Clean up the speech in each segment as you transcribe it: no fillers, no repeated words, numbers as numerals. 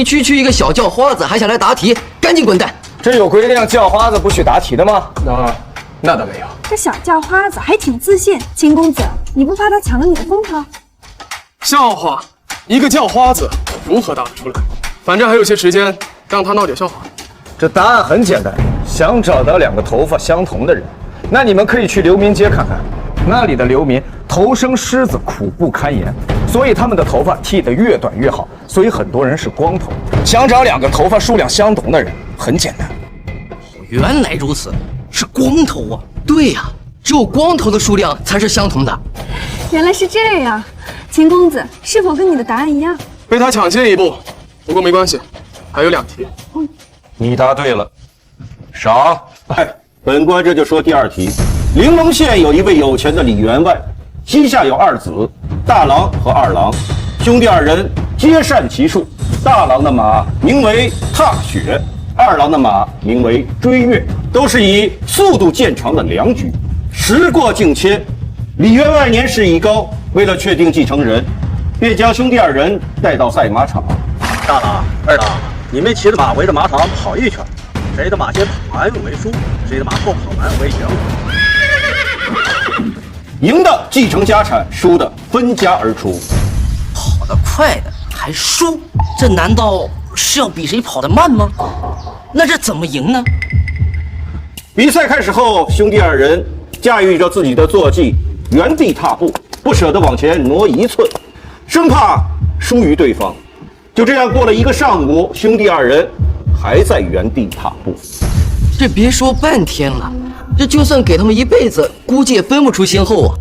你区一个小叫花子还想来答题，赶紧滚蛋！这有规定叫花子不许答题的吗？那倒没有。这小叫花子还挺自信，秦公子，你不怕他抢了你的风头？笑话，一个叫花子如何答得出来？反正还有些时间，让他闹点笑话。这答案很简单，想找到2个头发相同的人，那你们可以去流民街看看，那里的流民头生虱子，苦不堪言，所以他们的头发剃得越短越好，所以很多人是光头。想找2个头发数量相同的人，很简单。原来如此，是光头啊！对呀，只有光头的数量才是相同的。原来是这样，秦公子是否跟你的答案一样？被他抢先一步，不过没关系，还有2题。你答对了，赏。本官这就说第2题。临滦县有一位有钱的李员外，膝下有2子，大郎和二郎，兄弟2人皆善骑术。大郎的马名为踏雪，二郎的马名为追月，都是以速度见长的良驹。时过境迁，李员外年事已高，为了确定继承人，便将兄弟2人带到赛马场。大郎、二郎，你们骑着马围着马场跑一圈，谁的马先跑完为输，谁的马后跑完为赢。赢的继承家产，输的分家而出。跑得快的还输，这难道是要比谁跑得慢吗？那这怎么赢呢？比赛开始后，兄弟2人驾驭着自己的坐骑，原地踏步，不舍得往前挪1寸，生怕输于对方。就这样过了1个上午，兄弟2人还在原地踏步。这别说半天了，这就算给他们1辈子，估计也分不出先后啊。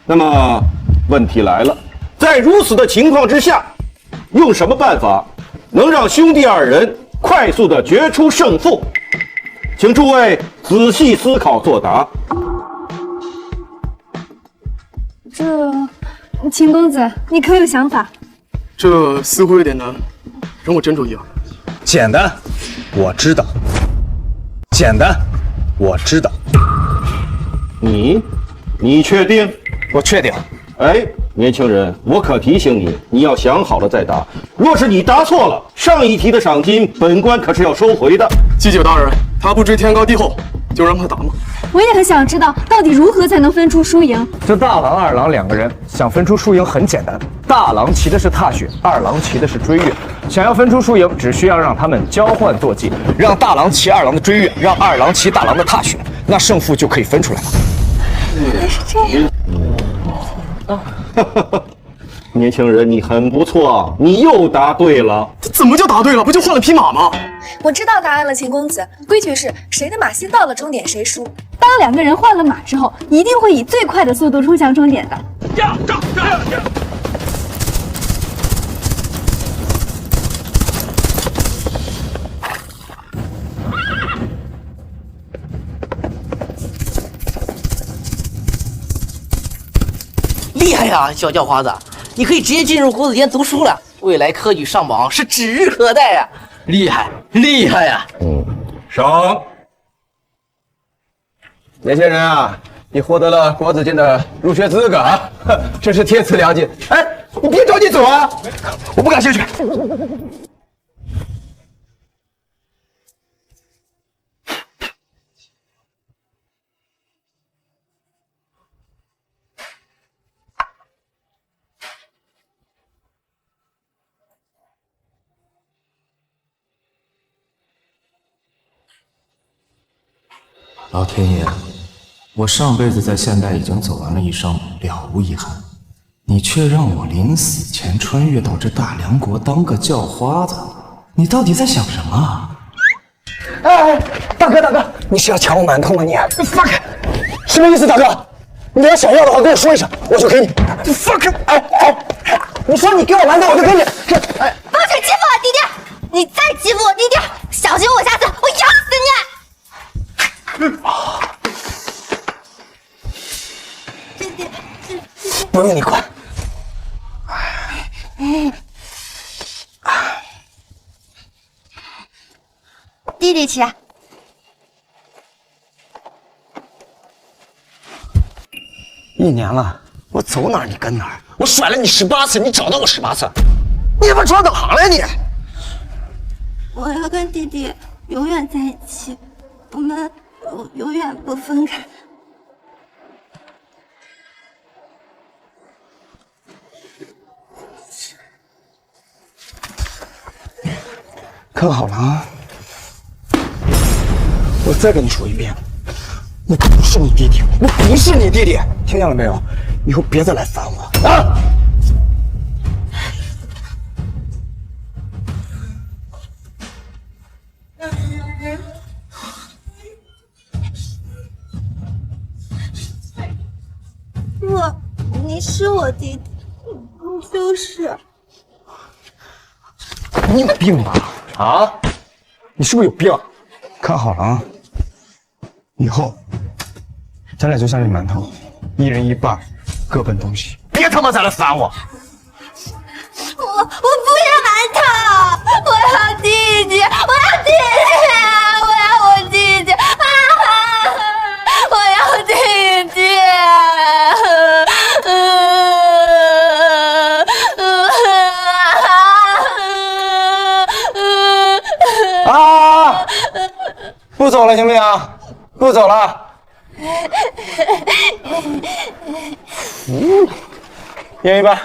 那么问题来了，在如此的情况之下，用什么办法能让兄弟2人快速地决出胜负？请诸位仔细思考作答。秦公子，你可有想法？这似乎有点难，容我斟酌一二。简单，我知道。简单，我知道。你确定？我确定。哎，年轻人，我可提醒你，你要想好了再答。若是你答错了，上一题的赏金本官可是要收回的。祭酒大人，他不知天高地厚，就让他答吗？我也很想知道，到底如何才能分出输赢？这大郎、二郎2个人想分出输赢很简单，大郎骑的是踏雪，二郎骑的是追月。想要分出输赢，只需要让他们交换坐骑，让大郎骑二郎的追月，让二郎骑大郎的踏雪，那胜负就可以分出来了。原来是这样。年轻人，你很不错，你又答对了。这怎么就答对了？不就换了匹马吗？我知道答案了，秦公子。规矩是谁的马先到了终点谁输。当2个人换了马之后，一定会以最快的速度冲向终点的。厉害呀，小叫花子，你可以直接进入国子监读书了，未来科举上榜是指日可待呀！厉害，厉害呀！赏。年轻人啊，你获得了国子监的入学资格啊，真是天赐良机。哎，你别着急走啊，我不感兴趣。老天爷，我上辈子在现代已经走完了一生，了无遗憾。你却让我临死前穿越到这大梁国当个叫花子，你到底在想什么啊？哎，大哥，你是要抢我馒头吗你 ？fuck， 什么意思，大哥？你要想要的话跟我说一声，我就给你。fuck， 你说你给我馒头，我就给你。不许欺负我弟弟！你再欺负我弟弟，小心我下次我咬死你！不用你管。弟弟起来。1年了，我走哪儿你跟哪儿，我甩了你18次，你找到我18次，你他妈装个行了你！要跟弟弟永远在一起，我们永远不分开。看好了啊！我再跟你说一遍，我不是你弟弟，我不是你弟弟，听见了没有？以后别再来烦我啊！你是我弟弟，你就是。你有病吧？啊？你是不是有病？看好了啊！以后咱俩就像这馒头，一人一半，各奔东西。别他妈再来烦我！我不要馒头，我要弟弟，我要弟弟，我要我弟弟啊！我要弟弟。啊！不走了行不行？不走了。一人一半。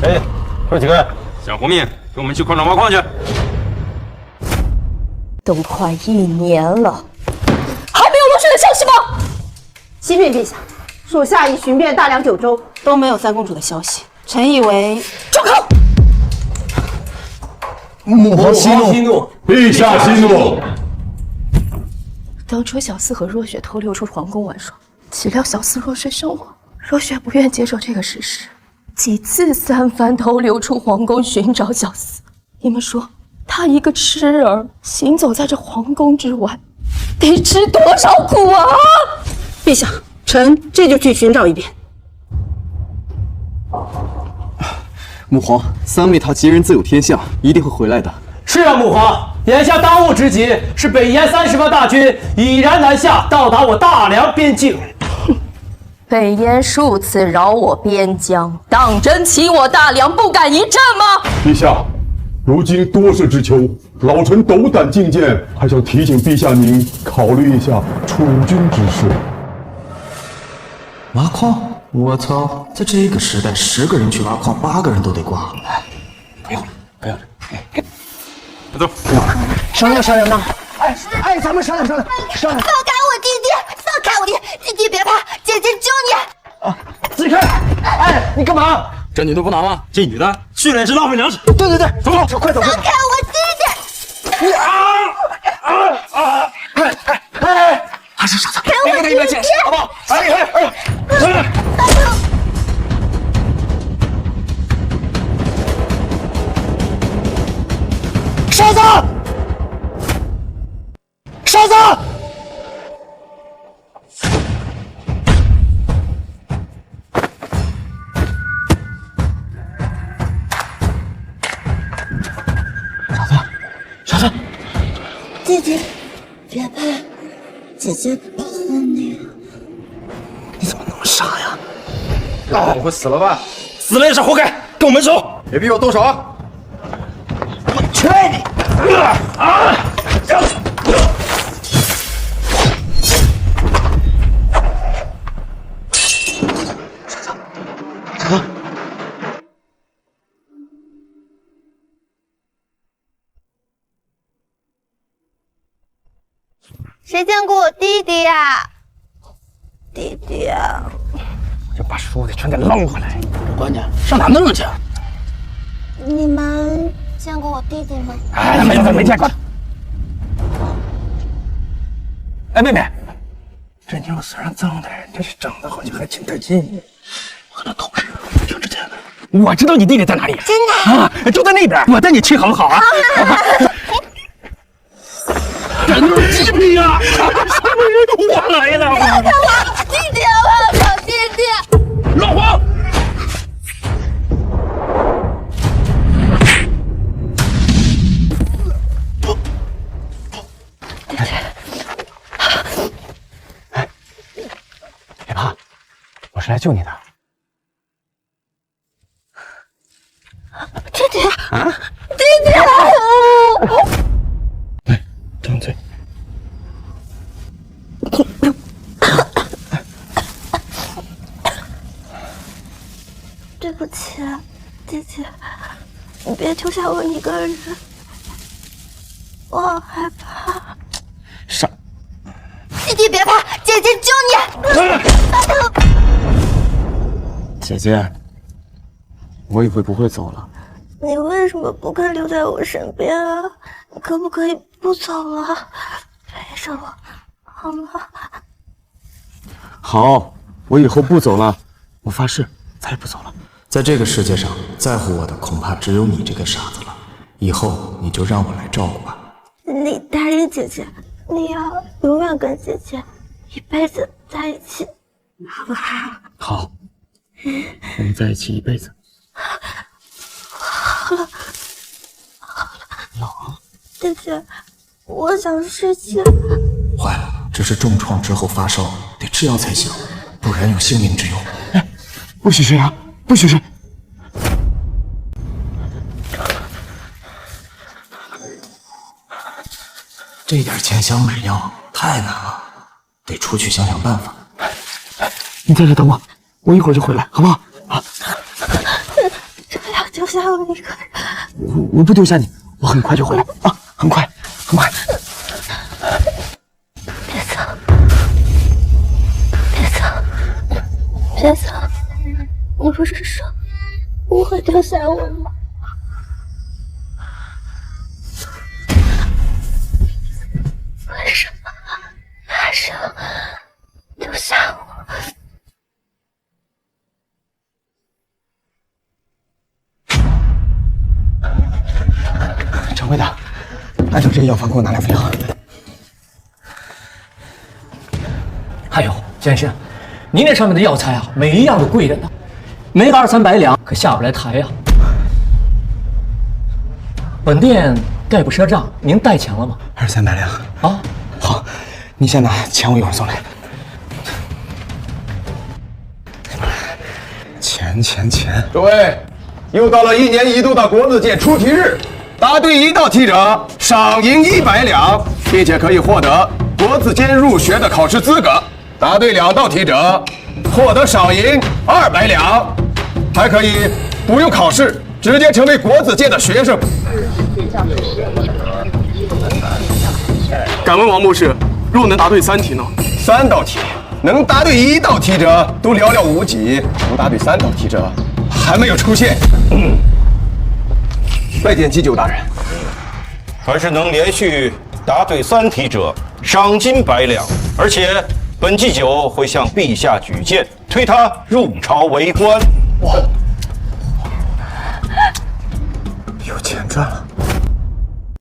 哎，说几个人？想活命，跟我们去矿场挖矿去。都快1年了，还没有落水的消息吗？启禀陛下，属下已寻遍大梁9州，都没有三公主的消息。臣以为，住口！母皇息怒，陛下息怒。当初小四和若雪偷溜出皇宫玩耍，岂料小四落水身亡。若雪不愿接受这个事实，几次三番偷溜出皇宫寻找小四。你们说，她一个痴儿行走在这皇宫之外，得吃多少苦啊！陛下，臣这就去寻找一遍。母皇，3位他吉人自有天相，一定会回来的。是啊，母皇，眼下当务之急是北燕30万大军已然南下，到达我大梁边境。北燕数次扰我边疆，当真欺我大梁不敢一战吗？陛下，如今多事之秋，老臣斗胆进谏，还想提醒陛下您考虑一下储君之事。挖矿？我操，在这个时代，10个人去挖矿，8个人都得挂。不用了，不用了。走，不用了，商量商量呢。哎，咱们商量商量，商量。放开我弟弟！放开我弟！弟弟别怕，姐姐救你！啊，自己开！哎，你干嘛？这女的不拿吗？这女的训练是浪费粮食。对对对，走，快走！放开我弟弟！还是傻子，别跟他一般见识，好不好？傻子！傻子！傻子！弟弟，别怕，姐姐保护你。你怎么那么傻呀？不会死了吧？死了也是活该，跟我们走！别逼我动手啊！我去你！谁见过我弟弟呀？弟弟呀！我就把输的全给捞回来。关键上哪弄去？你们见过我弟弟吗？哎，没见过。哎，妹妹，这妞虽然脏点，但是长得好像还挺带劲。我和她同事挺值钱的。我知道你弟弟在哪里。真的啊，就在那边。我带你去好不好啊？真鸡皮啊！我来了！不要看我弟弟，我要找弟弟。老黄。是来救你的。弟弟啊！弟弟！来，张嘴。对不起，弟弟，你别丢下我一个人，我好害怕。傻，弟弟别怕，姐姐救你。姐姐，我以后不会走了。你为什么不肯留在我身边啊？你可不可以不走了？陪着我，好吗？好，我以后不走了，我发誓再也不走了。在这个世界上，在乎我的恐怕只有你这个傻子了。以后你就让我来照顾吧。你答应姐姐，你要永远跟姐姐一辈子在一起，好不好？好，我们在一起一辈子。好了，老啊，姐姐，我想睡觉。坏了，这是重创之后发烧，得吃药才行，不然有性命之忧。哎，不许睡啊！不许睡！这点钱想买药太难了，得出去想想办法。你在这等我，我一会儿就回来，好不好？啊！不要丢下我一个人。我不丢下你，我很快就回来啊！很快，很快。别走，别走，别走！你不是说不会丢下我吗？为什么还是要丢下我？掌柜的，按照这个药方给我拿2副药。还有先生，您这上面的药材啊，每一样都贵着呢，没个200-300两可下不来台呀。本店概不赊账，您带钱了吗？200-300两啊？好，你先拿，钱我一会儿送来。钱！各位，又到了1年1度的国子监出题日，答对1道题者赏银100两，并且可以获得国子监入学的考试资格；答对2道题者获得赏银200两，还可以不用考试，直接成为国子监的学生。敢问王牧师，若能答对3题呢？3道题。能答对1道题者都寥寥无几，能答对3道题者还没有出现。拜见祭酒大人。凡是能连续答对3题者，赏金100两，而且本祭酒会向陛下举荐，推他入朝为官。哇，有钱赚了！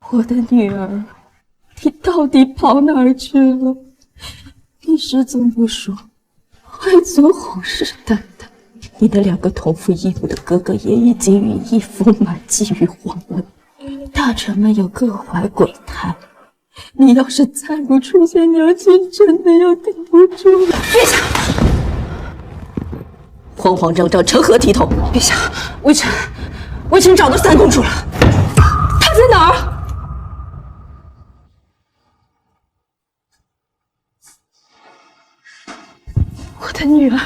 我的女儿，你到底跑哪儿去了？你失踪不说，还总虎视眈眈。你的2个同父异母的哥哥也已经羽翼丰满，觊觎皇位，大臣们又各怀鬼胎。你要是再不出现，娘亲真的要顶不住了。陛下，慌慌张张，成何体统？陛下，微臣找到3公主了，她在哪儿？我的女儿，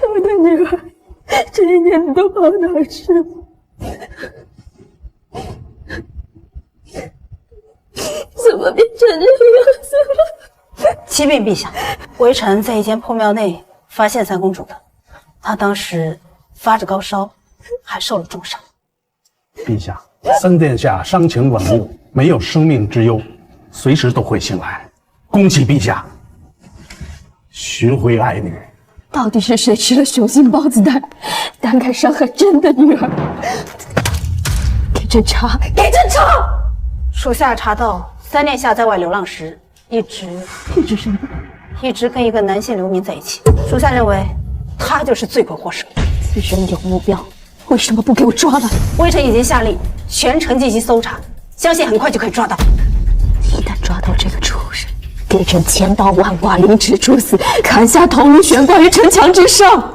我的女儿，这1年你都跑哪儿去了？怎么变成这个样子了？启禀陛下，微臣在一间破庙内发现3公主的，她当时发着高烧，还受了重伤。陛下，3殿下伤情稳固，没有生命之忧。随时都会醒来，恭喜陛下寻回爱女。到底是谁吃了雄心豹子胆，胆敢伤害朕的女儿？给朕查，给朕查！属下查到3殿下在外流浪时，一直什么？一直跟一个男性流民在一起。属下认为他就是罪魁祸首。此人有目标，为什么不给我抓来？微臣已经下令全城进行搜查，相信很快就可以抓到。一旦抓到这个畜生，别人千刀万剐，凌迟处死，砍下头颅悬挂于城墙之上。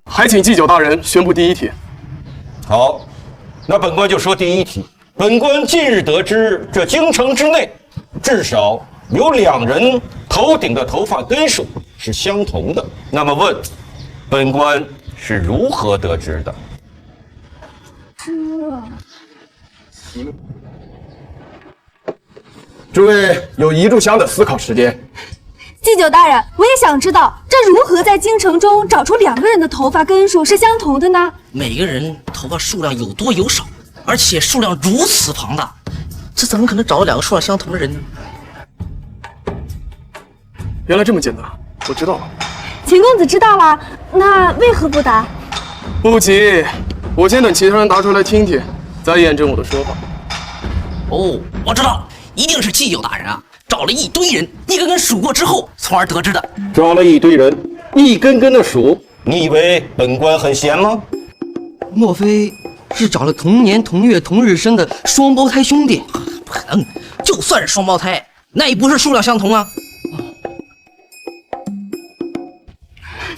还请祭酒大人宣布第一题。好，那本官就说第一题。本官近日得知，这京城之内至少有2人头顶的头发根数是相同的。那么问，本官是如何得知的？诸位有一炷香的思考时间。祭酒大人，我也想知道，这如何在京城中找出2个人的头发根数是相同的呢？每个人头发数量有多有少，而且数量如此庞大，这怎么可能找到2个数量相同的人呢？原来这么简单，我知道了。秦公子知道了，那为何不答？不急，我先等其他人答出来听听，再验证我的说法。哦，我知道了，一定是祭酒大人啊，找了一堆人，一根根数过之后，从而得知的。找了一堆人，一根根的数，你以为本官很闲吗？莫非是找了同年同月同日生的双胞胎兄弟？不可能，就算是双胞胎，那也不是数量相同啊。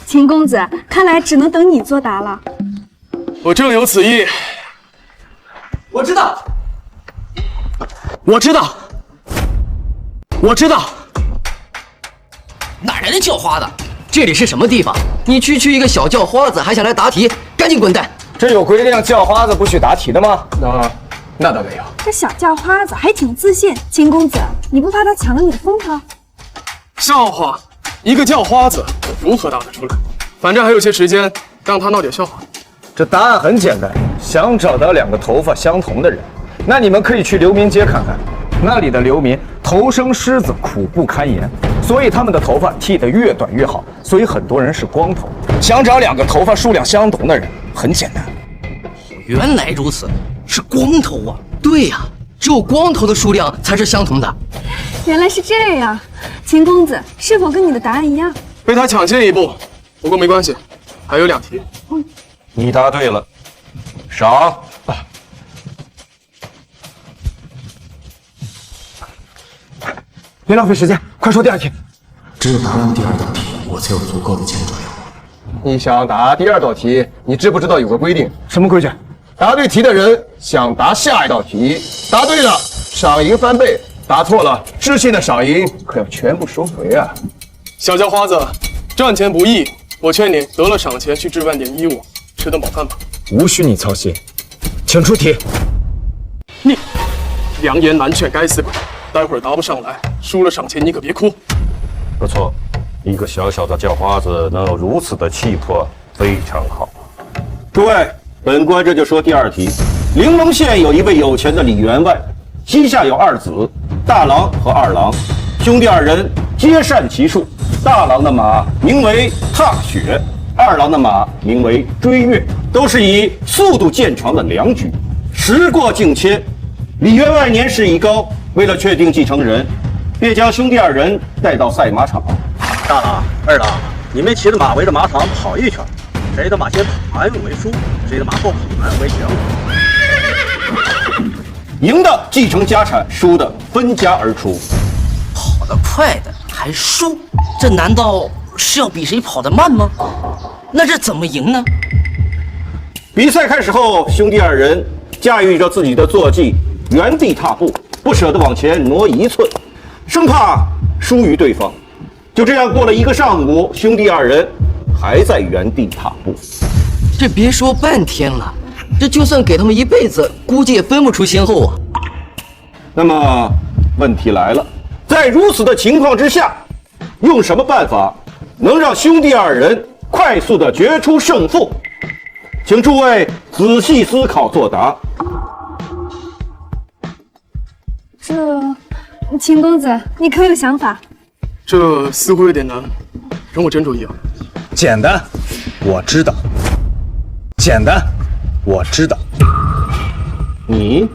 秦公子，看来只能等你作答了。我正有此意。我知道，我知道，我知道。哪来的叫花子？这里是什么地方？你区一个小叫花子，还想来答题？赶紧滚蛋！这有规定叫花子不许答题的吗？那倒没有。这小叫花子还挺自信，秦公子，你不怕他抢了你的风头？笑话，一个叫花子如何答得出来？反正还有些时间，让他闹点笑话。这答案很简单，想找到2个头发相同的人，那你们可以去流民街看看，那里的流民头生虱子，苦不堪言，所以他们的头发剃得越短越好，所以很多人是光头。想找2个头发数量相同的人，很简单。原来如此，是光头啊！对呀，只有光头的数量才是相同的。原来是这样，秦公子是否跟你的答案一样？被他抢先一步，不过没关系，还有2题。你答对了，赏。别浪费时间，快说第2题。只有答完第2道题，我才有足够的钱转悠。你想答第2道题，你知不知道有个规定？什么规矩？答对题的人想答下一道题，答对了赏银翻倍，答错了知信的赏银可要全部收回啊！小叫花子，赚钱不易，我劝你得了赏钱去置办点衣物，吃顿饱饭吧。无需你操心，请出题。你良言难劝，该死鬼！待会儿答不上来，输了赏钱你可别哭。不错，一个小小的叫花子能有如此的气魄，非常好。诸位，本官这就说第2题。临滦县有一位有钱的李员外，膝下有2子，大郎和二郎，兄弟2人皆善骑术。大郎的马名为踏雪，二郎的马名为追月，都是以速度见长的良驹。时过境迁，李员外年事已高，为了确定继承人，便将兄弟2人带到赛马场。大郎、二郎，你们骑着马围着马场跑一圈，谁的马先跑完为输，谁的马后跑完为赢。赢的继承家产，输的分家而出。跑得快的还输，这难道是要比谁跑得慢吗？那这怎么赢呢？比赛开始后，兄弟2人驾驭着自己的坐骑，原地踏步，不舍得往前挪1寸，生怕输于对方。就这样过了1个上午，兄弟2人还在原地踏步。这别说半天了，这就算给他们1辈子，估计也分不出先后啊。那么问题来了，在如此的情况之下，用什么办法能让兄弟2人快速的决出胜负？请诸位仔细思考作答。秦公子，你可有想法？这似乎有点难，容我斟酌一二。简单，我知道。简单，我知道。你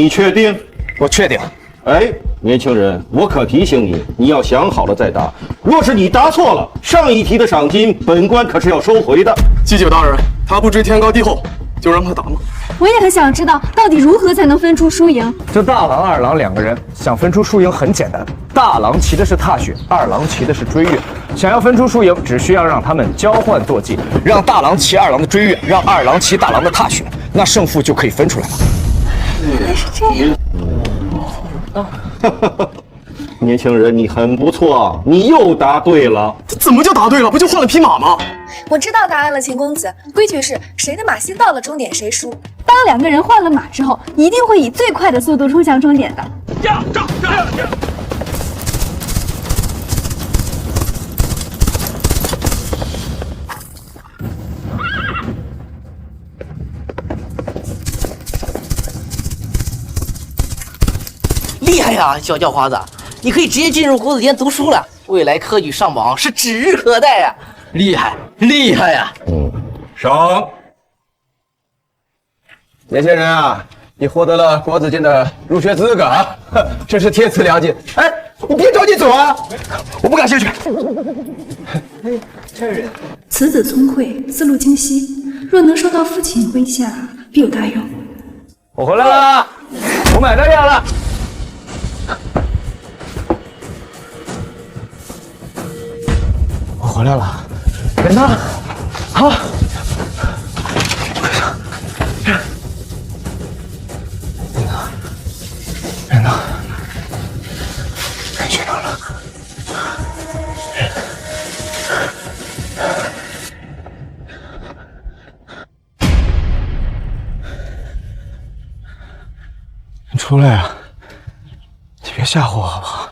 确定？我确定。哎，年轻人，我可提醒你，你要想好了再答。若是你答错了，上一题的赏金，本官可是要收回的。祭酒大人，他不知天高地厚，就让他答吗？我也很想知道，到底如何才能分出输赢。这大郎、二郎两个人想分出输赢很简单，大郎骑的是踏雪，二郎骑的是追月。想要分出输赢，只需要让他们交换坐骑，让大郎骑二郎的追月，让二郎骑大郎的踏雪，那胜负就可以分出来了。原来是这样。年轻人，你很不错，你又答对了。怎么就答对了？不就换了匹马吗？我知道答案了，秦公子。规矩是谁的马先到了终点谁输。当两个人换了马之后，一定会以最快的速度冲向终点的。厉害呀，小叫花子，你可以直接进入国子监读书了，未来科举上榜是指日可待呀！厉害，厉害呀！赏。年轻人啊，你获得了国子监的入学资格啊，真是天赐良机。哎，你别着急走啊，我不感兴趣。此子聪慧，思路清晰，若能受到父亲麾下，必有大用。我回来了，我买到药了。我回来了，人呢？好。人呢？人去哪了？你出来呀！你别吓唬我好不好？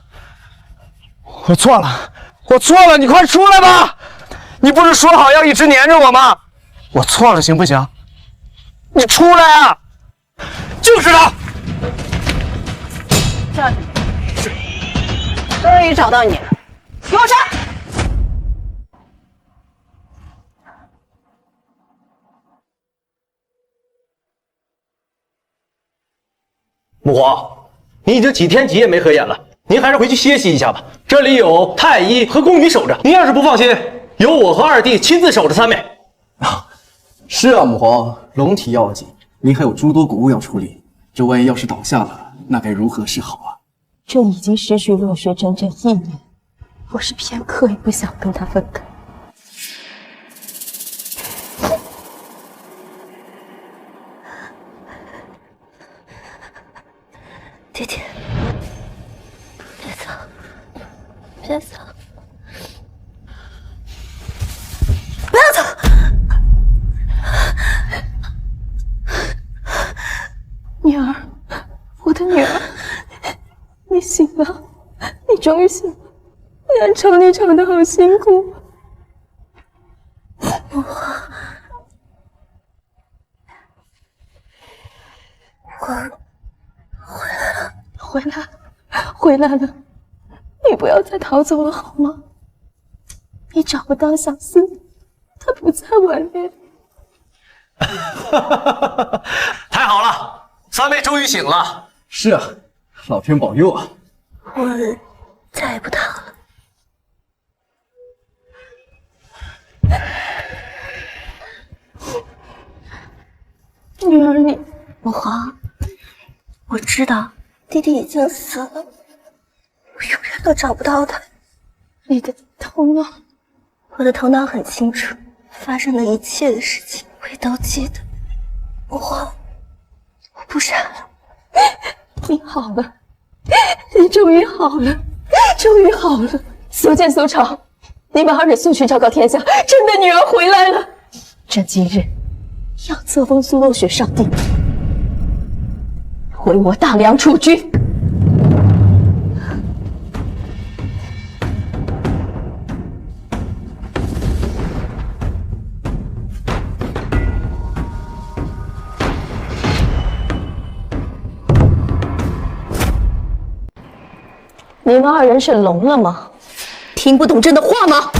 我错了，我错了，你快出来吧！你不是说好要一直黏着我吗？我错了，行不行？你出来啊！就是他。叫你，终于找到你了，给我上！母皇，你已经几天几夜没合眼了，您还是回去歇息一下吧。这里有太医和宫女守着，您要是不放心，由我和二弟亲自守着三妹。是啊，母皇，龙体要紧，您还有诸多国务要处理，这万一要是倒下了，那该如何是好啊？这已经失去落雪整整1年，我是片刻也不想跟他分开。弟弟，别走，别走，不要走！女儿，我的女儿，你醒了，你终于醒了。南朝你闯得好辛苦。我回来了，你不要再逃走了好吗？你找不到小四，他不在外面。太好了，三妹终于醒了。是啊，老天保佑啊！我再也不逃了。女儿你，母皇，我知道弟弟已经死了，我永远都找不到他。你的头脑，我的头脑很清楚，发生的一切的事情我也都记得。母皇，我不傻了。你好了，你终于好了，终于好了。苏建苏朝，你把二人送去昭告天下，朕的女儿回来了。朕今日要册封苏落雪上帝，为我大梁储君。你们二人是聋了吗？听不懂朕的话吗？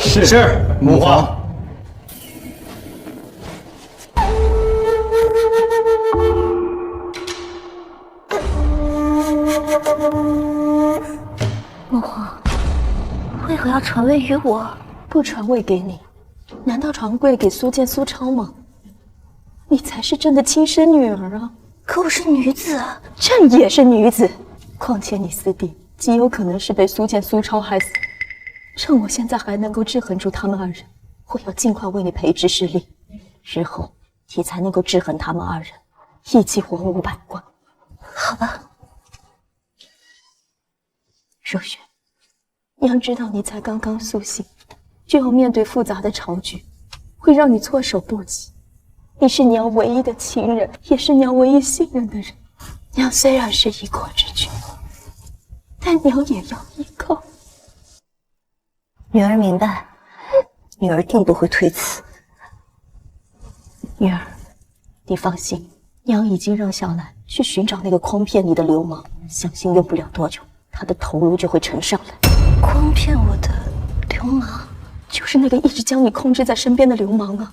是，母皇。母皇，为何要传位于我，不传位给你，难道传位给苏建、苏超吗？你才是朕的亲生女儿啊！可我是女子啊，朕也是女子。况且你四弟极有可能是被苏建、苏超害死。趁我现在还能够制衡住他们二人，我要尽快为你培植势力，日后你才能够制衡他们二人，一起文武百官。好吧。若雪，娘知道你才刚刚苏醒，就要面对复杂的朝局，会让你措手不及。你是娘唯一的亲人，也是娘唯一信任的人。娘虽然是一国之君，但娘也要依靠。女儿明白，女儿定不会推辞。女儿，你放心，娘已经让小兰去寻找那个诓骗你的流氓，相信用不了多久，他的头颅就会呈上来。诓骗我的流氓，就是那个一直将你控制在身边的流氓啊！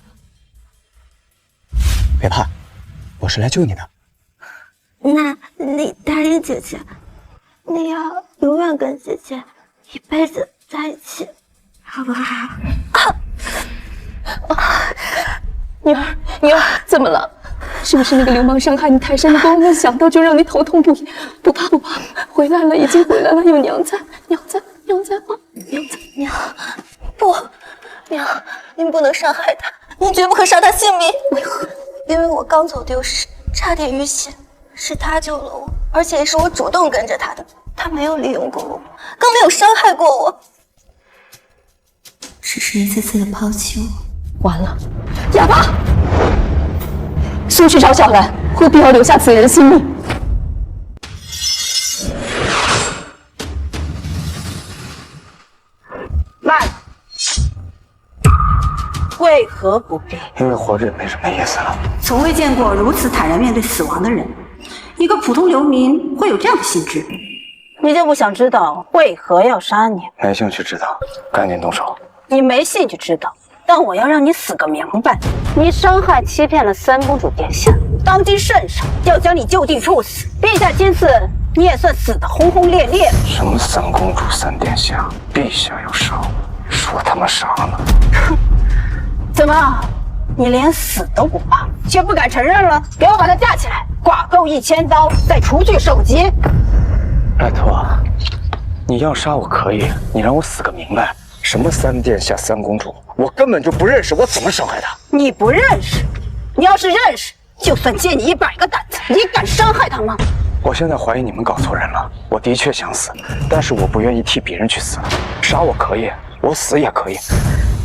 别怕，我是来救你的。那李大人姐姐，你要永远跟姐姐一辈子在一起，好不好？女儿，怎么了？是不是那个流氓伤害你太深了？光没想到就让你头痛不已。不怕，回来了，已经回来了，有娘在吗？娘在。娘，不，娘，您不能伤害他，您绝不可伤他性命。为何？因为我刚走丢时差点遇险，是他救了我，而且也是我主动跟着他的，他没有利用过我，更没有伤害过我，只是一次次的抛弃我。完了，哑巴！速去找小兰，务必要留下此人性命。慢，为何不必？因为活着也没什么意思了。从未见过如此坦然面对死亡的人，一个普通流民会有这样的心智？你就不想知道为何要杀你？没兴趣知道，赶紧动手。你没兴趣知道，但我要让你死个明白。你伤害欺骗了三公主殿下，当今圣上要将你就地处死。陛下今次你也算死得轰轰烈烈。什么三公主三殿下，陛下要杀我，说他妈杀了。哼，怎么，你连死都不怕，却不敢承认了？给我把她架起来，剐够1000刀，再除去首级。拜托，你要杀我可以，你让我死个明白。什么三殿下三公主，我根本就不认识，我怎么伤害她？你不认识？你要是认识，就算借你100个胆子，你敢伤害她吗？我现在怀疑你们搞错人了。我的确想死，但是我不愿意替别人去死。杀我可以，我死也可以。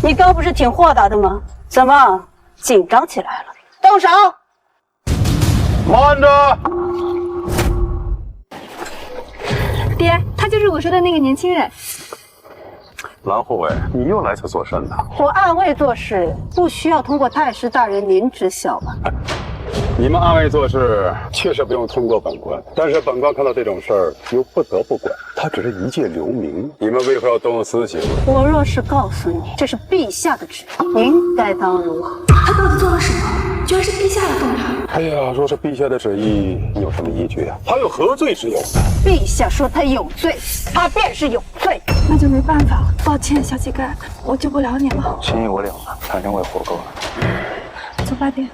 你刚不是挺豁达的吗？怎么紧张起来了？动手！慢着！爹，他就是我说的那个年轻人。蓝护卫，你又来此作甚呢？我暗卫做事不需要通过太师大人您知晓吧？你们暗卫做事确实不用通过本官，但是本官看到这种事儿又不得不管。他只是一介流民，你们为何要动用私刑？我若是告诉你这是陛下的旨意，您该当如何？他到底做了什么？居然是陛下要动他！哎呀，若是陛下的旨意，你有什么依据啊？他有何罪之有呢？陛下说他有罪，他便是有罪。那就没办法了，抱歉，小乞丐，我救不了你了。心意我领了，反正我也活够了。走吧，爹。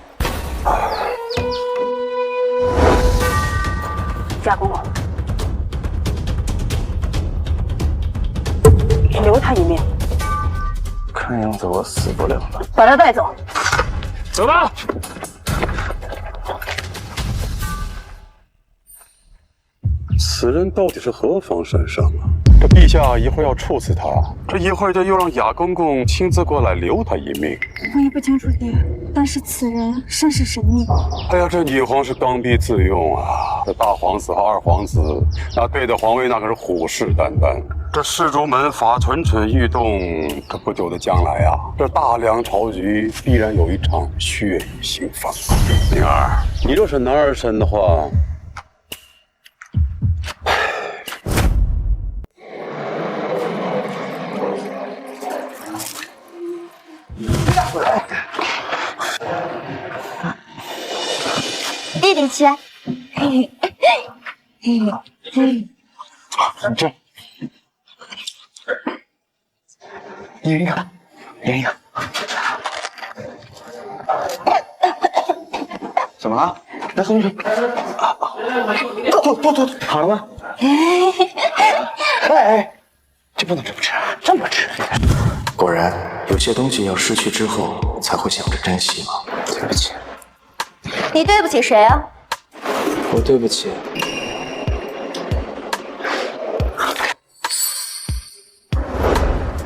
加工我，留他一命。看样子我死不了了。把他带走。走吧。此人到底是何方神圣啊？这陛下一会儿要处死他，这一会儿又让雅公公亲自过来留他一命。我也不清楚爹，但是此人甚是神秘。哎呀，这女皇是刚愎自用啊！这大皇子和二皇子，那对着皇位那可是虎视眈眈。这世族门阀蠢蠢欲动，这不久的将来啊，这大梁朝局必然有一场血雨腥风。灵儿，你若是男儿身的话，弟弟起来。这，你看，连影。怎么了？来喝水。多，好了吗？哎，这不能这么吃，这么吃。果然，有些东西要失去之后才会想着珍惜嘛。对不起。你对不起谁啊？我对不起。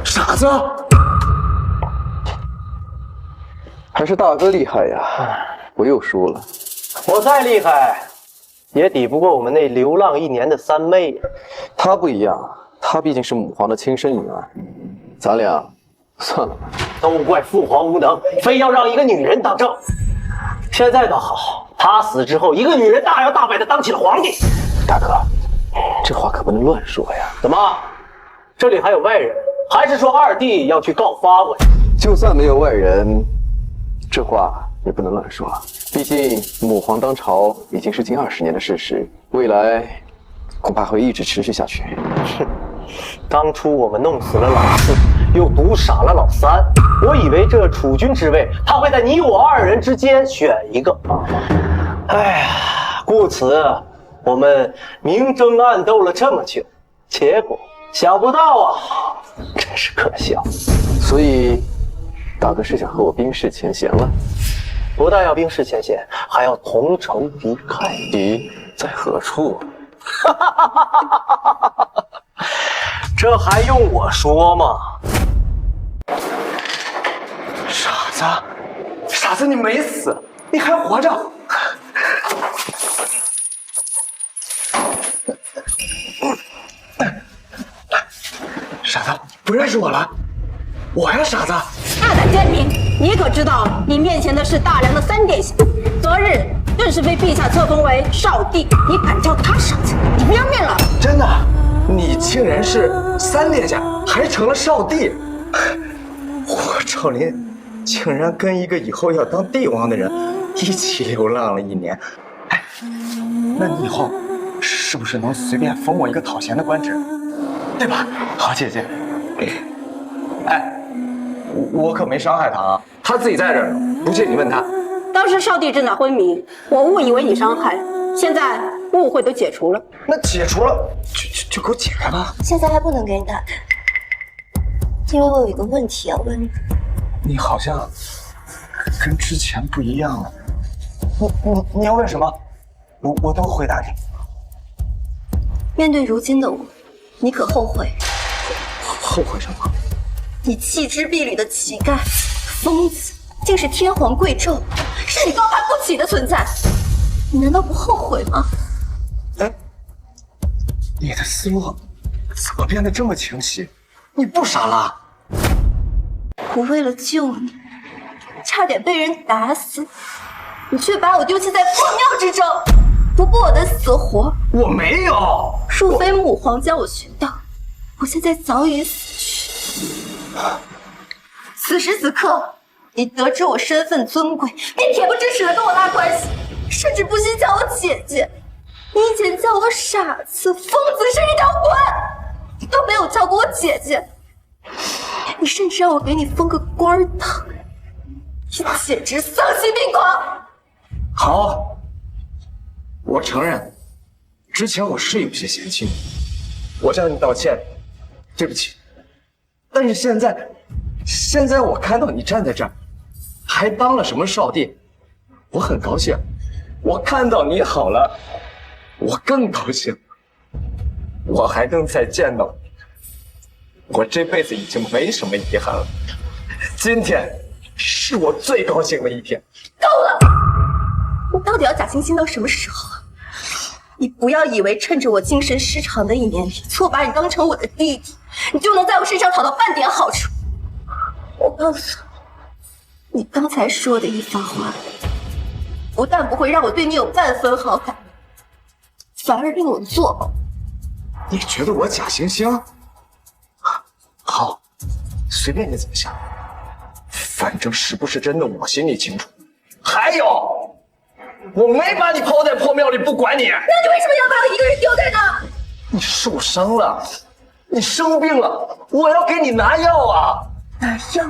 傻子，还是大哥厉害呀！我又输了。我再厉害，也抵不过我们那流浪1年的三妹。她不一样，她毕竟是母皇的亲生女儿。咱俩算了吧。都怪父皇无能，非要让一个女人当政。现在倒好，他死之后，一个女人大摇大摆地当起了皇帝。大哥，这话可不能乱说呀。怎么，这里还有外人？还是说二弟要去告发我？就算没有外人，这话也不能乱说。毕竟母皇当朝已经是近20年的事实，未来恐怕会一直持续下去。哼，当初我们弄死了老四，又毒傻了老三，我以为这储君之位，他会在你我2人之间选一个。哎呀，故此我们明争暗斗了这么久，结果想不到啊，真是可笑。所以，大哥是想和我冰释前嫌了？不但要冰释前嫌，还要同仇敌忾。敌在何处？这还用我说吗？傻子，你没死，你还活着。傻子，不认识我了？我呀，傻子。大胆奸民，你可知道你面前的是大梁的3殿下，昨日顿时被陛下册封为少帝，你敢叫他傻子，你不要命了？真的，你竟然是3殿下，还成了少帝。我赵林竟然跟一个以后要当帝王的人一起流浪了1年。哎，那你以后是不是能随便封我一个讨嫌的官职，对吧？好姐姐。哎，我可没伤害他啊，他自己在这儿呢，不信你问他。当时少帝正在昏迷，我误以为你伤害，现在误会都解除了。那解除了，就给我解开吧。现在还不能给你打开，因为我有一个问题要问你。你好像跟之前不一样了。你要问什么，我都回答你。面对如今的我，你可后悔？后悔什么？你弃之敝履的乞丐、疯子，竟是天皇贵胄，是你高攀不起的存在。你难道不后悔吗？哎，你的思路怎么变得这么清晰？你不傻了？我为了救你，差点被人打死，你却把我丢弃在破庙之中，不顾我的死活。我没有。若非母皇将我寻到，我现在早已死去。此时此刻，你得知我身份尊贵，便恬不知耻的跟我拉关系，甚至不惜叫我姐姐。你以前叫我傻子、疯子，甚至叫混，你都没有叫过我姐姐。你甚至让我给你封个官当，你简直丧心病狂！好，我承认，之前我是有些嫌弃你，我向你道歉，对不起。但是现在我看到你站在这儿，还当了什么少帝，我很高兴。我看到你好了，我更高兴。我还能再见到你。我这辈子已经没什么遗憾了，今天是我最高兴的一天。够了！你到底要假惺惺到什么时候啊？你不要以为趁着我精神失常的1年里，错把你当成我的弟弟，你就能在我身上讨到半点好处。我告诉你，你刚才说的一番话，不但不会让我对你有半分好感，反而令我作呕。你觉得我假惺惺？好，随便你怎么想，反正是不是真的我心里清楚。还有，我没把你抛在破庙里不管你，那你为什么要把我一个人丢在那？你受伤了，你生病了，我要给你拿药啊。拿药？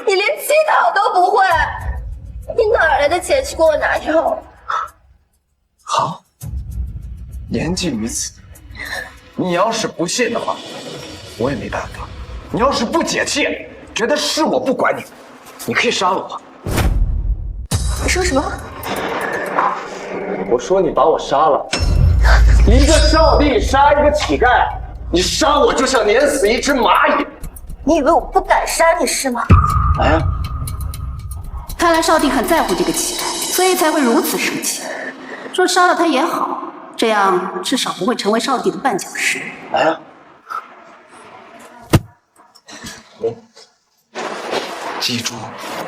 你连乞讨都不会，你哪来的钱去给我拿药？好，言尽于此。你要是不信的话，我也没办法。你要是不解气，觉得是我不管你，你可以杀了我。你说什么？我说你把我杀了，一个少帝杀一个乞丐，你杀我就像碾死一只蚂蚁。你以为我不敢杀你是吗？哎，看来少帝很在乎这个乞丐，所以才会如此生气。说杀了他也好，这样至少不会成为少帝的绊脚石。哎，记住，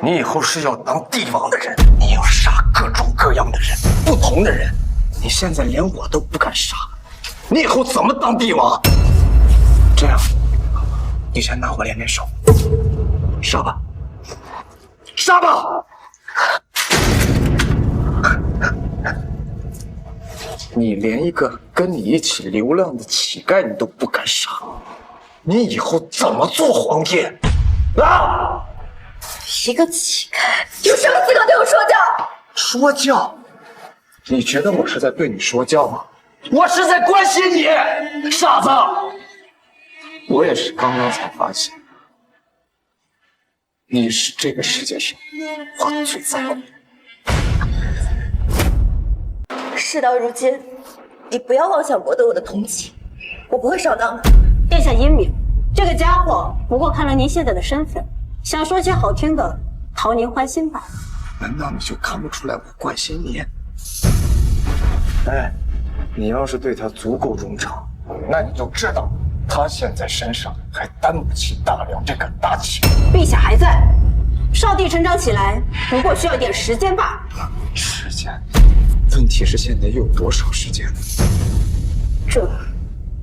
你以后是要当帝王的人，你要杀各种各样的人，不同的人。你现在连我都不敢杀，你以后怎么当帝王？这样，你先拿我练练手，杀吧，杀吧！你连一个跟你一起流浪的乞丐你都不敢杀，你以后怎么做皇帝？啊！一个乞丐有什么资格对我说教？说教？你觉得我是在对你说教吗？我是在关心你，傻子！我也是刚刚才发现，你是这个世界上我最在乎的人。事到如今，你不要妄想博得我的同情，我不会上当的。殿下英明，这个家伙不过看了您现在的身份，想说些好听的，讨您欢心吧。难道你就看不出来我关心你？哎，你要是对他足够忠诚，那你就知道他现在身上还担不起大梁这个大旗。陛下还在，少帝成长起来不过需要一点时间罢了。时间？问题是现在又有多少时间？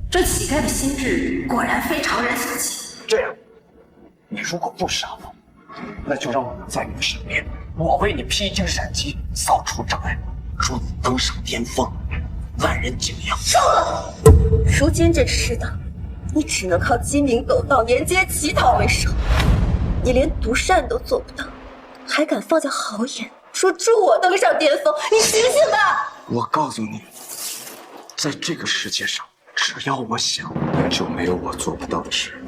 这乞丐的心智果然非常人所及。这样，你如果不杀我，那就让我在你的身边，我为你披荆斩棘，扫除障碍，助你登上巅峰，万人敬仰。够了！如今这世道，你只能靠鸡鸣狗盗、沿街乞讨为生。你连独善都做不到，还敢放下豪言说助我登上巅峰？你醒醒吧！我告诉你，在这个世界上，只要我想，就没有我做不到的事。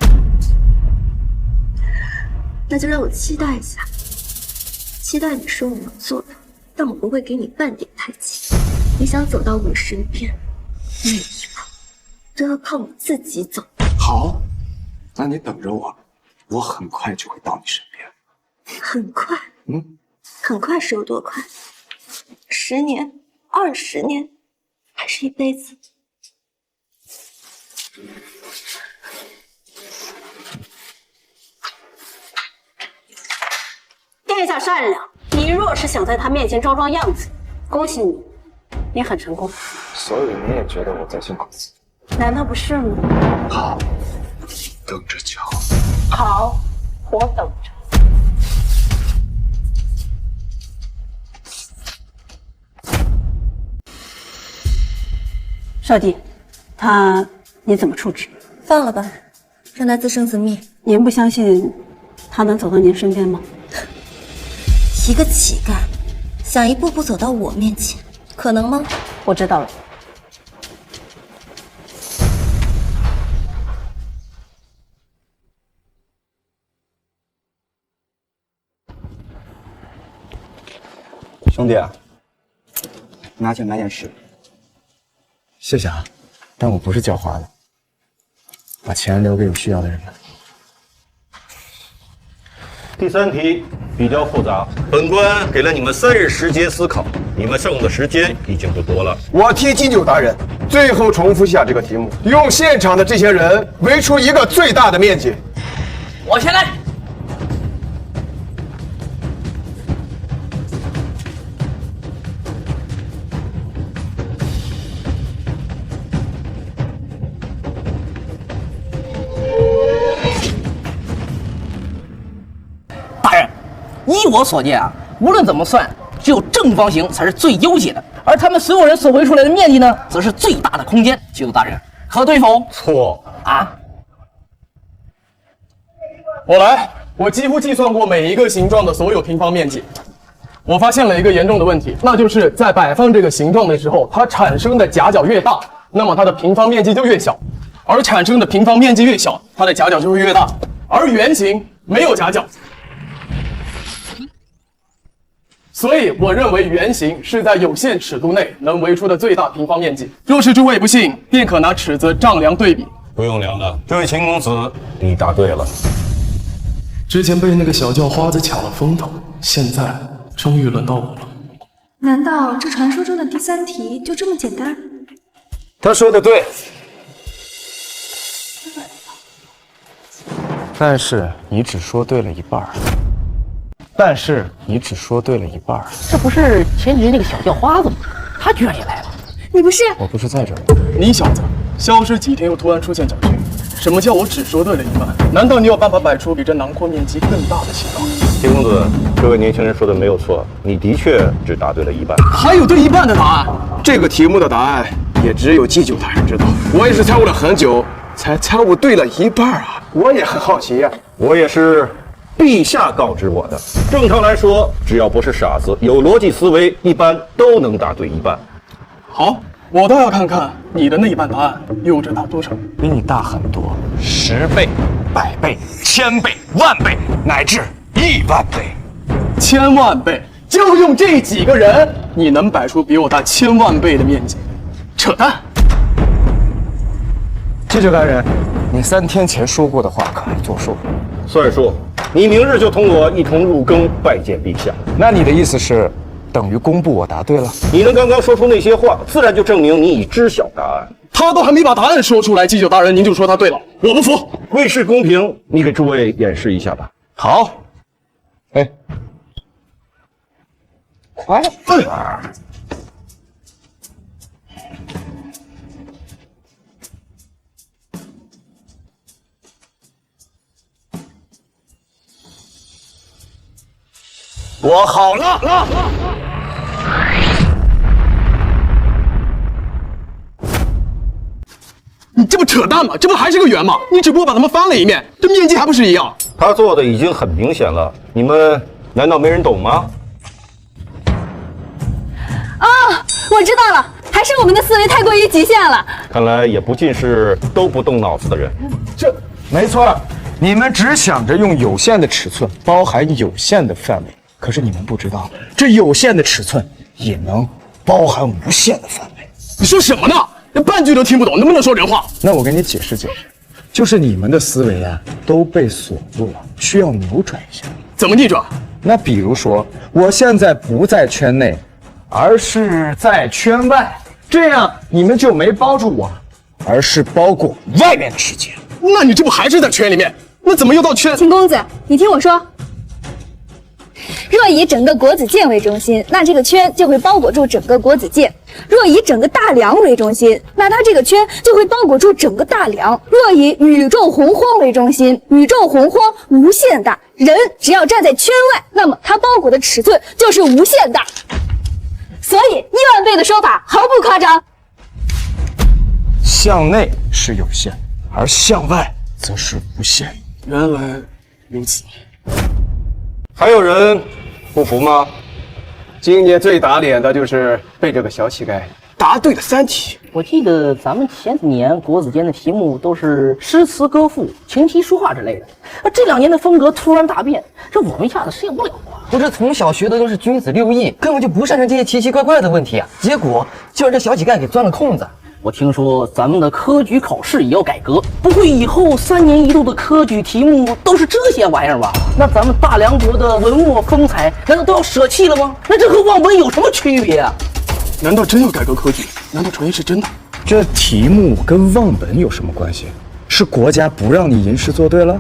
那就让我期待一下，期待你说我能做到，但我不会给你半点台阶。你想走到我身边，每一步都要靠你自己走。好，那你等着我，我很快就会到你身边。很快？很快是有多快？10年、20年，还是一辈子？殿下善良，你若是想在他面前装装样子，恭喜你，你很成功。所以你也觉得我在辛苦自己？难道不是吗？好，等着瞧。好，我等着。少帝，你怎么处置？放了吧，让他自生自灭。您不相信他能走到您身边吗？一个乞丐想一步步走到我面前，可能吗？我知道了。兄弟啊，拿钱买点吃。谢谢啊，但我不是狡猾的，把钱留给有需要的人们。第3题比较复杂，本官给了你们3日时间思考，你们剩的时间已经不多了。我替金九大人最后重复下这个题目，用现场的这些人围出一个最大的面积。我先来。大人，依我所见啊，无论怎么算，只有正方形才是最优解的，而他们所有人所围出来的面积呢，则是最大的空间。记住，大人，可对否？错啊！我来。我几乎计算过每一个形状的所有平方面积。我发现了一个严重的问题，那就是在摆放这个形状的时候，它产生的夹角越大，那么它的平方面积就越小，而产生的平方面积越小，它的夹角就会越大。而圆形没有夹角，所以我认为圆形是在有限尺度内能为出的最大平方面积。若是诸位不信，便可拿尺子丈量对比。不用量的，这位秦公子，你答对了。之前被那个小叫花子抢了风头，现在终于轮到我了。难道这传说中的第3题就这么简单？他说的对，但是你只说对了一半。但是你只说对了一半。这不是前几日那个小叫花子吗？他居然也来了。你不是？我不是在这儿。你小子消失几天又突然出现角区，什么叫我只说对了一半？难道你有办法摆出比这囊括面积更大的形状？秦公子，这位年轻人说的没有错，你的确只答对了一半。还有对一半的答案？这个题目的答案也只有祭酒大人知道。我也是猜悟了很久，才猜悟对了一半啊！我也很好奇呀。我也是陛下告知我的。正常来说，只要不是傻子，有逻辑思维，一般都能答对一半。好，我倒要看看你的那一半答案有着大多少。比你大很多，10倍、100倍、1000倍、10000倍，乃至10000倍、1000万倍。就用这几个人，你能摆出比我大1000万倍的面积？扯淡！祭酒大人，你3天前说过的话可以作数。算数，你明日就同我一同入宫拜见陛下。那你的意思是，等于公布我答对了？你能刚刚说出那些话，自然就证明你已知晓答案。他都还没把答案说出来，祭酒大人您就说他对了，我不服。为示公平，你给诸位演示一下吧。好。哎，快！我好了。你这不扯淡吗？这不还是个圆吗？你只不过把它们翻了一面，这面积还不是一样？他做的已经很明显了，你们难道没人懂吗？哦，我知道了，还是我们的思维太过于极限了。看来也不尽是都不动脑子的人。这没错，你们只想着用有限的尺寸包含有限的范围，可是你们不知道，这有限的尺寸也能包含无限的范围。你说什么呢？连半句都听不懂，能不能说人话？那我给你解释解释，就是你们的思维啊都被锁住了，需要扭转一下。怎么逆转？那比如说，我现在不在圈内，而是在圈外，这样你们就没包住我，而是包裹外面的世界。那你这不还是在圈里面？那怎么又到圈？秦公子，你听我说。若以整个国子监为中心，那这个圈就会包裹住整个国子监；若以整个大梁为中心，那它这个圈就会包裹住整个大梁；若以宇宙洪荒为中心，宇宙洪荒无限大，人只要站在圈外，那么它包裹的尺寸就是无限大。所以10000倍的说法毫不夸张。向内是有限，而向外则是无限。原来如此。还有人不服吗？今年最打脸的就是被这个小乞丐答对了3题。我记得咱们前几年国子监的题目都是诗词歌赋、琴棋书画之类的，这2年的风格突然大变，这我们一下子适应不了啊！我这从小学的都是君子6艺，根本就不擅长这些奇奇怪怪的问题啊，结果就让这小乞丐给钻了空子。我听说咱们的科举考试也要改革，不会以后3年1度的科举题目都是这些玩意儿吧？那咱们大梁国的文墨风采难道都要舍弃了吗？那这和望文有什么区别啊？难道真要改革科举？难道传言是真的？这题目跟望文有什么关系？是国家不让你吟诗作对了？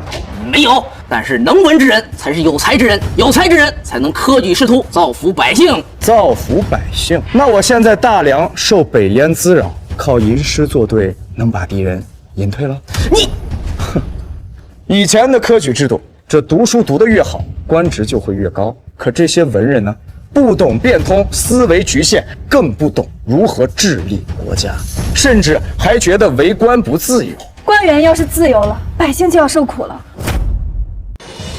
没有，但是能文之人才是有才之人，有才之人才能科举仕途，造福百姓。造福百姓？那我现在大梁受北燕滋扰，靠吟诗作对能把敌人吟退了？你，哼！以前的科举制度，这读书读得越好，官职就会越高。可这些文人呢，不懂变通，思维局限，更不懂如何治理国家，甚至还觉得为官不自由。官员要是自由了，百姓就要受苦了。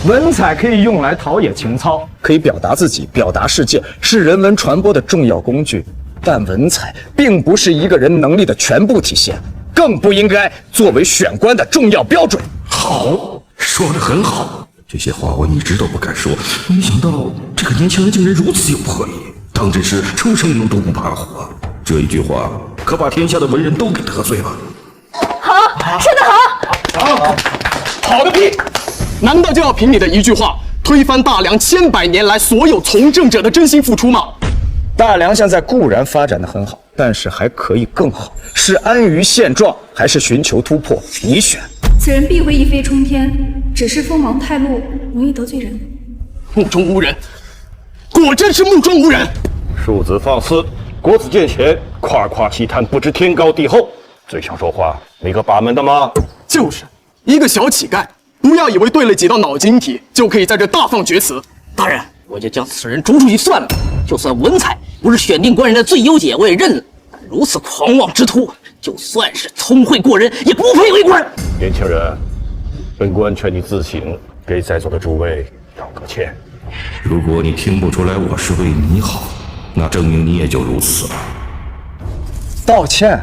文采可以用来陶冶情操，可以表达自己、表达世界，是人文传播的重要工具。但文采并不是一个人能力的全部体现，更不应该作为选官的重要标准。好，说得很好。这些话我一直都不敢说，没想到这个年轻人竟然如此有魄力，当真是初生牛犊不怕虎啊！这一句话可把天下的文人都给得罪了。好，说得好。好个屁！难道就要凭你的一句话推翻大梁千百年来所有从政者的真心付出吗？大梁现在固然发展得很好，但是还可以更好。是安于现状，还是寻求突破？你选。此人必会一飞冲天，只是锋芒太露，容易得罪人。目中无人，果真是目中无人。庶子放肆，国子监前夸夸其谈，不知天高地厚。嘴上说话没个把门的吗？就是一个小乞丐，不要以为对了几道脑筋题就可以在这大放厥词。大人，我就将此人逐出去算了。就算文采不是选定官人的最优解，我也认了。但如此狂妄之徒，就算是聪慧过人，也不配为官。年轻人，本官劝你自省，给在座的诸位道个歉。如果你听不出来我是为你好，那证明你也就如此了。道歉？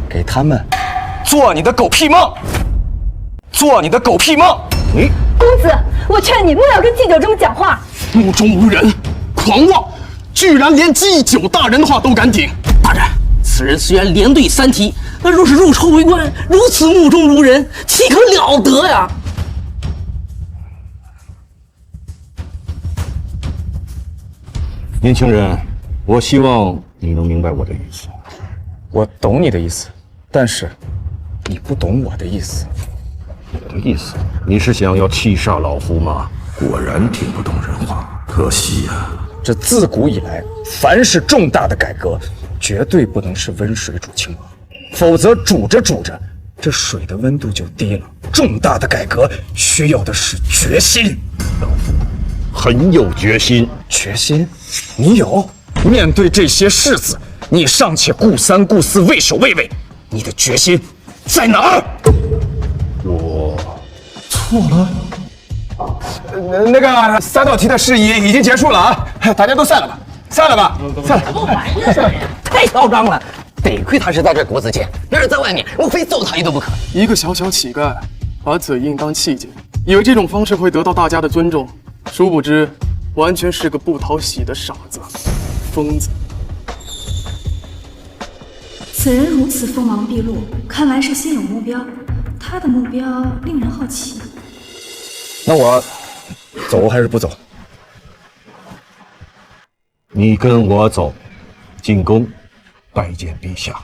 给他们做你的狗屁梦！做你的狗屁梦！你公子，我劝你莫要跟祭酒这么讲话。目中无人，狂妄，居然连祭酒大人的话都敢顶。大人，此人虽然连对3题，但若是入朝为官，如此目中无人，岂可了得呀？年轻人，我希望你能明白我的意思。我懂你的意思，但是你不懂我的意思。我的意思，你是想要气煞老夫吗？果然听不懂人话，可惜呀。这自古以来，凡是重大的改革，绝对不能是温水煮青蛙，否则煮着煮着，这水的温度就低了。重大的改革需要的是决心。老夫很有决心。决心？你有？面对这些世子，你尚且顾三顾四，畏首畏尾，你的决心在哪儿？我错了。那个3道题的事宜已经结束了啊，大家都散了吧，散了吧，散了。太嚣张了！得亏他是在这国子监，要是在外面，我非揍他一顿不可。一个小小乞丐，把嘴硬当器械，以为这种方式会得到大家的尊重，殊不知，完全是个不讨喜的傻子、疯子。此人如此锋芒毕露，看来是心有目标。他的目标令人好奇。那我走还是不走？你跟我走，进宫拜见陛下。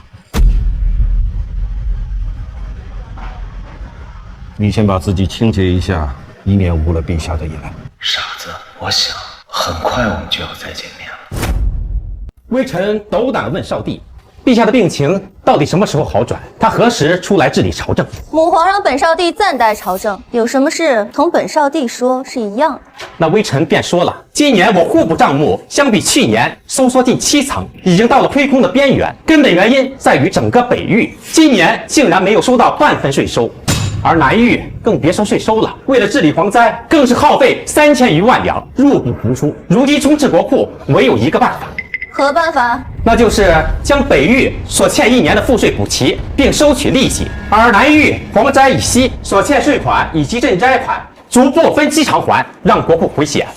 你先把自己清洁一下，以免误了陛下的眼。傻子，我想很快我们就要再见面了。微臣斗胆问少帝，陛下的病情到底什么时候好转？他何时出来治理朝政？母皇让本少帝暂代朝政，有什么事同本少帝说是一样的。那微臣便说了，今年我户部账目相比去年收缩近7层，已经到了亏空的边缘。根本原因在于整个北域今年竟然没有收到半分税收，而南域更别说税收了。为了治理蝗灾，更是耗费3000余万两，入不敷出。如今充斥国库，唯有一个办法。何办法？那就是将北域所欠1年的赋税补齐，并收取利息；而南域蝗灾以西所欠税款以及赈灾款，逐步分期偿还，让国库回血。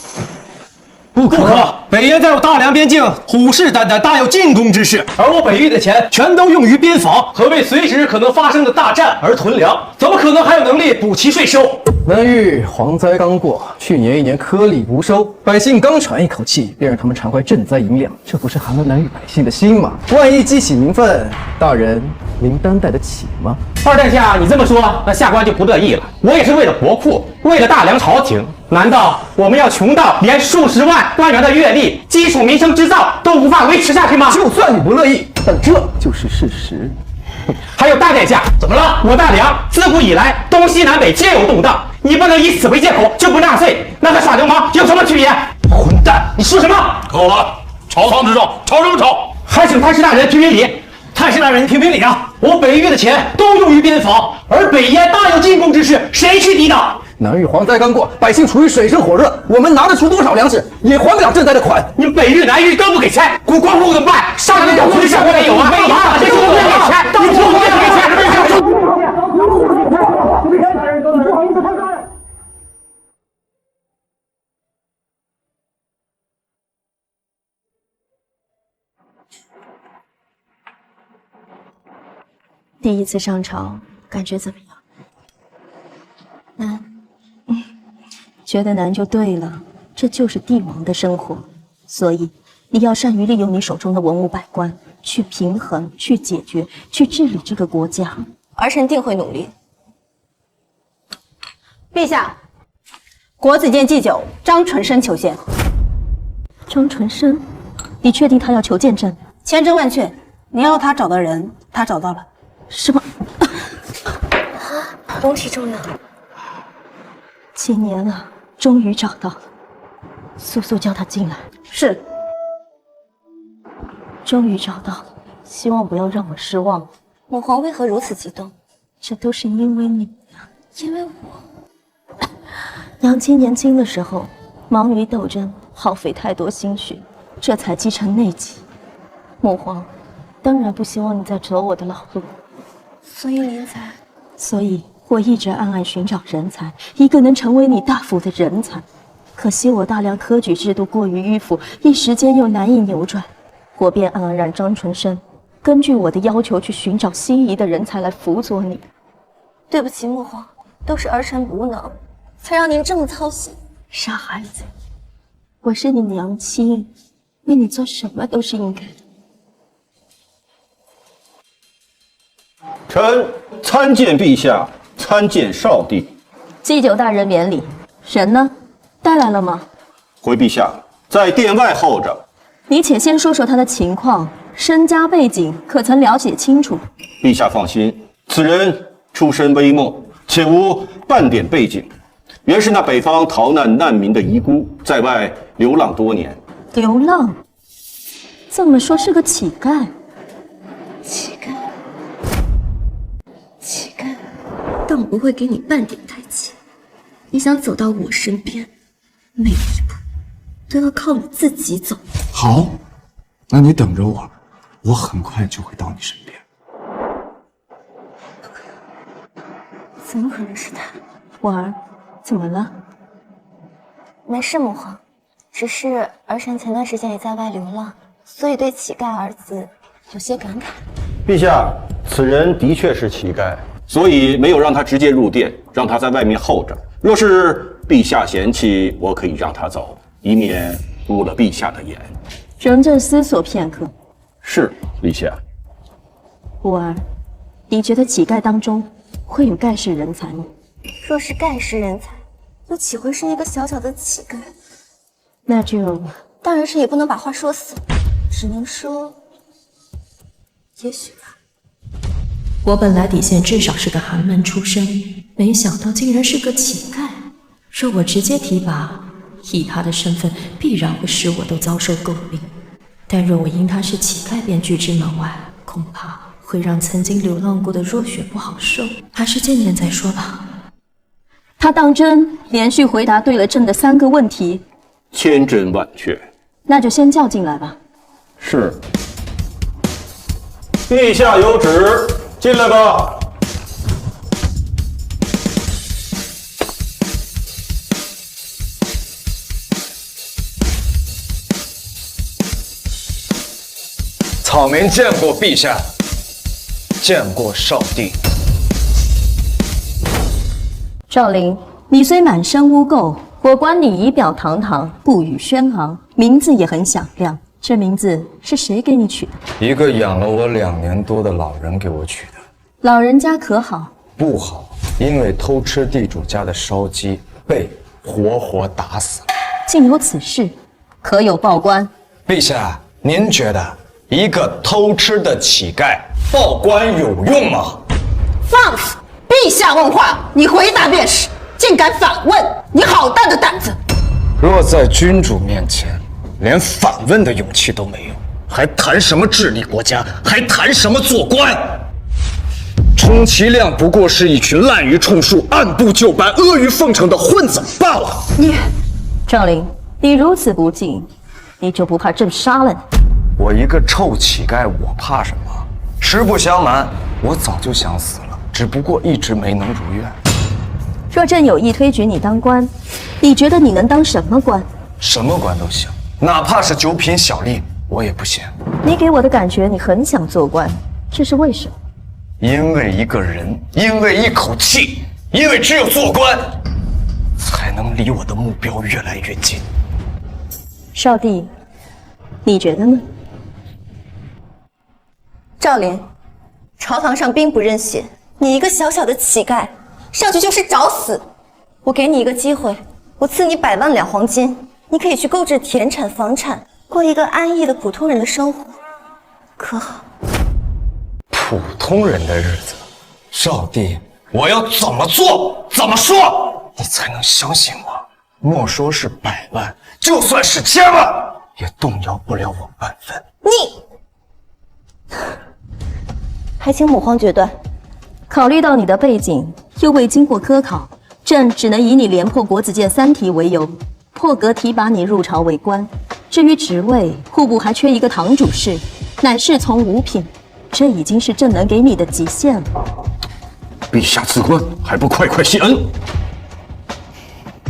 不可！北燕在我大梁边境虎视眈眈，大有进攻之势，而我北域的钱全都用于边防和为随时可能发生的大战而囤粮，怎么可能还有能力补齐税收？南域蝗灾刚过，去年1年颗粒无收，百姓刚喘一口气，便让他们偿还赈灾银两，这不是寒了南域百姓的心吗？万一激起民愤，大人您担待得起吗？二殿下，你这么说，那下官就不乐意了。我也是为了国库，为了大梁朝廷，难道我们要穷到连数十万官员的月例、基础民生织造都无法维持下去吗？就算你不乐意，但这就是事实。还有大殿下，怎么了？我大梁自古以来东西南北皆有动荡，你不能以此为借口就不纳税，那和耍流氓有什么区别？混蛋！你说什么？够了！朝堂之上，吵什么吵？还请太师大人评评理。太太师大人，评评理啊！我北域的钱都用于边防，而北燕大有进攻之势，谁去抵挡？南域蝗灾刚过，百姓处于水深火热，我们拿得出多少粮食，也还不了赈灾的款。你们北域、南域都不给钱，国库怎么办？上面有存下面有啊，没有啊，这就不给钱，你不给钱。第一次上朝，感觉怎么样？难，觉得难就对了，这就是帝王的生活。所以你要善于利用你手中的文武百官，去平衡、去解决、去治理这个国家。儿臣定会努力。陛下，国子监祭酒张纯生求见。张纯生，你确定他要求见朕？千真万确，你要他找的人，他找到了。什么？龙体重要。几年了，终于找到了。速速叫他进来。是。终于找到了，希望不要让我失望。母皇为何如此激动？这都是因为你。因为我。娘亲年轻的时候忙于斗争，耗费太多心血，这才积成内疾。母皇当然不希望你再走我的老路。所以您才……所以我一直暗暗寻找人才，一个能成为你大辅的人才。可惜我大梁科举制度过于迂腐，一时间又难以扭转，我便暗暗让张纯生根据我的要求去寻找心仪的人才来辅佐你。对不起，母皇，都是儿臣无能，才让您这么操心。傻孩子，我是你娘亲，为你做什么都是应该的。臣参见陛下，参见少帝。祭酒大人免礼。人呢？带来了吗？回陛下，在殿外候着。你且先说说他的情况，身家背景可曾了解清楚？陛下放心，此人出身微末，且无半点背景，原是那北方逃难难民的遗孤，在外流浪多年。流浪？这么说是个乞丐？乞丐？乞丐？但我不会给你半点台阶。你想走到我身边，每一步都要靠你自己走。好，那你等着我，我很快就会到你身边。怎么可能是他？婉儿，怎么了？没事，母皇，只是儿臣前段时间也在外流浪，所以对乞丐二字有些感慨。陛下，此人的确是乞丐，所以没有让他直接入殿，让他在外面候着。若是陛下嫌弃，我可以让他走，以免误了陛下的言。容朕思索片刻。是，陛下。婉儿，你觉得乞丐当中会有盖世人才吗？若是盖世人才，又岂会是一个小小的乞丐？那就……但儿臣也不能把话说死，只能说，也许吧。我本来底线至少是个寒门出身，没想到竟然是个乞丐。若我直接提拔，以他的身份，必然会使我都遭受诟病。但若我因他是乞丐便拒之门外，恐怕会让曾经流浪过的若雪不好受。还是见面再说吧。他当真连续回答对了朕的3个问题，千真万确。那就先叫进来吧。是。陛下有旨，进来吧。草民见过陛下，见过少帝。赵灵，你虽满身污垢，我观你仪表堂堂，不语轩昂，名字也很响亮。这名字是谁给你取的？一个养了我2年多的老人给我取的。老人家可好？不好，因为偷吃地主家的烧鸡，被活活打死了。竟有此事，可有报官？陛下，您觉得一个偷吃的乞丐报官有用吗？放肆！陛下问话，你回答便是。竟敢反问，你好大的胆子！若在君主面前，连反问的勇气都没有，还谈什么治理国家？还谈什么做官？充其量不过是一群滥竽充数、按部就班、阿谀奉承的混子罢了。赵灵，你如此不敬，你就不怕朕杀了你？我一个臭乞丐，我怕什么？实不相瞒，我早就想死了，只不过一直没能如愿。若朕有意推举你当官，你觉得你能当什么官？什么官都行，哪怕是九品小吏，我也不嫌。你给我的感觉，你很想做官，这是为什么？因为一个人，因为一口气，因为只有做官，才能离我的目标越来越近。少帝，你觉得呢？赵灵，朝堂上兵不认血，你一个小小的乞丐，上去就是找死。我给你一个机会，我赐你100万两黄金，你可以去购置田产、房产，过一个安逸的普通人的生活，可好？普通人的日子，少帝，我要怎么做，怎么说，你才能相信我？莫说是100万，就算是1000万，也动摇不了我半分。你还请母皇决断。考虑到你的背景，又未经过科考，朕只能以你连破国子监3题为由，破格提拔你入朝为官。至于职位，户部还缺一个堂主事，乃侍从5品。这已经是朕能给你的极限了。陛下赐官，还不快快谢恩？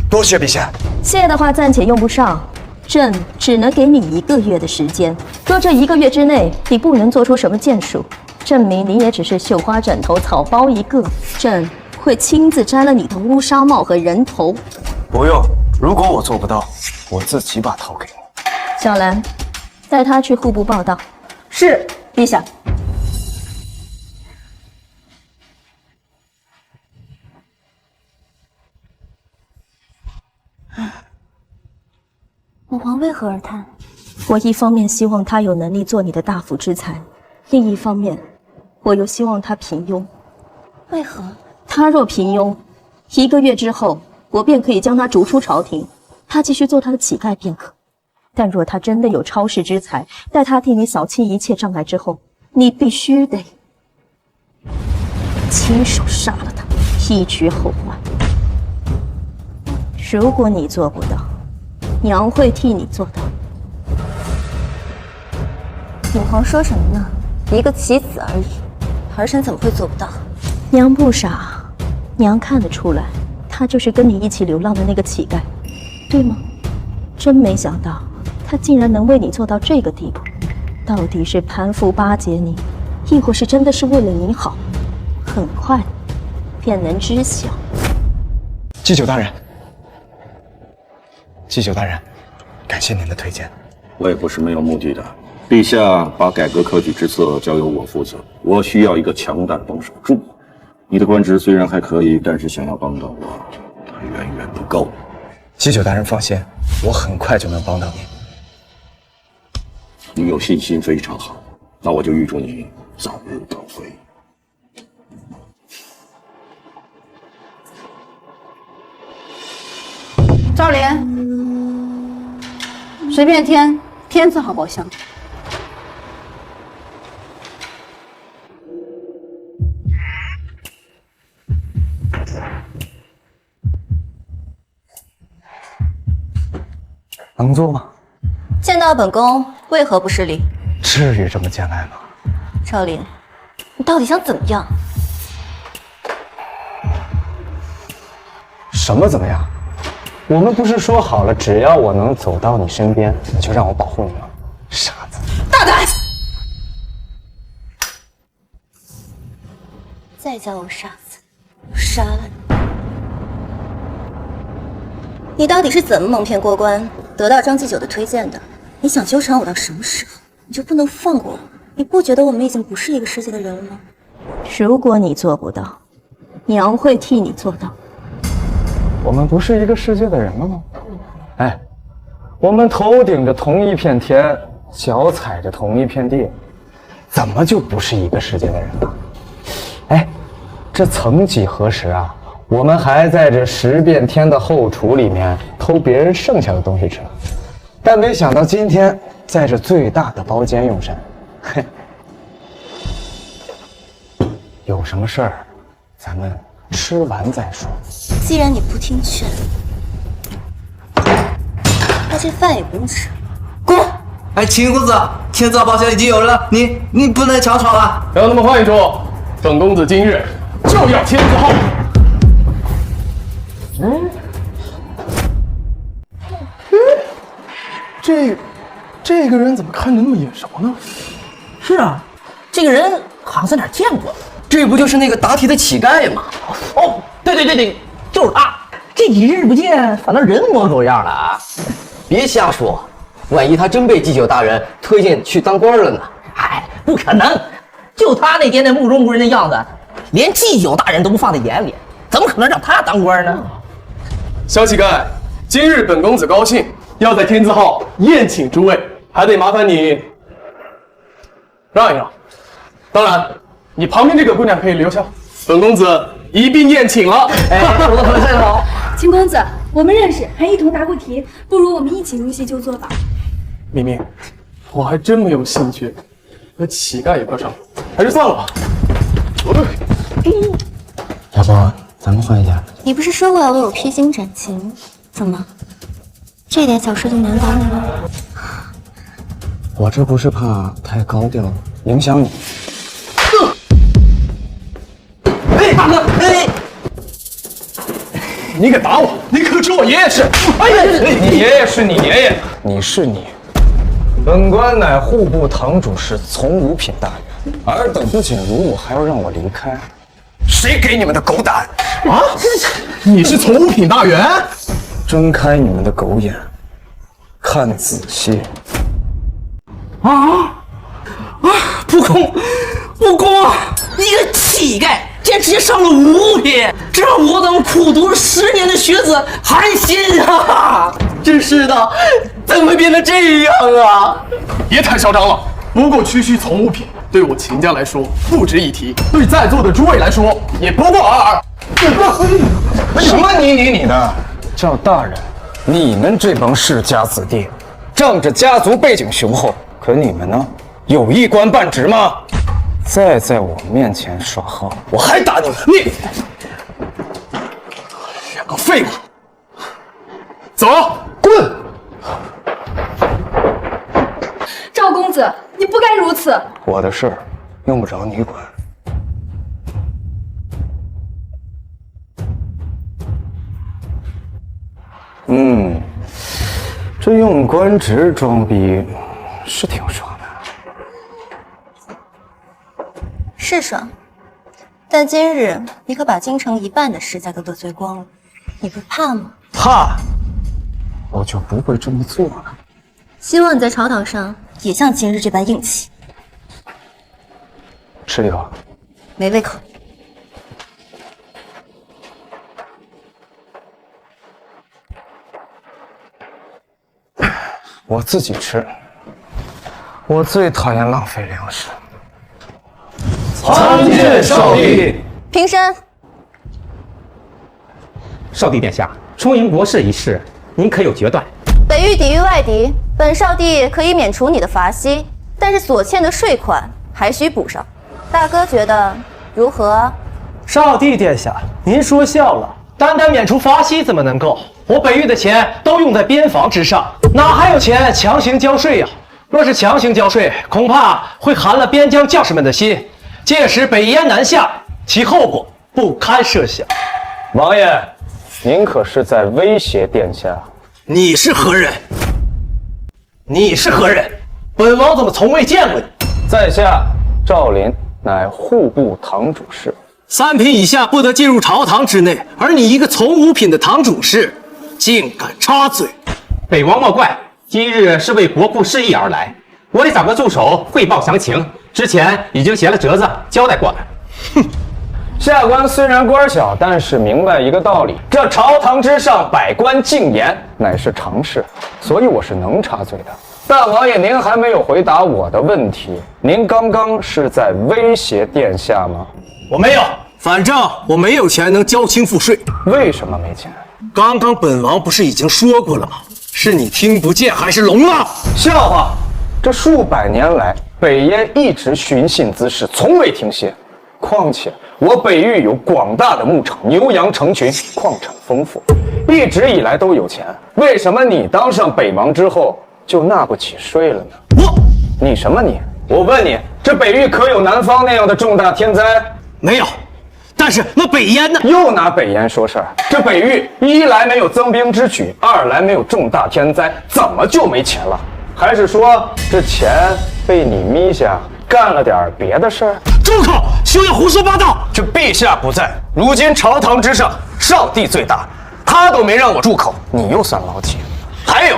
多谢陛下。谢的话暂且用不上，朕只能给你1个月的时间。若这1个月之内你不能做出什么建树，证明你也只是绣花枕头草包一个，朕会亲自摘了你的乌纱帽和人头。不用，如果我做不到，我自己把头给你。小兰，带他去户部报道。是，陛下。母皇为何而叹？我一方面希望他有能力做你的大辅之才，另一方面，我又希望他平庸。为何？他若平庸，1个月之后，我便可以将他逐出朝廷，他继续做他的乞丐便可。但若他真的有超世之才，待他替你扫清一切障碍之后，你必须得亲手杀了他，以绝后患。如果你做不到，娘会替你做到。母皇说什么呢？一个棋子而已，儿臣怎么会做不到？娘不傻，娘看得出来，他就是跟你一起流浪的那个乞丐，对吗？真没想到，他竟然能为你做到这个地步。到底是攀附巴结你，亦或是真的是为了你好？很快便能知晓。祭酒大人，祭酒大人，感谢您的推荐。我也不是没有目的的。陛下把改革科举之策交由我负责，我需要一个强大的帮手助。你的官职虽然还可以，但是想要帮到我，还远远不够。祭酒大人放心，我很快就能帮到你。你有信心非常好，那我就预祝你早日高飞。赵莲，随便添，添字好不好香？能做吗？见到本宫，为何不施礼？至于这么简单吗？赵灵，你到底想怎么样？什么怎么样？我们不是说好了，只要我能走到你身边，你就让我保护你吗？傻子！大胆！再叫我傻子，我杀了你！你到底是怎么蒙骗过关，得到张祭酒的推荐的？你想纠缠我到什么时候？你就不能放过我？你不觉得我们已经不是一个世界的人了吗？如果你做不到，娘会替你做到。我们不是一个世界的人了吗？哎，我们头顶着同一片天，脚踩着同一片地，怎么就不是一个世界的人了？哎，这曾几何时啊，我们还在这10变天的后厨里面偷别人剩下的东西吃，但没想到今天在这最大的包间用膳，嘿，有什么事儿，咱们吃完再说。既然你不听劝，那这饭也不用吃。滚！哎，秦公子，天造包厢已经有人了，你不能强闯啊！让他们换一桌，本公子今日就要签字号。这个人怎么看着那么眼熟呢？是啊，这个人好像在哪儿见过。这不就是那个答题的乞丐吗？哦，对，就是他。这几日不见，反倒人模狗样了啊！别瞎说，万一他真被祭酒大人推荐去当官了呢？哎，不可能！就他那天那目中无人的样子，连祭酒大人都不放在眼里，怎么可能让他当官呢？小乞丐，今日本公子高兴，要在天字号宴请诸位，还得麻烦你让一让。当然，你旁边这个姑娘可以留下，本公子一并宴请了。哎，我的同事好。秦公子，我们认识，还一同答过题，不如我们一起入戏就坐吧。明明，我还真没有兴趣和乞丐有个上，还是算了吧。要不咱们换一下？你不是说过要为我披荆斩棘？怎么，这点小事就难倒你了？我这不是怕太高调影响你。哎，大哥，哎，你敢打我？你可知我爷爷是？哎呀，你爷爷是你爷爷，你是你。本官乃户部堂主事从五品大员，尔等不仅辱我，还要让我离开，谁给你们的狗胆啊？你是从五品大员？睁开你们的狗眼，看仔细。不公啊！你个乞丐，竟然直接上了五品，这让我等苦读10年的学子寒心啊！真是的，怎么会变成这样啊？别太嚣张了，不过区区从五品，对我秦家来说不值一提，对在座的诸位来说也不过尔尔。什么你的？叫大人，你们这帮世家子弟，仗着家族背景雄厚，可你们呢？有一官半职吗？再在我面前耍横，我还打你们！你两个废物，走，滚！赵公子，你不该如此。我的事用不着你管。这用官职装逼是挺爽的。是爽，但今日你可把京城一半的世家都得罪光了，你不怕吗？怕，我就不会这么做了。希望你在朝堂上也像今日这般硬气。吃一口。没胃口。我自己吃，我最讨厌浪费粮食。参见少帝。平身。少帝殿下，充盈国事一事，您可有决断？北域抵御外敌，本少帝可以免除你的罚息，但是所欠的税款还需补上。大哥觉得如何？少帝殿下，您说笑了，单单免除罚息怎么能够？我北域的钱都用在边防之上，哪还有钱强行交税呀？若是强行交税，恐怕会寒了边疆将士们的心，届时北燕南下，其后果不堪设想。王爷，您可是在威胁殿下？你是何人？你是何人？本王怎么从未见过你？在下赵林，乃户部堂主事。3品以下不得进入朝堂之内，而你一个从5品的堂主事，竟敢插嘴！北王莫怪，今日是为国库事宜而来，我得找个助手汇报详情，之前已经写了折子交代过了。哼，下官虽然官小，但是明白一个道理：这朝堂之上，百官敬言乃是常事，所以我是能插嘴的。大王爷，您还没有回答我的问题，您刚刚是在威胁殿下吗？我没有，反正我没有钱能交清赋税。为什么没钱？刚刚本王不是已经说过了吗？是你听不见还是聋了？笑话！这数百年来，北燕一直寻衅滋事，从未停歇。况且我北域有广大的牧场，牛羊成群，矿产丰富，一直以来都有钱。为什么你当上北王之后就纳不起税了呢？你什么你？我问你，这北域可有南方那样的重大天灾？没有。但是那北燕呢？又拿北燕说事儿。这北域一来没有增兵之举，二来没有重大天灾，怎么就没钱了？还是说这钱被你咪下干了点别的事儿？住口！休要胡说八道！这陛下不在，如今朝堂之上，少帝最大，他都没让我住口，你又算老几？还有，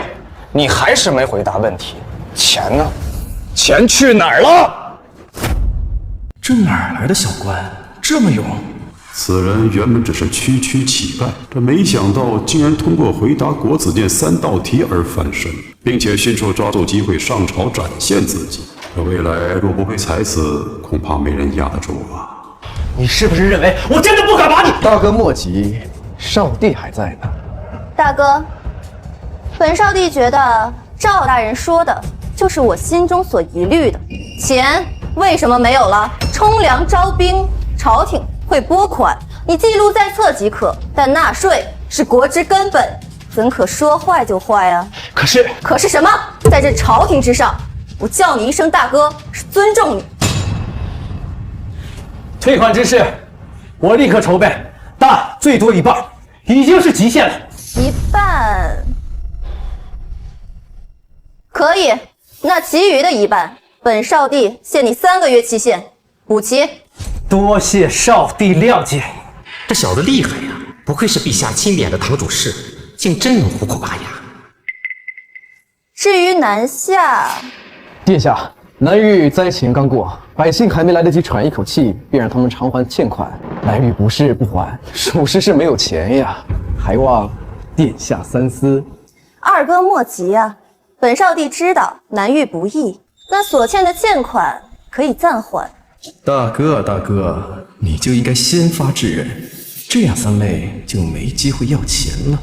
你还是没回答问题，钱呢？钱去哪儿了？这哪来的小官？这么勇？此人原本只是区区乞丐，这没想到竟然通过回答国子监3道题而翻身，并且迅速抓住机会上朝展现自己。这未来若不会才此，恐怕没人压得住啊！你是不是认为我真的不敢把你？大哥莫急，少帝还在呢。大哥，本少帝觉得赵大人说的就是我心中所疑虑的。钱为什么没有了？充粮招兵，朝廷会拨款，你记录在册即可，但纳税是国之根本，怎可说坏就坏啊？可是什么？在这朝廷之上，我叫你一声大哥是尊重你。退款之事，我立刻筹备，但最多一半，已经是极限了。一半可以，那其余的一半，本少帝限你3个月期限，补齐。多谢少帝谅解。这小子厉害呀，不愧是陛下钦点的堂主事，竟真能虎口拔牙。至于南下，殿下，南域灾情刚过，百姓还没来得及喘一口气，便让他们偿还欠款。南域不是不还，属实是没有钱呀，还望殿下三思。二哥莫急啊，本少帝知道南域不易，那所欠的欠款可以暂缓。大哥，你就应该先发制人，这样三妹就没机会要钱了。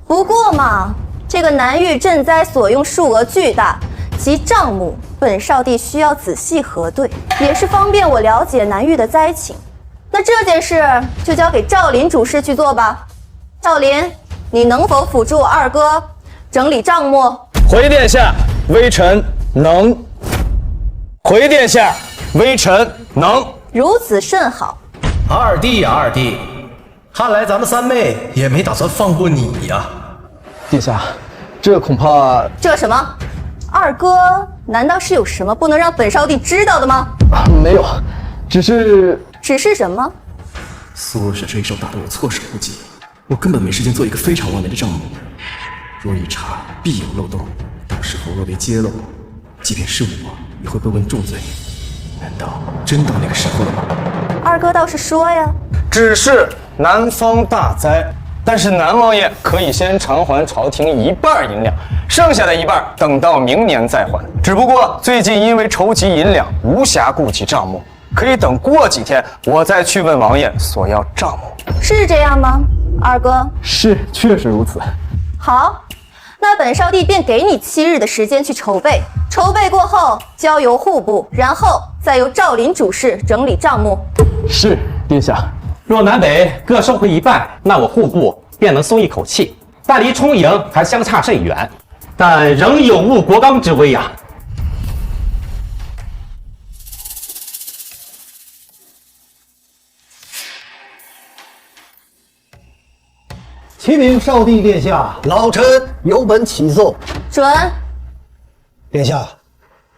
不过嘛，这个南域赈灾所用数额巨大，其账目本少帝需要仔细核对，也是方便我了解南域的灾情。那这件事就交给赵林主事去做吧。赵林，你能否辅助我二哥整理账目？回殿下，微臣能。回殿下，微臣能。如此甚好。二弟呀，二弟，看来咱们三妹也没打算放过你呀。殿下，这恐怕……这什么？二哥难道是有什么不能让本少帝知道的吗？没有，只是什么？苏若雪这一手打得我措手不及，我根本没时间做一个非常完美的账目。若一查，必有漏洞，到时候若被揭露，即便是我，也会被问重罪。难道真到那个时候了吗？二哥倒是说呀。只是南方大灾，但是南王爷可以先偿还朝廷1半银两，剩下的1半等到明年再还。只不过最近因为筹集银两，无暇顾及账目，可以等过几天我再去问王爷索要账目。是这样吗，二哥？是，确实如此。好，那本少帝便给你7日的时间去筹备，筹备过后交由户部，然后再由赵林主事整理账目。是，殿下。若南北各收回1半，那我户部便能松一口气。但离充盈还相差甚远，但仍有误国纲之危呀。启禀少帝殿下，老臣有本启奏。准。殿下，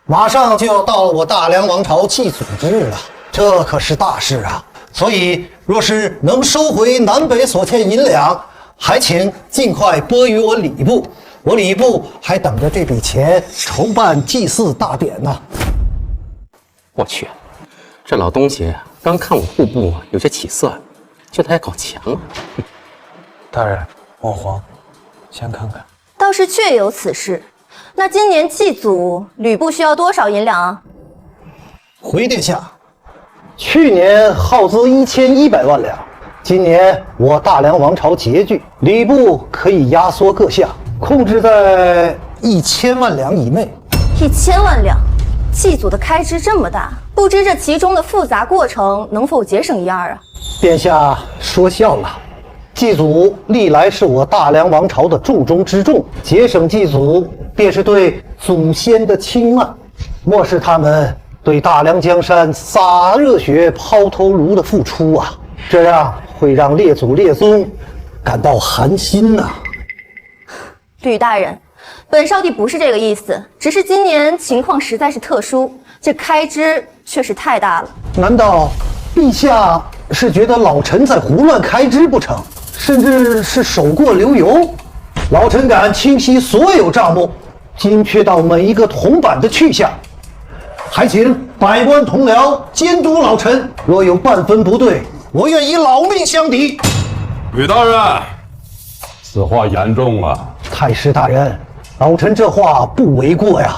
马上就要到了我大梁王朝祭祖之日了，这可是大事啊！所以，若是能收回南北所欠银两，还请尽快拨予我礼部。我礼部还等着这笔钱筹办祭祀大典呢。我去，这老东西刚看我户部有些起色，就他还搞钱了。大人，望皇，先看看。倒是确有此事。那今年祭祖，吕布需要多少银两啊？回殿下，去年耗资1100万两，今年我大梁王朝拮据，礼部可以压缩各项，控制在1000万两以内。1000万两，祭祖的开支这么大，不知这其中的复杂过程能否节省一二啊？殿下说笑了，祭祖历来是我大梁王朝的重中之重，节省祭祖便是对祖先的轻慢，漠视他们对大梁江山洒热血、抛头颅的付出啊，这样会让列祖列宗感到寒心呐。吕大人，本少帝不是这个意思，只是今年情况实在是特殊，这开支确实太大了。难道陛下是觉得老臣在胡乱开支不成？甚至是手过流油？老臣敢清晰所有账目，精确到每一个铜板的去向，还请百官同僚监督老臣，若有半分不对，我愿以老命相抵。吕大人，此话严重啊！太师大人，老臣这话不为过呀。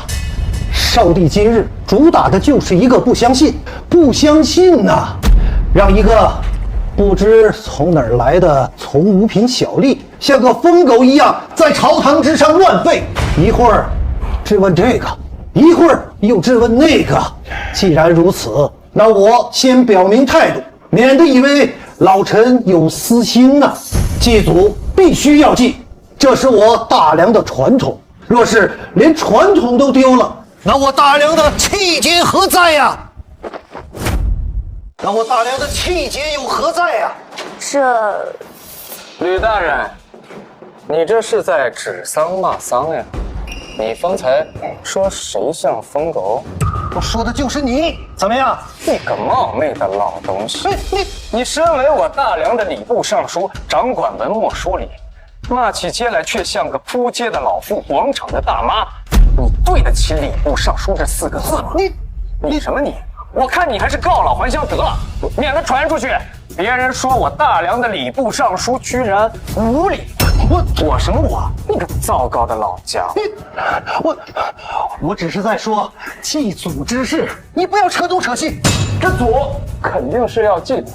少帝今日主打的就是一个不相信，不相信呐，让一个不知从哪儿来的从五品小吏，像个疯狗一样在朝堂之上乱吠，一会儿质问这个，一会儿又质问那个。既然如此，那我先表明态度，免得以为老臣有私心呐。祭祖必须要祭，这是我大梁的传统。若是连传统都丢了，那我大梁的气节何在呀？那我大梁的气节又何在呀？吕大人，你这是在指桑骂桑呀？你方才说谁像疯狗？我说的就是你，怎么样？你个冒昧的老东西！你身为我大梁的礼部尚书，掌管文墨书理，骂起街来却像个扑街的老妇，广场的大妈。你对得起礼部尚书这4个字吗？你什么你？我看你还是告老还乡得了，免得传出去，别人说我大梁的礼部尚书居然无礼。我什么我？你个糟糕的老家伙！我只是在说祭祖之事，你不要扯东扯西。这祖肯定是要祭的。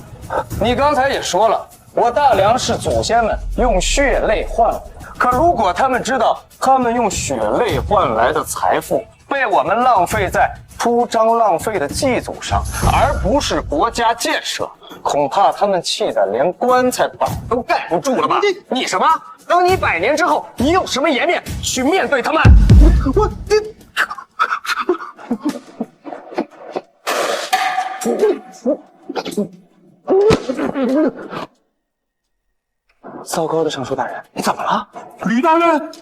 你刚才也说了，我大梁是祖先们用血泪换来的。可如果他们知道他们用血泪换来的财富被我们浪费在铺张浪费的祭祖上，而不是国家建设，恐怕他们气得连棺材板都盖不住了吧？你什么？等你100年之后，你有什么颜面去面对他们？糟糕的尚书大人，你怎么了？吕大人，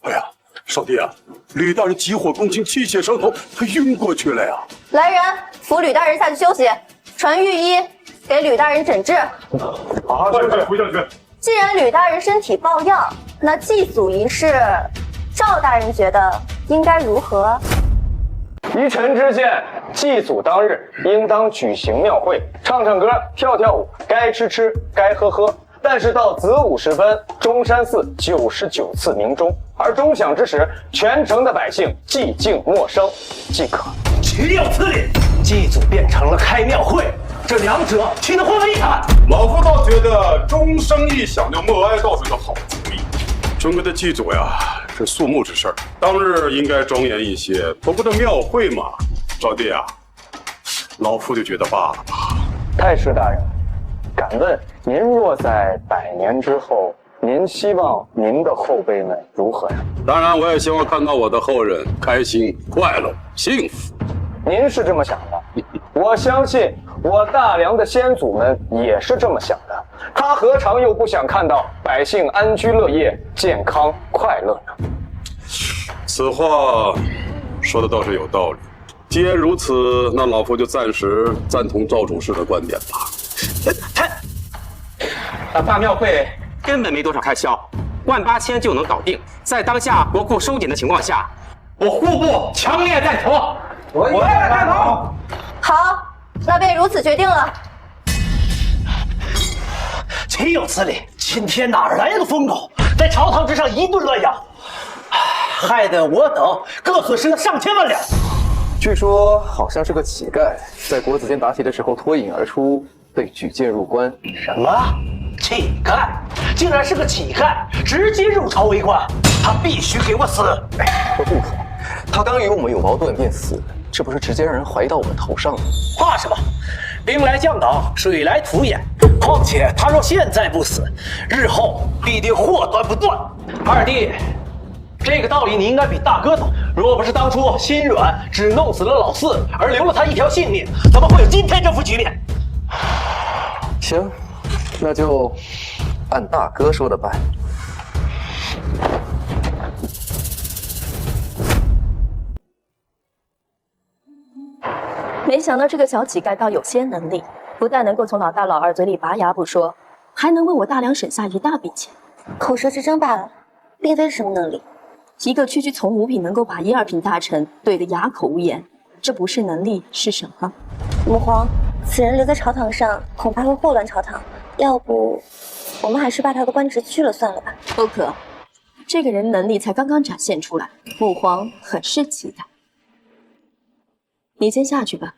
哎呀，少帝啊，吕大人急火攻心，气血上头，他晕过去了呀！来人，扶吕大人下去休息，传御医给吕大人诊治。好，回下去。既然吕大人身体抱恙，那祭祖仪式，赵大人觉得应该如何？依臣之见，祭祖当日应当举行庙会，唱唱歌，跳跳舞，该吃吃，该喝喝。但是到子午时分，中山寺99次鸣钟，而钟响之时，全城的百姓寂静默声即可。岂有此理！祭祖变成了开庙会，这两者岂能混为一谈？老夫倒觉得钟声一响就默哀，倒是个好主意。整个的祭祖呀，是肃穆之事儿，当日应该庄严一些，不过这庙会嘛，少帝啊，老夫就觉得罢了吧。太师大人，敢问您若在100年之后，您希望您的后辈们如何呀？当然，我也希望看到我的后人开心、快乐、幸福。您是这么想的，我相信我大梁的先祖们也是这么想的。他何尝又不想看到百姓安居乐业、健康快乐呢？此话说的倒是有道理。既然如此，那老夫就暂时赞同赵主事的观点吧。大庙会根本没多少开销，18000就能搞定。在当下国库收紧的情况下，我户部强烈赞同。我也赞同。好，那便如此决定了。岂有此理！今天哪儿来的疯狗，在朝堂之上一顿乱咬，害得我等各损失了上千万两。据说好像是个乞丐，在国子监答题的时候脱颖而出，被举荐入关。什么？乞丐？竟然是个乞丐，直接入朝为官，他必须给我死！这不可，他刚与我们有矛盾便死，这不是直接让人怀疑到我们头上吗？怕什么？兵来将挡，水来土掩。况且他若现在不死，日后必定祸端不断。二弟，这个道理你应该比大哥懂。若不是当初心软，只弄死了老四，而留了他一条性命，怎么会有今天这副局面？行，那就按大哥说的办。没想到这个小乞丐倒有些能力，不但能够从老大老二嘴里拔牙不说，还能为我大梁省下一大笔钱。口舌之争罢了，并非是什么能力。一个区区从五品能够把一二品大臣对得哑口无言，这不是能力是什么？母皇，此人留在朝堂上，恐怕会祸乱朝堂。要不，我们还是把他的官职去了算了吧。不可，这个人能力才刚刚展现出来，母皇很是期待。你先下去吧。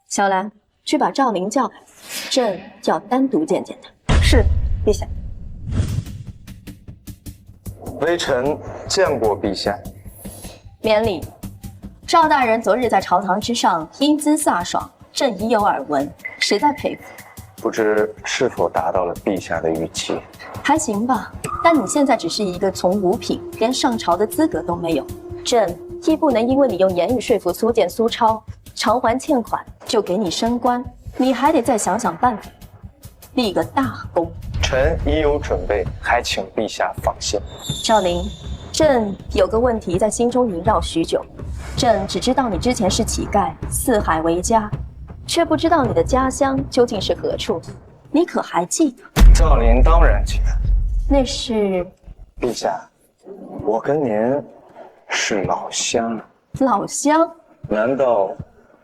小兰，去把赵灵叫来，朕要单独见见他。是，陛下。微臣见过陛下。免礼。赵大人昨日在朝堂之上英姿飒爽，朕已有耳闻，实在佩服。不知是否达到了陛下的预期？还行吧，但你现在只是一个从五品，连上朝的资格都没有。朕亦不能因为你用言语说服苏建、苏超偿还欠款，就给你升官，你还得再想想办法，立个大功。臣已有准备，还请陛下放心。赵灵，朕有个问题在心中萦绕许久。朕只知道你之前是乞丐，四海为家，却不知道你的家乡究竟是何处。你可还记得？赵灵当然记得。那是陛下，我跟您是老乡。老乡？难道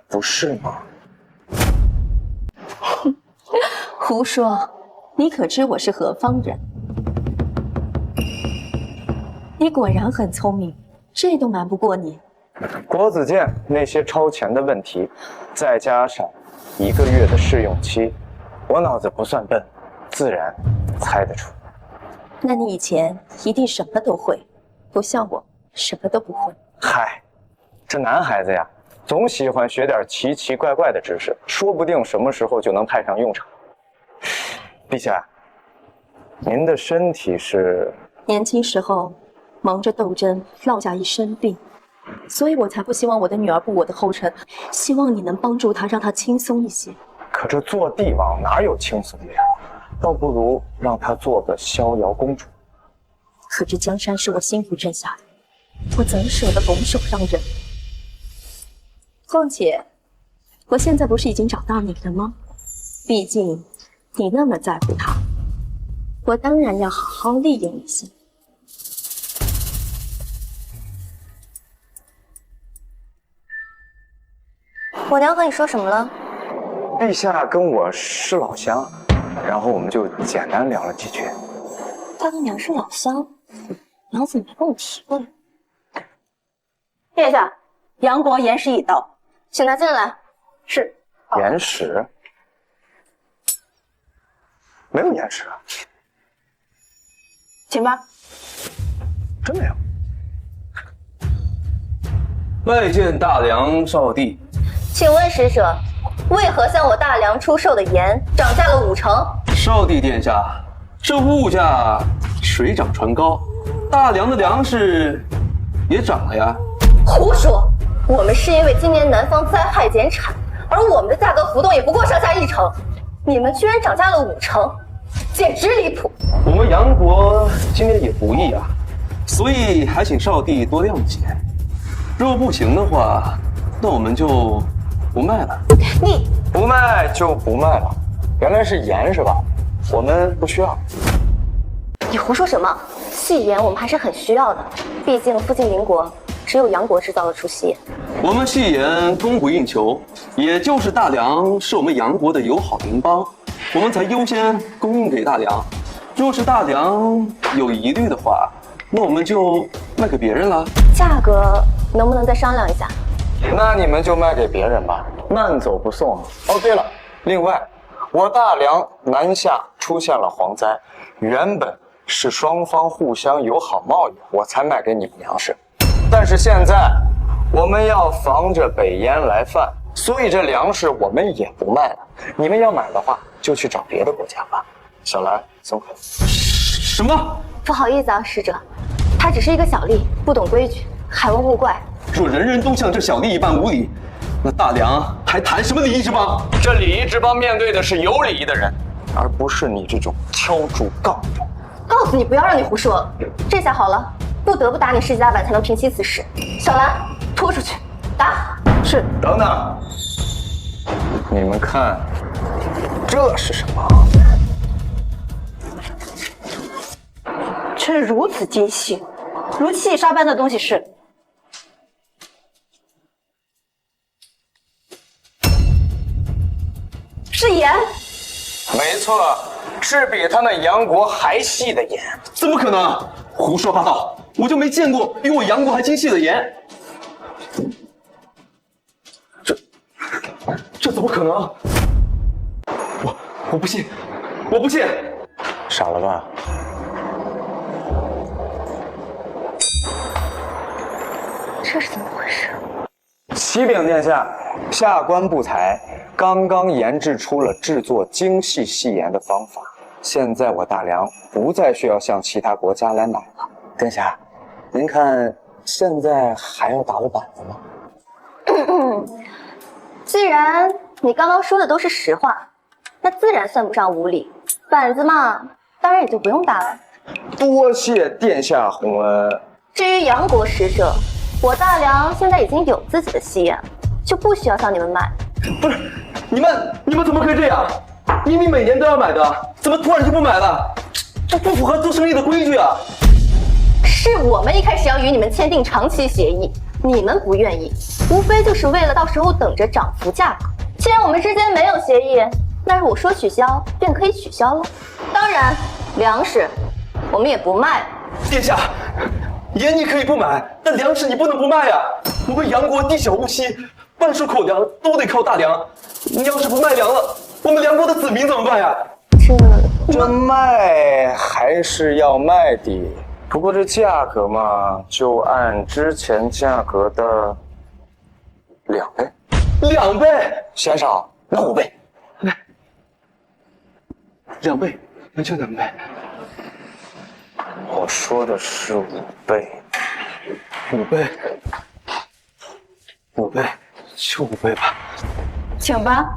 不是吗？胡说！你可知我是何方人？你果然很聪明，这都瞒不过你。国子监那些超前的问题，再加上1个月的试用期，我脑子不算笨，自然猜得出。那你以前一定什么都会，不像我什么都不会。嗨，这男孩子呀，总喜欢学点奇奇怪怪的知识，说不定什么时候就能派上用场。陛下，您的身体是？年轻时候忙着斗争，落下一身病，所以我才不希望我的女儿步我的后尘，希望你能帮助她，让她轻松一些。可这做帝王哪有轻松的呀？倒不如让她做个逍遥公主。可这江山是我辛苦挣下的，我怎舍得拱手让人？况且，我现在不是已经找到你了吗？毕竟你那么在乎他，我当然要好好利用一些。我娘和你说什么了？陛下跟我是老乡，然后我们就简单聊了几句。他跟娘是老乡，娘怎么没跟我提过呢？殿下，杨国言师已到，请他进来。是。言石？没有言石啊。请吧。真没有。拜见大梁少帝。请问使者，为何向我大梁出售的盐涨价了5成？少帝殿下，这物价水涨船高，大梁的粮食也涨了呀。胡说！我们是因为今年南方灾害减产，而我们的价格浮动也不过上下1成，你们居然涨价了5成，简直离谱！我们杨国今年也不易啊，所以还请少帝多谅解。若不行的话，那我们就不卖了。你不卖就不卖了，原来是盐是吧？我们不需要。你胡说什么？细盐我们还是很需要的，毕竟附近邻国只有杨国制造得出细盐。我们细盐供不应求，也就是大梁是我们杨国的友好邻邦，我们才优先供应给大梁。若是大梁有疑虑的话，那我们就卖给别人了。价格能不能再商量一下？那你们就卖给别人吧，慢走不送。哦，对了，另外，我大梁南下出现了蝗灾，原本是双方互相友好贸易，我才卖给你们粮食。但是现在我们要防着北燕来犯，所以这粮食我们也不卖了。你们要买的话，就去找别的国家吧。小兰，松口。什么？不好意思啊，使者，他只是一个小吏，不懂规矩，海王勿怪。若人人都像这小吏一般无礼，那大梁还谈什么礼仪之邦？这礼仪之邦面对的是有礼仪的人，而不是你这种敲竹杠的。告诉你不要让你胡说，这下好了，不得不打你世纪大板才能平息此事。小兰，拖出去，打。是。等等，你们看，这是什么？却如此精细，如细沙般的东西是？是盐。没错，是比他们杨国还细的盐。怎么可能？胡说八道！我就没见过比我杨国还精细的盐。这怎么可能？我不信，我不信！傻了吧？这是怎么回事？启禀殿下，下官不才，刚刚研制出了制作精细细盐的方法。现在我大梁不再需要向其他国家来买了。殿下，您看现在还要打我板子吗？既然你刚刚说的都是实话，那自然算不上无礼。板子嘛，当然也就不用打了。多谢殿下洪恩。至于杨国使者，我大梁现在已经有自己的细盐，就不需要向你们买。不是，你们怎么可以这样？明明每年都要买的，怎么突然就不买了？这不符合做生意的规矩啊！是我们一开始要与你们签订长期协议，你们不愿意，无非就是为了到时候等着涨幅价格。既然我们之间没有协议，那我说取消便可以取消了。当然，粮食我们也不卖了。殿下，盐你可以不买，但粮食你不能不卖啊！我们杨国地小物稀，万数口粮都得靠大梁。你要是不卖粮了，我们梁国的子民怎么办呀？这卖还是要卖的，不过这价格嘛，就按之前价格的2倍。2倍？嫌少，那5倍。 2倍，那就2倍。我说的是5倍，5倍，5倍，就5倍吧。请吧。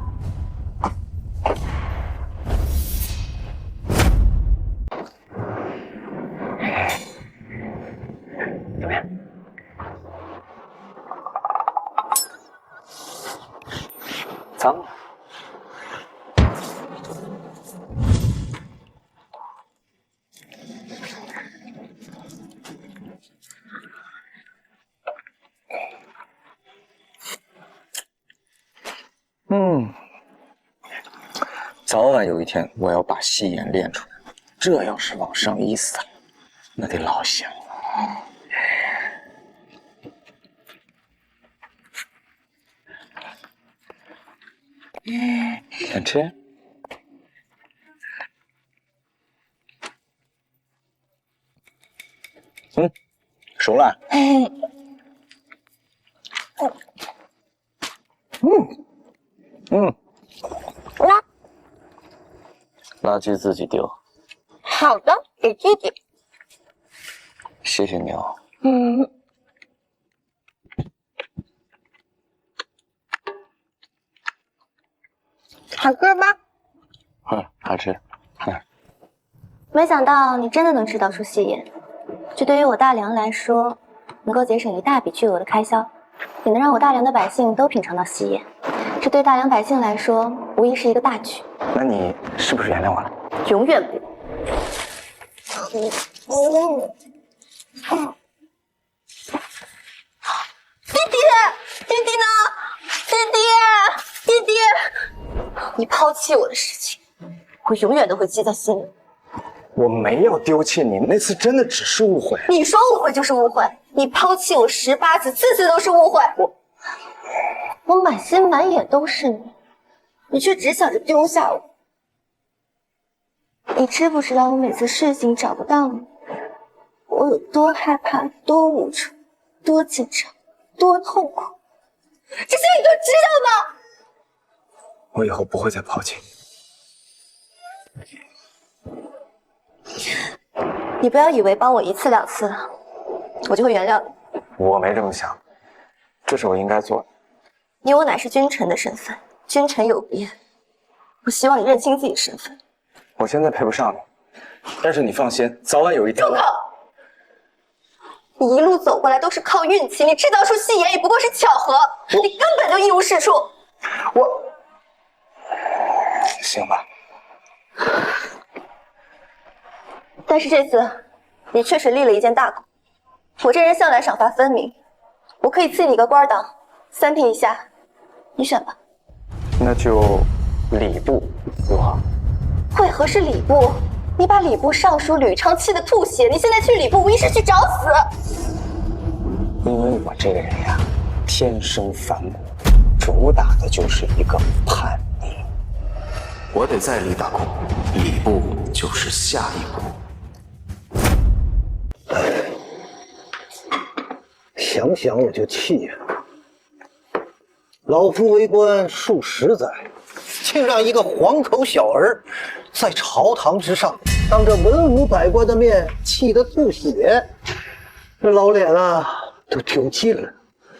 怎么样？脏了。 早晚有一天我要把细盐练出来，这要是往上一撒，那得老香了。想吃？熟了。垃圾自己丢。好的，给弟弟。谢谢你哦。好吃吗？好吃。没想到你真的能制造出细盐，这对于我大梁来说，能够节省一大笔巨额的开销，也能让我大梁的百姓都品尝到细盐。这对大梁百姓来说，无疑是一个大举。那你是不是原谅我了？永远不。弟弟，弟弟呢？弟弟，你抛弃我的事情，我永远都会记在心里。我没有丢弃你，那次真的只是误会。你说误会就是误会，你抛弃我18次，次次都是误会。我满心满眼都是你，你却只想着丢下我。你知不知道我每次睡醒找不到你，我有多害怕、多无助、多紧张、多痛苦？这些你都知道吗？我以后不会再抛弃你。你不要以为帮我1次2次，我就会原谅你。我没这么想，这是我应该做的。你我乃是君臣的身份，君臣有别。我希望你认清自己身份。我现在配不上你，但是你放心，早晚有一天。住口！你一路走过来都是靠运气，你制造出戏言也不过是巧合，你根本就一无是处。行吧。但是这次，你确实立了一件大功。我这人向来赏罚分明，我可以赐你一个官当，3品以下，你选吧。那就礼部如何？为何是礼部？你把礼部尚书吕昌气得吐血，你现在去礼部无疑是去找死。因为我这个人呀，天生反骨，主打的就是一个叛逆。我得再立大功，礼部就是下一步。想想我就气呀！老夫为官数10载，竟让一个黄口小儿在朝堂之上当着文武百官的面气得吐血，这老脸啊都丢尽了。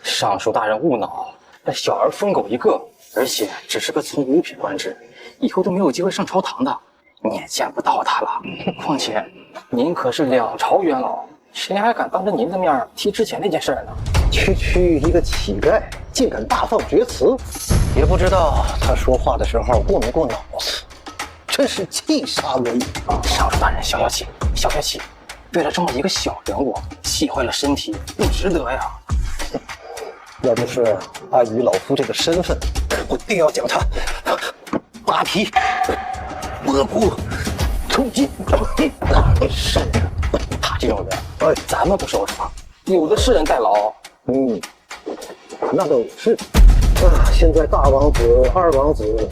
尚书大人勿恼，那小儿疯狗一个，而且只是个从5品官职，以后都没有机会上朝堂的，你也见不到他了。况且您可是2朝元老，谁还敢当着您的面提之前那件事呢？区一个乞丐，竟敢大放厥词，也不知道他说话的时候过没过脑子，真是气杀我矣！尚书大人，消消气，消消气。为了这么一个小人物，气坏了身体，不值得呀。要不是碍于老夫这个身份，我定要将他扒皮、剥骨、抽筋。是他这种人，咱们不收拾他，有的是人代劳。那倒是。现在大王子、2王子，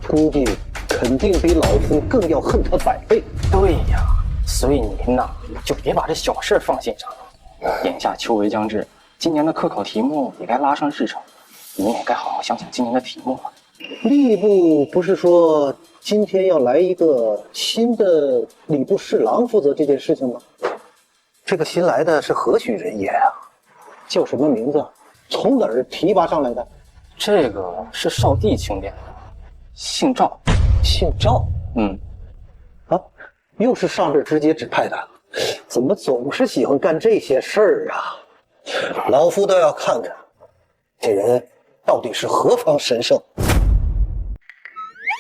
估计肯定比老夫更要恨他100倍。对呀，所以您呐，就别把这小事放心上了。眼下秋闱将至，今年的科考题目也该拉上日程，您也该好好想想今年的题目了。吏部不是说今天要来一个新的礼部侍郎负责这件事情吗？这个新来的是何许人也啊？叫什么名字？从哪儿提拔上来的？这个是少帝钦点的，姓赵。姓赵？又是上边直接指派的，怎么总是喜欢干这些事儿啊？老夫倒要看看，这人到底是何方神圣。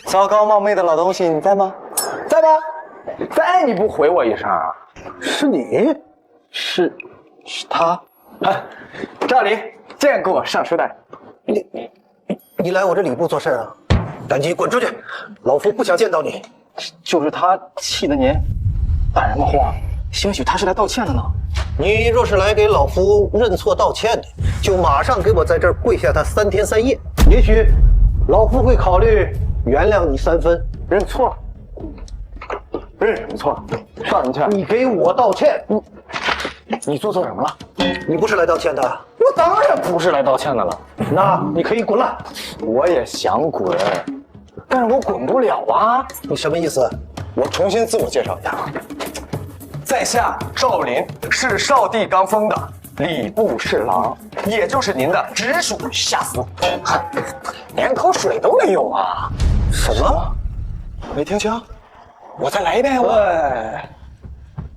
糟糕冒昧的老东西，你在吗？在吗？在，你不回我一声啊？是你？是他？赵离，见过尚书大人。你来我这礼部做事啊？赶紧滚出去！老夫不想见到你。就是他气得您胆然慌，兴许他是来道歉的呢。你若是来给老夫认错道歉的，就马上给我在这儿跪下他3天3夜，也许老夫会考虑原谅你3分。认错？认什么错？上人去！你给我道歉！你做错什么了？你不是来道歉的。我当然不是来道歉的了。那你可以滚了。我也想滚，但是我滚不了啊！你什么意思？我重新自我介绍一下，在下赵林，是少帝刚封的礼部侍郎，也就是您的直属下司。连口水都没有啊！什么？没听清？我再来一遍。喂，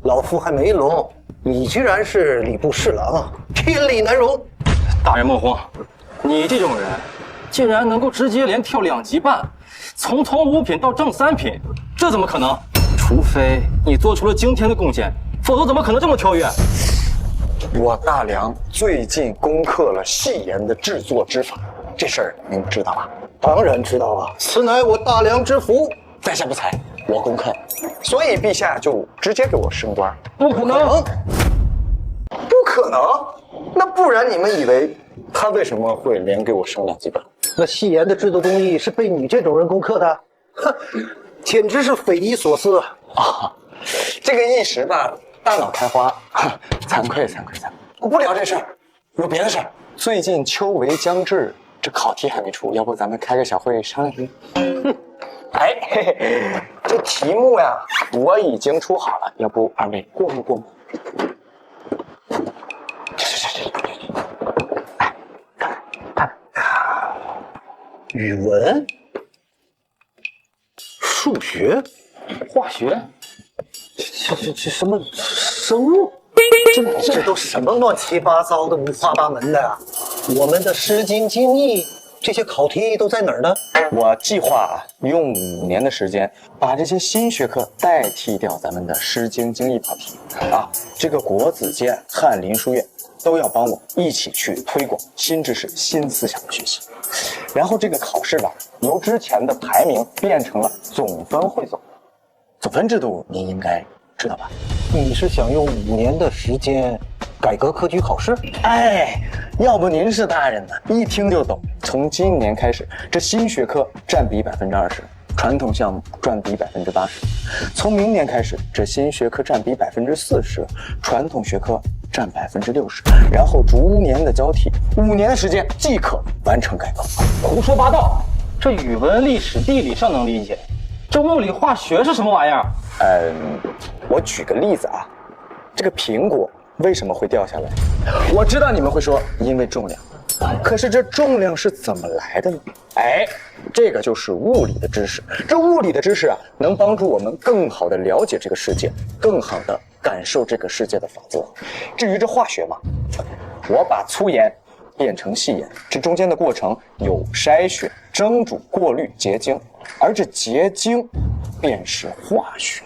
老夫还没聋，你居然是礼部侍郎啊！天理难容！大人莫慌，你这种人，竟然能够直接连跳2级半，从5品到正3品，这怎么可能？除非你做出了惊天的贡献，否则怎么可能这么跳跃？我大梁最近攻克了戏言的制作之法，这事儿您知道吧？当然知道啊，此乃我大梁之福。在下不才，我攻克，所以陛下就直接给我升官。不可能！不可能，那不然你们以为他为什么会连给我升2级本？那戏言的制作工艺是被你这种人攻克的，哼，简直是匪夷所思啊！这个一时吧，大脑开花，惭愧。我不聊这事儿，有别的事儿。最近秋闱将至，这考题还没出，要不咱们开个小会商量商量？哎，嘿嘿，这题目呀，我已经出好了，要不二位过目？哎，看，语文、数学、化学，这什么生物？这都什么乱七八糟的、五花八门的啊！我们的《诗经》《经义》这些考题都在哪儿呢？我计划用5年的时间，把这些新学科代替掉咱们的《诗经》《经义》考题啊。这个国子监、翰林书院都要帮我一起去推广新知识、新思想的学习。然后这个考试吧，由之前的排名变成了总分汇总。总分制度您应该知道吧？你是想用5年的时间改革科举考试？哎，要不您是大人呢，一听就懂。从今年开始，这新学科占比20%，传统项目占比80%。从明年开始，这新学科占比40%，传统学科占60%。然后逐年的交替，5年的时间即可完成改革。胡说八道！这语文、历史、地理上能理解，这物理、化学是什么玩意儿？我举个例子啊，这个苹果为什么会掉下来？我知道你们会说因为重量，可是这重量是怎么来的呢？哎，这个就是物理的知识。这物理的知识啊，能帮助我们更好的了解这个世界，更好的感受这个世界的法则。至于这化学嘛，我把粗盐变成细盐，这中间的过程有筛选、蒸煮、过滤、结晶，而这结晶便是化学。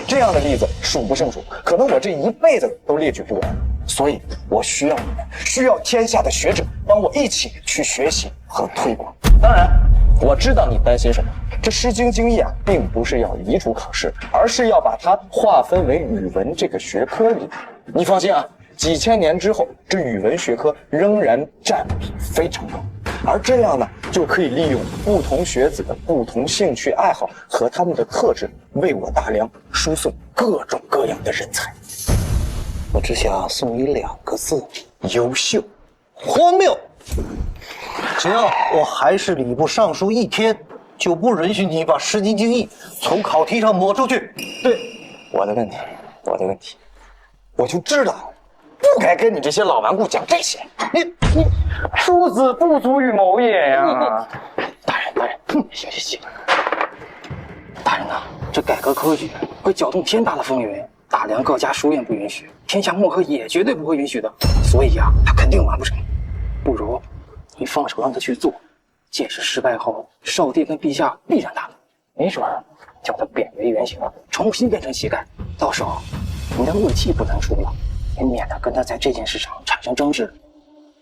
这样的例子数不胜数，可能我这一辈子都列举不完，所以我需要你们，需要天下的学者帮我一起去学习和推广。当然，我知道你担心什么，这《诗经》经义啊，并不是要移除考试，而是要把它划分为语文这个学科里。你放心啊，几千年之后，这语文学科仍然占比非常高。而这样呢，就可以利用不同学子的不同兴趣爱好和他们的特质，为我大梁输送各种各样的人才。我只想送你2个字：优秀。荒谬！只要我还是礼部尚书1天，就不允许你把《诗经》经义从考题上抹出去。对，我的问题，我就知道不该跟你这些老顽固讲这些。你殊子不足与谋也呀！大人，行。大人呐，这改革科举会搅动天大的风云，大梁各家书院不允许，天下墨客也绝对不会允许的。所以呀，他肯定完不成。不如你放手让他去做，届时失败后，少帝跟陛下必然大怒，没准儿叫他贬为原形，重新变成乞丐。到时候你的恶气不能出了，也免得跟他在这件事上产生争执。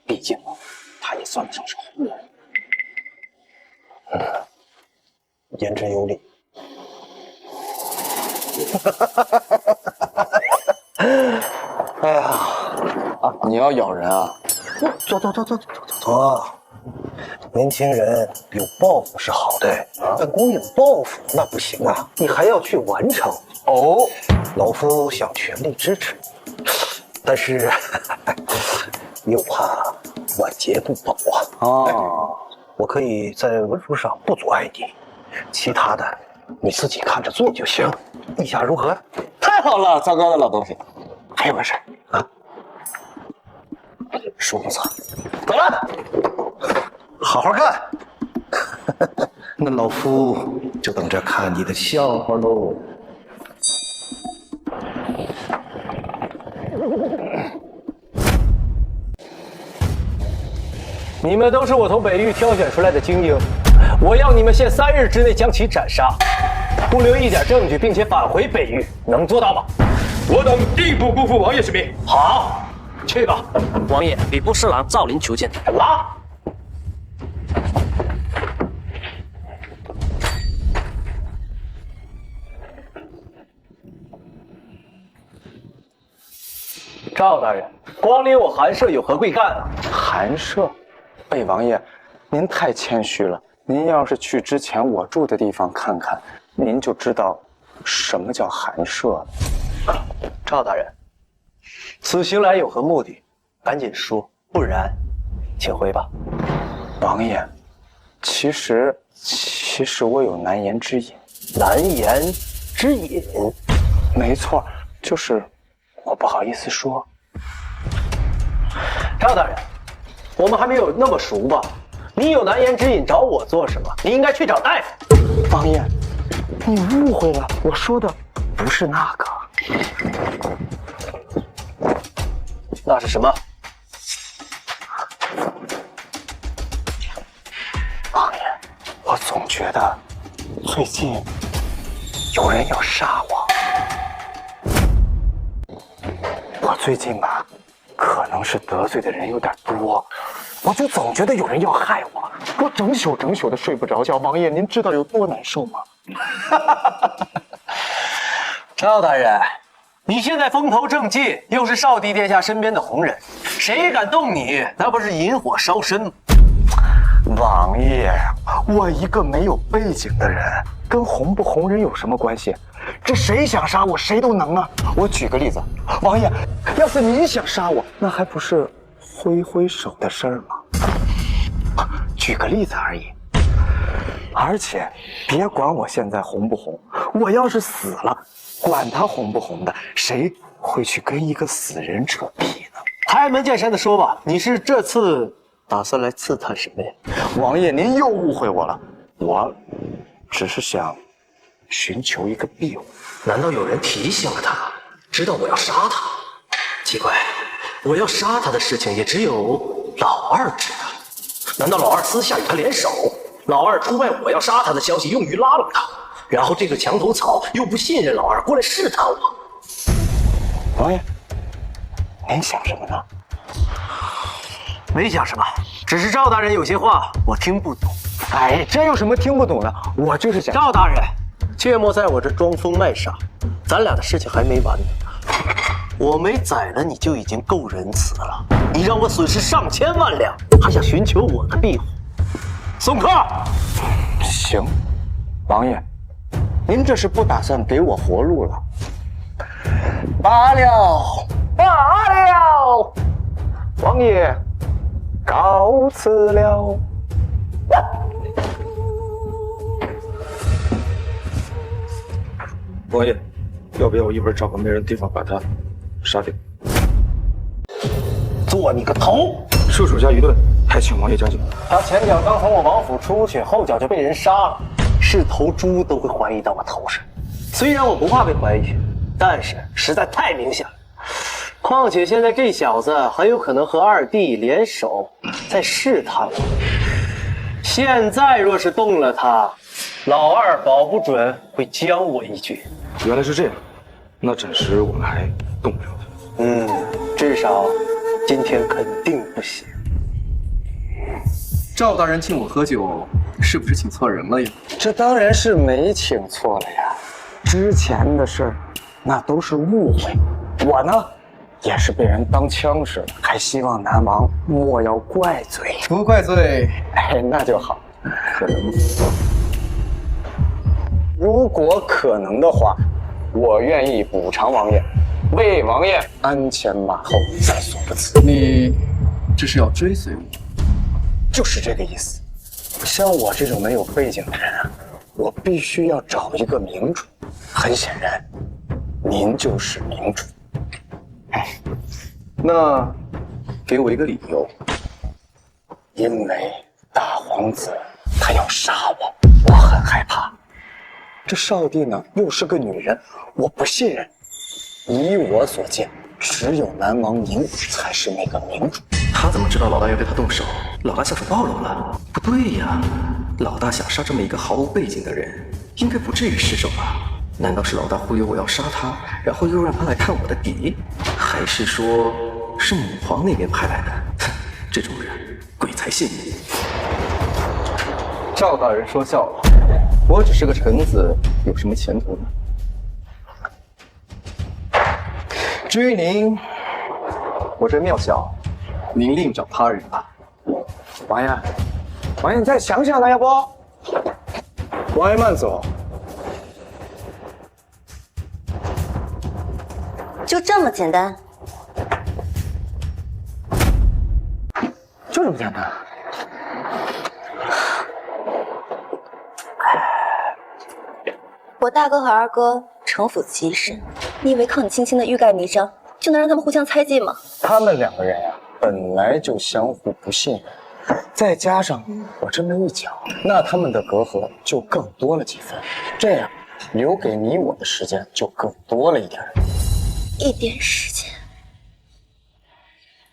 毕竟他也算得上是红人。言之有理。哎呀，啊，你要咬人啊？走。年轻人有抱负是好的，但光有抱负那不行啊，你还要去完成。哦，老夫想全力支持，但是又怕晚节不保啊。哦，我可以在文书上不阻碍你，其他的你自己看着做就行。意下如何？太好了，糟糕的老东西。还有个事啊，书不错，走了，好好干。那老夫就等着看你的笑话喽。你们都是我从北域挑选出来的精英，我要你们限3日之内将其斩杀，不留一点证据，并且返回北域，能做到吗？我等定不辜负王爷使命。好，去吧。王爷，礼部侍郎赵林求见。拉。赵大人，光临我寒舍有何贵干啊？寒舍？哎，王爷，您太谦虚了。您要是去之前我住的地方看看，您就知道什么叫寒舍了。赵大人，此行来有何目的？赶紧说，不然，请回吧。王爷，其实我有难言之隐。难言之隐？没错，就是我不好意思说。赵大人，我们还没有那么熟吧？你有难言之隐找我做什么？你应该去找大夫。王爷，你误会了，我说的不是那个。那是什么？王爷，我总觉得最近有人要杀我。我最近吧，可能是得罪的人有点多，我就总觉得有人要害我，我整宿的睡不着觉。王爷，您知道有多难受吗？赵大人，你现在风头正劲，又是少帝殿下身边的红人，谁敢动你，那不是引火烧身吗？王爷，我一个没有背景的人，跟红不红人有什么关系？这谁想杀我，谁都能啊！我举个例子，王爷，要是您想杀我，那还不是挥手的事儿吗？举个例子而已。而且，别管我现在红不红，我要是死了，管他红不红的，谁会去跟一个死人扯皮呢？开门见山的说吧，你是这次打算来刺探什么呀？王爷，您又误会我了，我只是想寻求一个庇护。难道有人提醒了他，知道我要杀他？奇怪，我要杀他的事情也只有老二知道。难道老二私下与他联手？老二出卖我要杀他的消息，用于拉拢他，然后这个墙头草又不信任老二，过来试探我。王爷，您想什么呢？没想什么，只是赵大人有些话我听不懂。哎，这有什么听不懂的？我就是想……赵大人，切莫在我这装疯卖傻，咱俩的事情还没完呢。我没宰了你就已经够仁慈了，你让我损失上千万两，还想寻求我的庇护？送客。行，王爷，您这是不打算给我活路了？罢了，王爷，告辞了。王爷，要不要我一会儿找个没人地方把他杀掉？做你个头！恕属下愚钝，还请王爷将就。他前脚刚从我王府出去，后脚就被人杀了，是头猪都会怀疑到我头上。虽然我不怕被怀疑，但是实在太明显了。况且现在这小子很有可能和二弟联手，在试探我。现在若是动了他，老二保不准会将我一军。原来是这样，那暂时我们还动不了他。至少今天肯定不行。赵大人请我喝酒，是不是请错人了呀？这当然是没请错了呀。之前的事儿，那都是误会。我呢，也是被人当枪使了，还希望南王莫要怪罪。不怪罪，哎，那就好。可能，如果可能的话，我愿意补偿王爷，为王爷鞍前马后，在所不辞。你这是要追随我？就是这个意思。像我这种没有背景的人啊，我必须要找一个明主。很显然，您就是明主。那给我一个理由。因为大皇子他要杀我，我很害怕。这少帝呢，又是个女人，我不信任。以我所见，只有南王您才是那个明主。他怎么知道老大要对他动手？老大下手暴露了？不对呀，老大想杀这么一个毫无背景的人，应该不至于失手吧？难道是老大忽悠我要杀他，然后又让他来看我的底？还是说是母皇那边派来的？这种人，鬼才信。赵大人说笑了，我只是个臣子，有什么前途呢？至于您，我这庙小，您另找他人吧。王爷，王爷，你再想想呢，要不？王爷慢走。就这么简单？就这么简单。我大哥和二哥城府极深，你以为靠你轻轻的欲盖弥彰就能让他们互相猜忌吗？他们两个人呀，本来就相互不信任，再加上我这么一讲，那他们的隔阂就更多了几分。这样，留给你我的时间就更多了一点。一点时间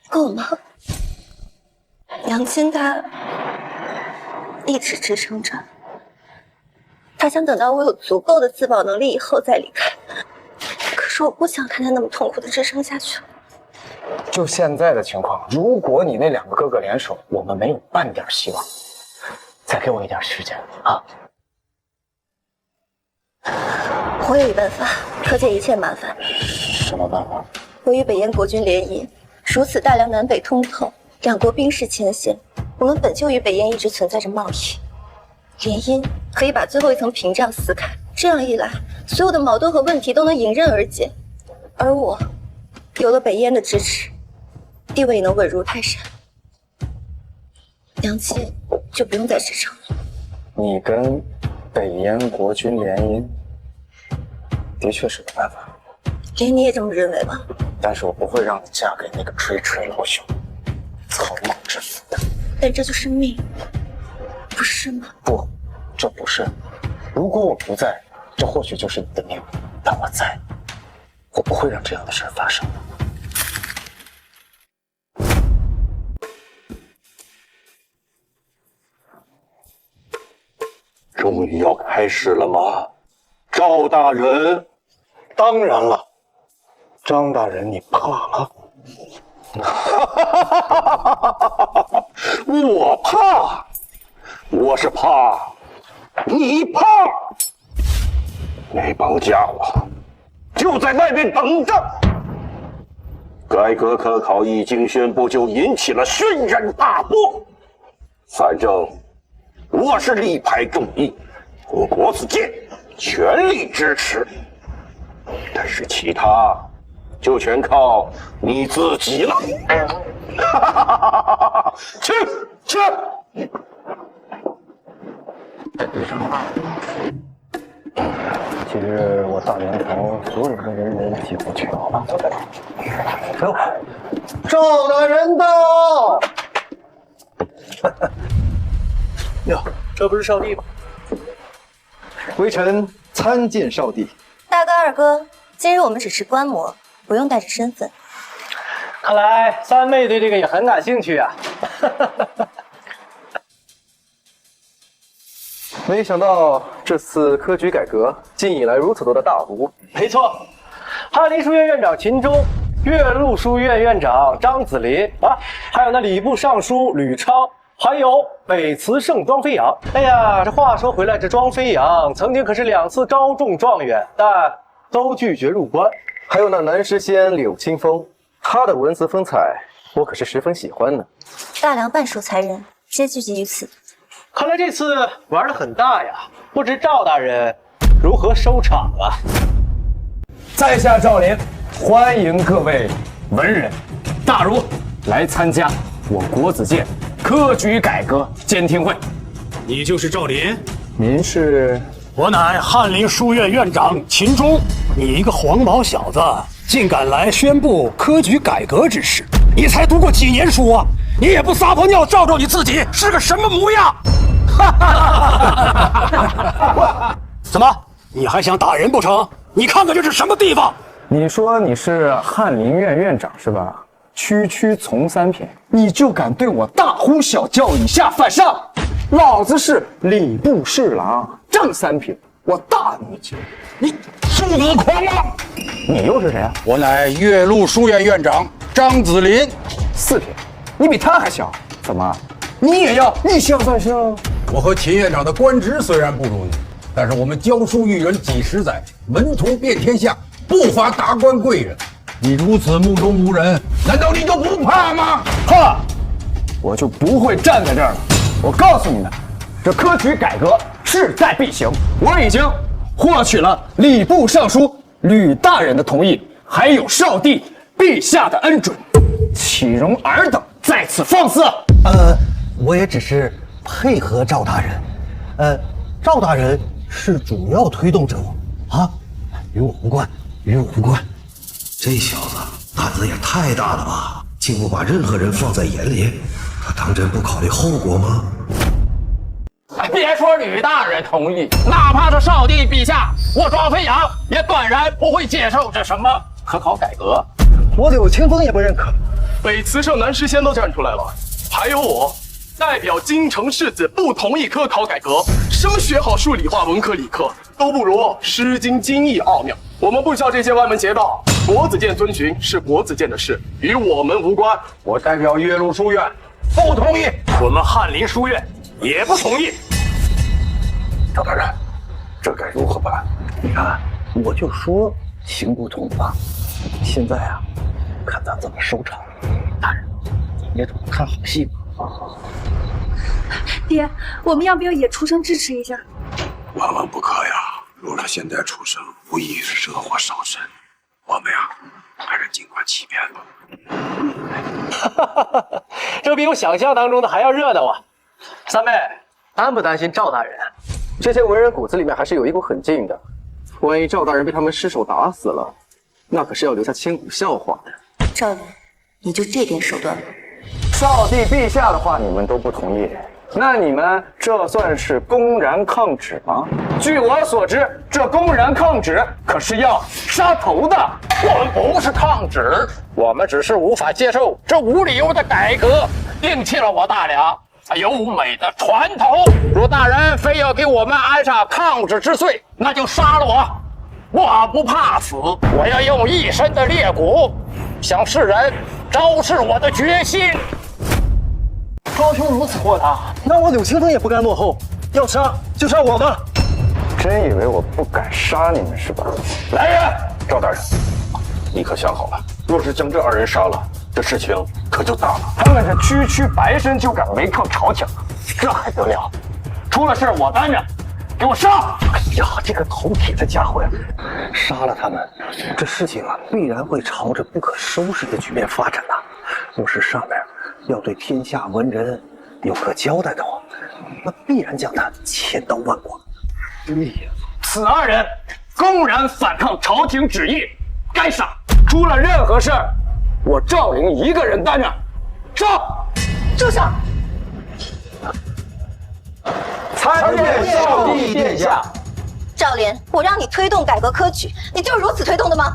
够吗？杨青他一直支撑着。他想等到我有足够的自保能力以后再离开，可是我不想看他那么痛苦的支撑下去。就现在的情况，如果你那两个哥哥联手，我们没有半点希望。再给我一点时间啊！我有一办法，可解一切麻烦。什么办法？我与北燕国军联姻，如此大梁南北通透，两国兵势牵线，我们本就与北燕一直存在着贸易。联姻可以把最后一层屏障撕开，这样一来，所有的矛盾和问题都能迎刃而解。而我有了北燕的支持，地位也能稳如泰山，杨青就不用再支撑了。你跟北燕国军联姻，的确是个办法。连你也这么认为吗？但是我不会让你嫁给那个垂垂老朽、草莽之妇的。但这就是命。不是吗？不，这不是。如果我不在，这或许就是你的命。但我在，我不会让这样的事发生。终于要开始了吗，赵大人？当然了，张大人，你怕了？我怕。我是怕，你怕，那帮家伙就在外面等着。改革科考一经宣布，就引起了轩然大波。反正我是力排众议，和国子监全力支持，但是其他就全靠你自己了。去去。今日我大连城所有的人人几乎全到。走，赵大人到。哟，这不是少帝吗？微臣参见少帝。大哥二哥，今日我们只是观摩，不用带着身份。看来三妹对这个也很感兴趣啊。没想到这次科举改革竟引来如此多的大胡。没错，翰林书院院长秦钟，岳麓书院院长张子林啊，还有那礼部尚书吕昌，还有北慈圣庄飞扬。哎呀，这话说回来，这庄飞扬曾经可是2次高中状元，但都拒绝入关。还有那南诗仙柳清风，他的文辞风采我可是十分喜欢呢。大梁半数才人皆聚集于此。看来这次玩得很大呀，不知赵大人如何收场啊？在下赵林，欢迎各位文人大儒来参加我国子监科举改革监听会。你就是赵林？您是？我乃翰林书院院长秦钟。你一个黄毛小子，竟敢来宣布科举改革之事？你才读过几年书啊？你也不撒泡尿照照你自己是个什么模样？怎么，你还想打人不成？你看看这是什么地方？你说你是翰林院院长是吧？区区从三品，你就敢对我大呼小叫，以下犯上？老子是礼部侍郎，正三品，我大你一截！你是你狂妄！你又是谁啊？我乃岳麓书院院长张子林，4品，你比他还小，怎么？你也要以下犯上？我和秦院长的官职虽然不如你，但是我们教书育人几十载，门徒遍天下，不乏达官贵人。你如此目中无人，难道你就不怕吗？怕，我就不会站在这儿了。我告诉你们，这科举改革势在必行，我已经获取了礼部尚书吕大人的同意，还有少帝陛下的恩准，岂容尔等在此放肆？我也只是配合赵大人。赵大人是主要推动者啊，与我无关，与我无关。这小子胆子也太大了吧，竟不把任何人放在眼里，他当真不考虑后果吗？别说吕大人同意，哪怕是少帝陛下，我庄飞扬也断然不会接受这什么科考改革。我柳青风也不认可。北慈圣南师仙都站出来了，还有我代表京城士子不同意科考改革。生学好数理化文科理科都不如《诗经》经义奥妙。我们不需要这些歪门邪道，国子监遵循是国子监的事，与我们无关。我代表岳麓书院不同意，我们翰林书院也不同意。赵大人，这该如何办？你看，我就说行不通吧。现在啊，看咱怎么收场。大人，你也懂看好戏吧。爹，我们要不要也出声支持一下？万万不可呀！若他现在出声，无疑是惹祸上身。我们呀，还是尽管欺骗吧。这比我想象当中的还要热闹啊！三妹，担不担心赵大人？这些文人骨子里面还是有一股狠劲的。万一赵大人被他们失手打死了，那可是要留下千古笑话的。赵云，你就这点手段吗？少帝陛下的话你们都不同意，那你们这算是公然抗旨吗？据我所知，这公然抗旨可是要杀头的。我们不是抗旨，我们只是无法接受这无理由的改革，摒弃了我大梁优美的传统。若大人非要给我们安上抗旨之罪，那就杀了我，我不怕死，我要用一身的烈骨向世人昭示我的决心。高兄如此豁达，那我柳青风也不甘落后，要杀就杀我吧。真以为我不敢杀你们是吧？来人！赵大人，你可想好了？若是将这二人杀了，这事情可就大了。他们是区白身就敢违抗朝廷，这还得了？出了事我担着，给我杀！哎呀，这个头铁的家伙呀！杀了他们，这事情啊必然会朝着不可收拾的局面发展呐。若是上面要对天下文人有个交代的话，那必然将他千刀万剐。哎呀，此二人公然反抗朝廷旨意，该杀！出了任何事儿，我赵灵一个人担着。杀！住手！参见少帝殿下。赵莲，我让你推动改革科举，你就是如此推动的吗？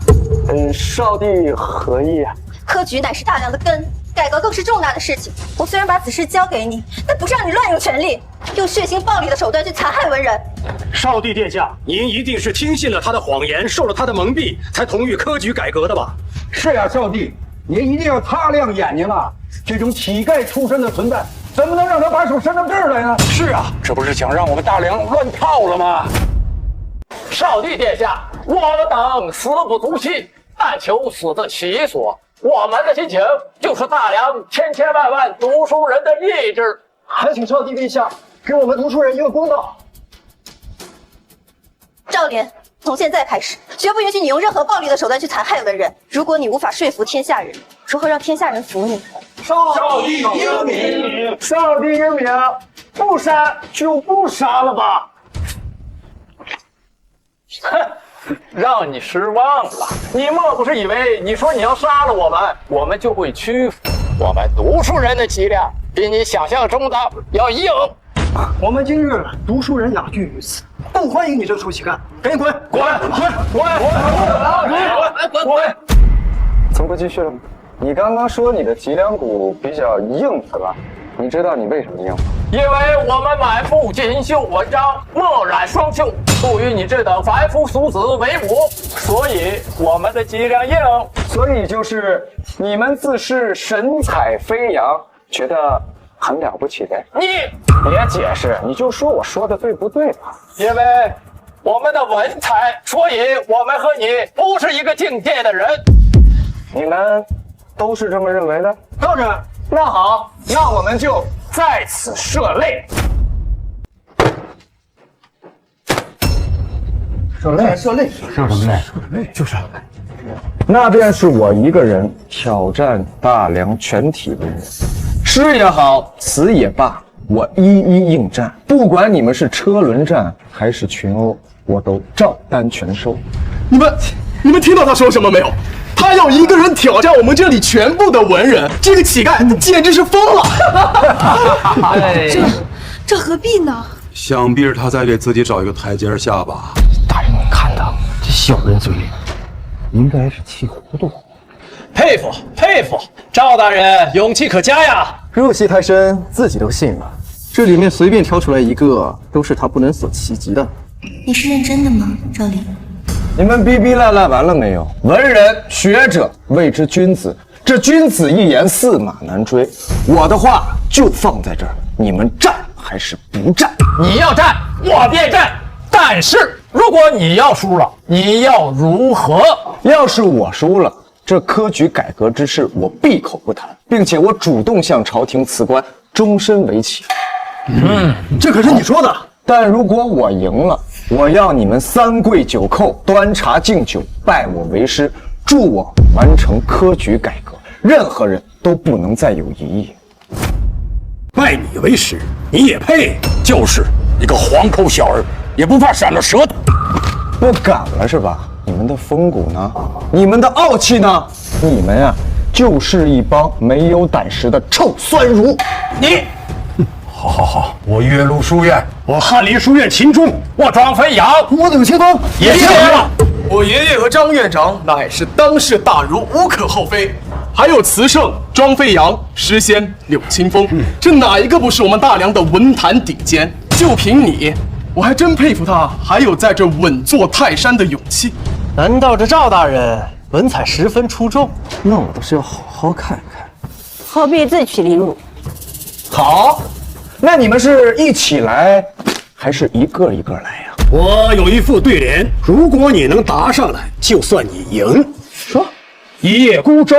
少帝何意啊？科举乃是大梁的根，改革更是重大的事情。我虽然把此事交给你，但不是让你乱用权力，用血腥暴力的手段去残害文人。少帝殿下，您一定是听信了他的谎言，受了他的蒙蔽，才同意科举改革的吧？是呀，少帝，您一定要擦亮眼睛啊！这种乞丐出身的存在，怎么能让他把手伸到这儿来呢？是啊，这不是想让我们大梁乱套了吗？少帝殿下，我们等死不足惜，但求死得其所。我们的心情就是大梁千千万万读书人的意志。还请少帝陛下给我们读书人一个公道。赵莲，从现在开始，绝不允许你用任何暴力的手段去残害文人。如果你无法说服天下人，如何让天下人服你？少帝英明，少帝英明，不杀就不杀了吧。哼，让你失望了。你莫不是以为你说你要杀了我们，我们就会屈服？我们读书人的脊梁比你想象中的要硬。我们今日读书人雅聚于此，不欢迎你这出乞丐，赶紧滚！滚！从不继续了吗？你刚刚说你的脊梁骨比较硬，对吧？你知道你为什么硬吗？因为我们满腹锦绣文章，墨染双袖，不与你这等凡夫俗子为伍，所以我们的脊梁硬。所以就是你们自恃神采飞扬，觉得很了不起呗。你别解释，你就说我说的对不对吧？因为我们的文采，所以我们和你不是一个境界的人。你们都是这么认为的？道长，那好，那我们就在此射泪。射泪，射泪，射什么泪？射泪，就是。那便是我一个人挑战大梁全体文人，诗也好，词也罢，我一一应战。不管你们是车轮战还是群殴，我都照单全收。你们听到他说什么没有？他要一个人挑战我们这里全部的文人，这个乞丐简直是疯了！这何必呢？想必是他在给自己找一个台阶下吧。大人，你看他这小人嘴脸，应该是气糊涂。佩服佩服，赵大人勇气可嘉呀！入戏太深，自己都信了。这里面随便挑出来一个，都是他不能所企及的。你是认真的吗，赵林？你们逼逼赖赖完了没有？文人学者谓之君子，这君子一言驷马难追。我的话就放在这儿，你们战还是不战？你要战，我便战。但是如果你要输了，你要如何？要是我输了，这科举改革之事我闭口不谈，并且我主动向朝廷辞官，终身为棋。这可是你说的。但如果我赢了，我要你们三跪九叩，端茶敬酒，拜我为师，助我完成科举改革，任何人都不能再有异议。拜你为师，你也配？就是一个黄口小儿，也不怕闪了舌头。不敢了是吧？你们的风骨呢？你们的傲气呢？你们呀，就是一帮没有胆识的臭酸儒。你。好，我岳麓书院，我翰林书院秦钟，我庄飞扬，我柳青风也姓了。我爷爷和张院长乃是当世大儒，无可厚非。还有慈圣庄飞扬、诗仙柳青风，这哪一个不是我们大梁的文坛顶尖？就凭你，我还真佩服他，还有在这稳坐泰山的勇气。难道这赵大人文采十分出众？那我倒是要好好看看。何必自取凌辱？好。那你们是一起来，还是一个一个来呀？我有一副对联，如果你能答上来，就算你赢。说，一叶孤舟，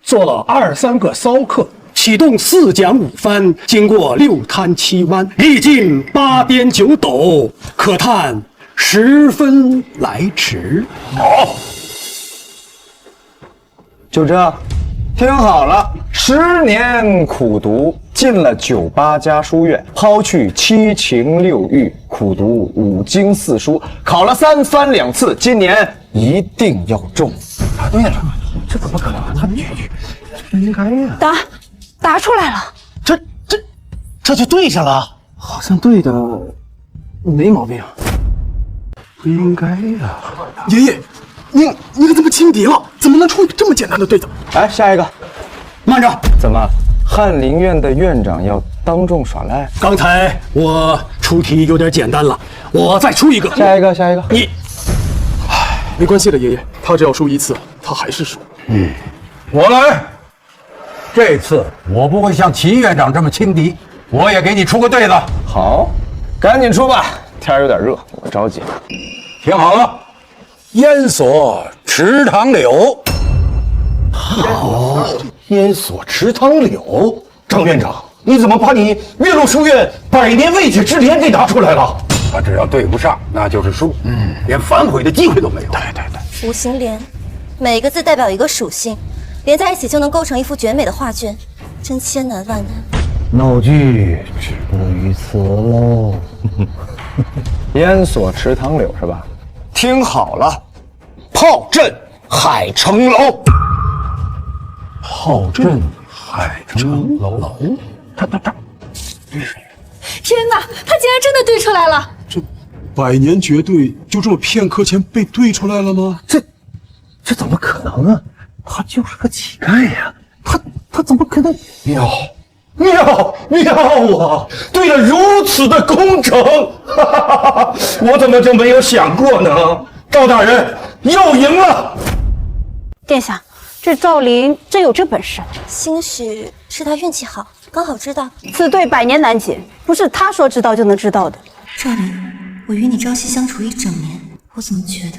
做了2-3个骚客，启动4桨5帆，经过6滩7湾，历尽8颠9斗，可叹10分来迟。好，就这。听好了，10年苦读，进了98家书院，抛去7情6欲，苦读5经4书，考了3番2次，今年一定要中。答对了，这怎么可能？他不应该呀！答出来了，这就对上了，好像对的没毛病。不应该呀！爷爷，你可怎么轻敌了？怎么能出这么简单的对子？来，下一个。慢着，怎么，翰林院的院长要当众耍赖？刚才我出题有点简单了，我再出一个。下一个。你，没关系的，爷爷，他只要输1次，他还是输。我来。这次我不会像秦院长这么轻敌，我也给你出个对子。好，赶紧出吧，天有点热，我着急。听好了，烟锁池塘柳。好，烟锁池塘柳。张院长，你怎么把你岳麓书院100年未解之联给拿出来了？他只要对不上，那就是输，连反悔的机会都没有。对。五行联，每个字代表一个属性，连在一起就能构成一幅绝美的画卷，真千难万难。闹剧止步于此喽。烟锁池塘柳是吧？听好了，炮阵海城楼。炮阵海城楼。他。天哪，他竟然真的对出来了！这100年绝对就这么片刻前被对出来了吗？这怎么可能啊？他就是个乞丐呀！他怎么可能？妙啊！对了如此的工整，我怎么就没有想过呢？赵大人又赢了。殿下，这赵林真有这本事？兴许是他运气好，刚好知道。此对100年难解，不是他说知道就能知道的。赵林，我与你朝夕相处1整年，我怎么觉得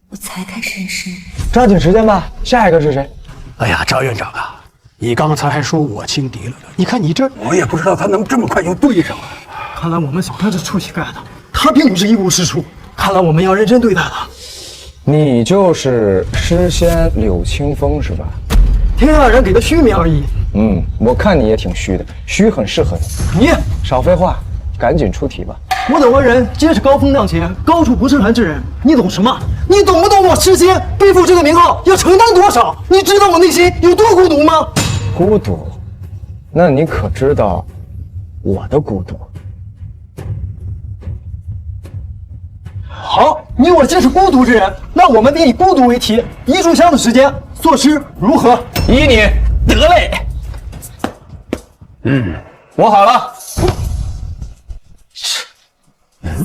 我才开始认识你？抓紧时间吧，下一个是谁？哎呀，赵院长啊，你刚才还说我轻敌了呢，你看你这，我也不知道他能这么快就对上了。看来我们小看这臭乞丐了，他并不是一无是处，看来我们要认真对待了。你就是诗仙柳清风是吧？天下人给的虚名而已。我看你也挺虚的，虚很适合你。你少废话，赶紧出题吧。我等为人皆是高风亮节、高处不胜寒之人，你懂什么？你懂不懂我诗仙背负这个名号要承担多少？你知道我内心有多孤独吗？孤独？那你可知道我的孤独？好，你我皆是孤独之人，那我们便以孤独为题，一炷香的时间作诗如何？依你。得嘞。我好了。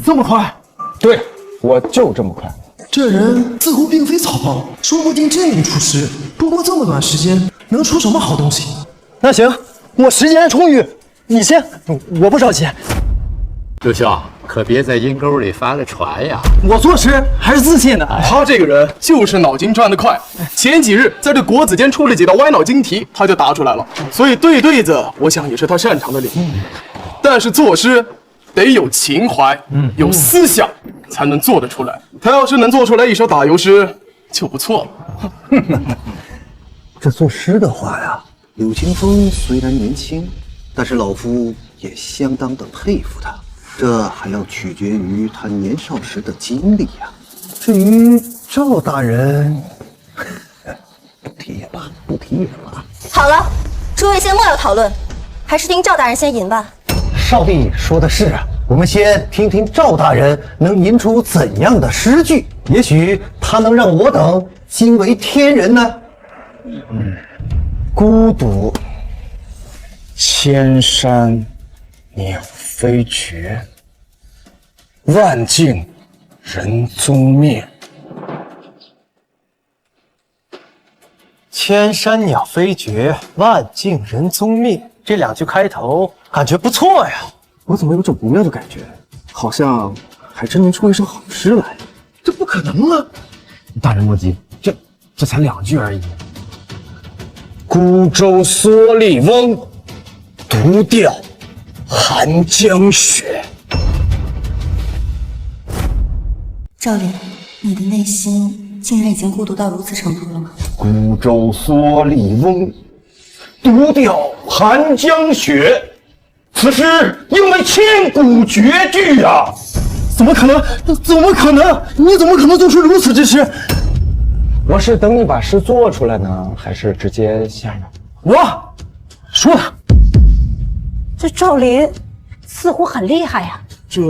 这么快？对，我就这么快。这人似乎并非草包，说不定真能出师。不过这么短时间，能出什么好东西？那行，我时间充裕，你先，我不着急。刘兄，可别在阴沟里翻了船呀！我作诗还是自信的。他这个人就是脑筋转得快。前几日在这国子监出了几道歪脑筋题，他就答出来了。所以对子，我想也是他擅长的领域。但是作诗得有情怀，有思想，才能做得出来。他要是能做出来一首打油诗，就不错了。这作诗的话呀，柳清风虽然年轻，但是老夫也相当的佩服他。这还要取决于他年少时的经历呀。至于赵大人，不提也罢，不提也罢。好了，诸位先莫要讨论，还是听赵大人先吟吧。少帝说的是啊，我们先听听赵大人能吟出怎样的诗句，也许他能让我等惊为天人呢。孤独，千山鸟飞绝，万径人踪灭。千山鸟飞绝，万径人踪灭。这两句开头感觉不错呀。我怎么有种不妙的感觉？好像还真能出一首好诗来。这不可能啊！大人莫急，这才2句而已。孤舟蓑笠翁，独钓寒江雪。赵林，你的内心竟然已经孤独到如此程度了吗？孤舟蓑笠翁，独钓寒江雪。此诗应为千古绝句啊！怎么可能？怎么可能？你怎么可能做出如此之诗？我是等你把诗做出来呢，还是直接下呢？我说了，这赵林似乎很厉害呀。这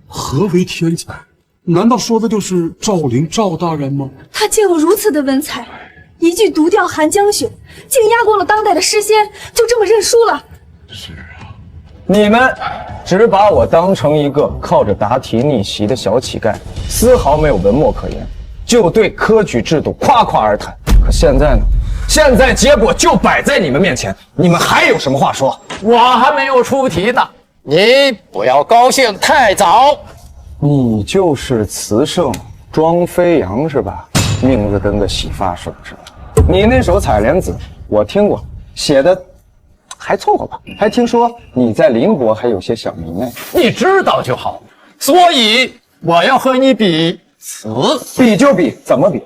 何为天才？难道说的就是赵林赵大人吗？他竟有如此的文采，一句独钓寒江雪，竟压过了当代的诗仙，就这么认输了。是啊，你们只把我当成一个靠着答题逆袭的小乞丐，丝毫没有文墨可言，就对科举制度夸夸而谈。可现在呢？现在结果就摆在你们面前，你们还有什么话说？我还没有出题呢，你不要高兴太早。你就是词圣庄飞扬是吧？名字跟个洗发水似的。你那首《采莲子》我听过，写的还凑合吧。还听说你在邻国还有些小名呢。你知道就好。所以我要和你比词。比就比，怎么比？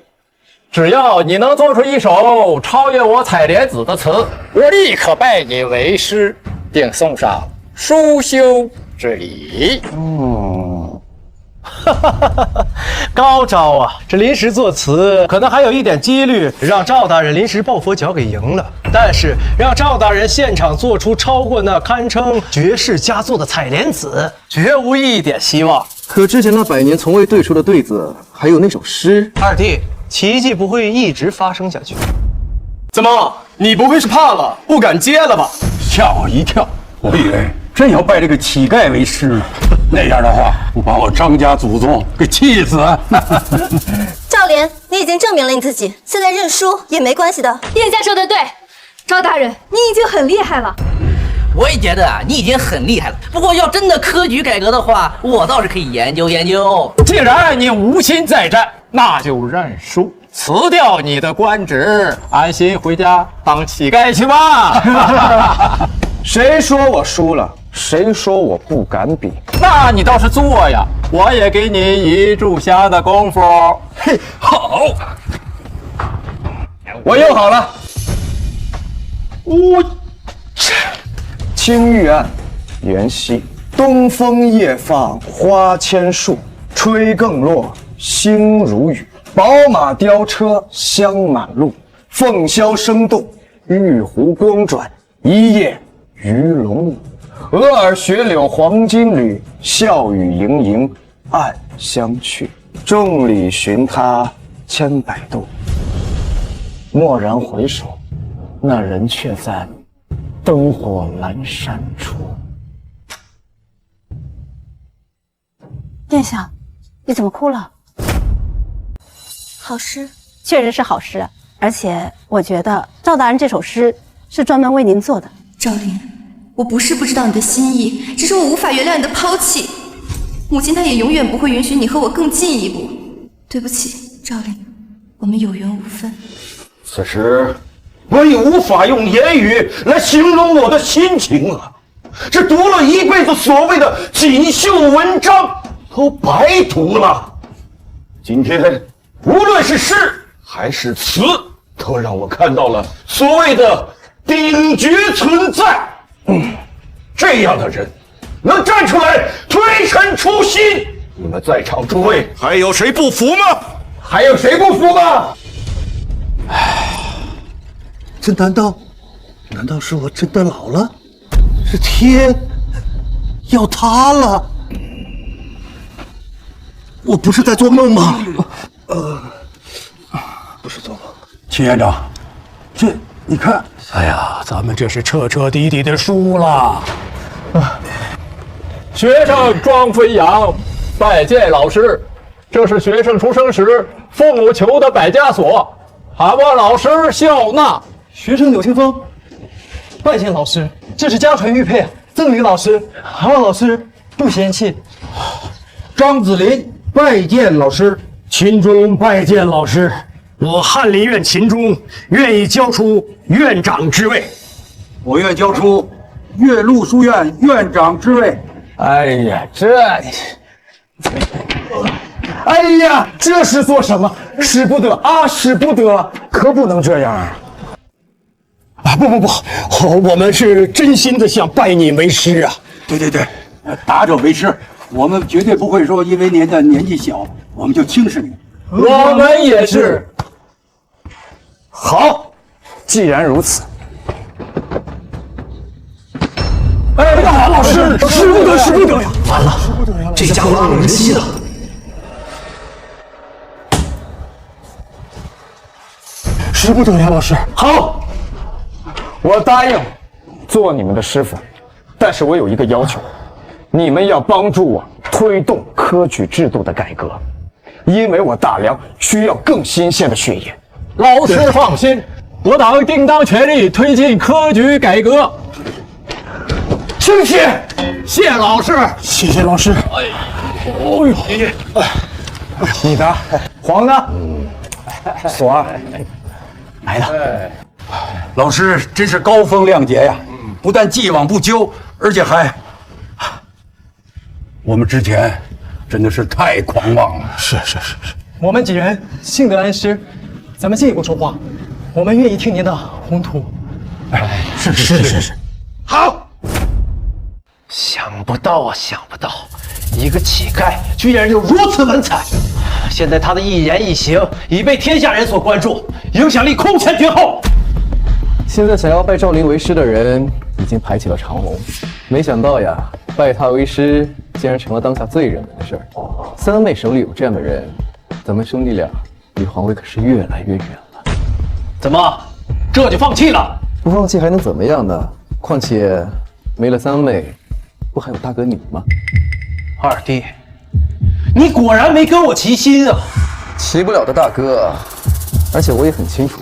只要你能做出一首超越我《采莲子》的词，我立刻拜你为师，并送上书修之礼。高招啊！这临时作词，可能还有一点几率让赵大人临时抱佛脚给赢了。但是让赵大人现场做出超过那堪称绝世佳作的《采莲子》，绝无一点希望。可之前那100年从未对出的对子，还有那首诗，二弟，奇迹不会一直发生下去。怎么，你不会是怕了，不敢接了吧？吓我一跳，我以为真要拜这个乞丐为师呢。那样的话，不把我张家祖宗给气死！赵莲，你已经证明了你自己，现在认输也没关系的。叶家说的对，赵大人，你已经很厉害了。我也觉得啊，你已经很厉害了。不过要真的科举改革的话，我倒是可以研究研究。既然你无心再战，那就认输。辞掉你的官职，安心回家当乞丐去吧。谁说我输了？谁说我不敢比？那你倒是做呀！我也给你一炷香的功夫。嘿，好，我用好了。青玉案，袁熙。东风夜放花千树，吹更落星如雨。宝马雕车香满路，凤箫声动，玉壶光转，一夜鱼龙舞。蛾儿雪柳黄金缕，笑语盈盈暗香去。众里寻他千百度，蓦然回首，那人却在灯火阑珊处。殿下，你怎么哭了？好诗，确实是好诗，而且我觉得赵大人这首诗是专门为您做的。赵灵，我不是不知道你的心意，只是我无法原谅你的抛弃。母亲她也永远不会允许你和我更进一步。对不起，赵灵，我们有缘无分。此时我已无法用言语来形容我的心情了。这读了一辈子所谓的锦绣文章，都白读了。今天无论是诗还是词，都让我看到了所谓的顶绝存在。这样的人能站出来推陈出新，你们在场诸位还有谁不服吗？还有谁不服吗？这难道是我真的老了？是天要塌了？我不是在做梦吗？不是做梦。秦院长，这你看，哎呀，咱们这是彻彻底底的输了。学生庄飞扬拜见老师，这是学生出生时父母求的百家所，还望老师笑纳。学生柳清风拜见老师，这是家传玉佩，赠与老师，还望老师不嫌弃。张子林拜见老师，秦钟拜见老师。我翰林院秦钟愿意交出院长之位。我愿交出岳麓书院院长之位。哎呀，这是做什么？使不得啊，使不得，可不能这样啊！不，我们是真心的想拜你为师啊！对，打者为师，我们绝对不会说因为您的年纪小，我们就轻视你。我们也是。好，既然如此，老师，使不得呀！完了，这家伙让人吸了。使不得呀，老师。好，我答应做你们的师傅，但是我有一个要求，你们要帮助我推动科举制度的改革，因为我大梁需要更新鲜的血液。老师放心，我党定当全力推进科举改革。谢谢老师，谢谢老师。你的黄呢？锁儿来的。老师真是高风亮节呀！不但既往不咎，而且还……我们之前真的是太狂妄了。是。我们几人幸得安师，咱们进一步说话。我们愿意听您的宏图。是。好。想不到，一个乞丐居然有如此文采。现在他的一言一行已被天下人所关注，影响力空前绝后。现在想要拜赵灵为师的人已经排起了长龙，没想到呀，拜他为师竟然成了当下最热门的事儿。三妹手里有这样的人，咱们兄弟俩离皇位可是越来越远了。怎么，这就放弃了？不放弃还能怎么样呢？况且没了三妹，不还有大哥你吗？二弟，你果然没跟我齐心啊！齐不了的大哥，而且我也很清楚，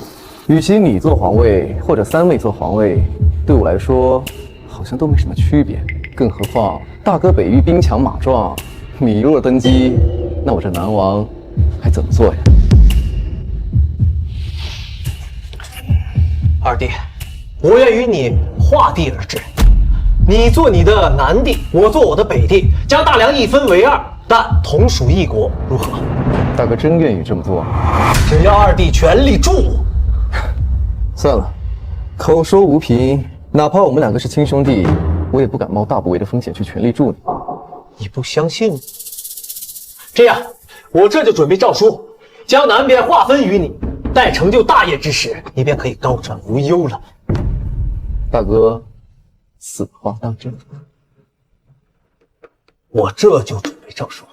与其你做皇位或者三妹做皇位，对我来说好像都没什么区别。更何况大哥北域兵强马壮，你若登基，那我这南王还怎么做呀？二弟，我愿与你划地而治，你做你的南地，我做我的北地，将大梁一分为二，但同属一国，如何？大哥真愿意这么做？只要二弟全力助我。算了，口说无凭，哪怕我们两个是亲兄弟，我也不敢冒大不韪的风险去全力助你。你不相信？这样，我这就准备诏书，将南边划分于你。待成就大业之时，你便可以高枕无忧了。大哥，此话当真？我这就准备诏书。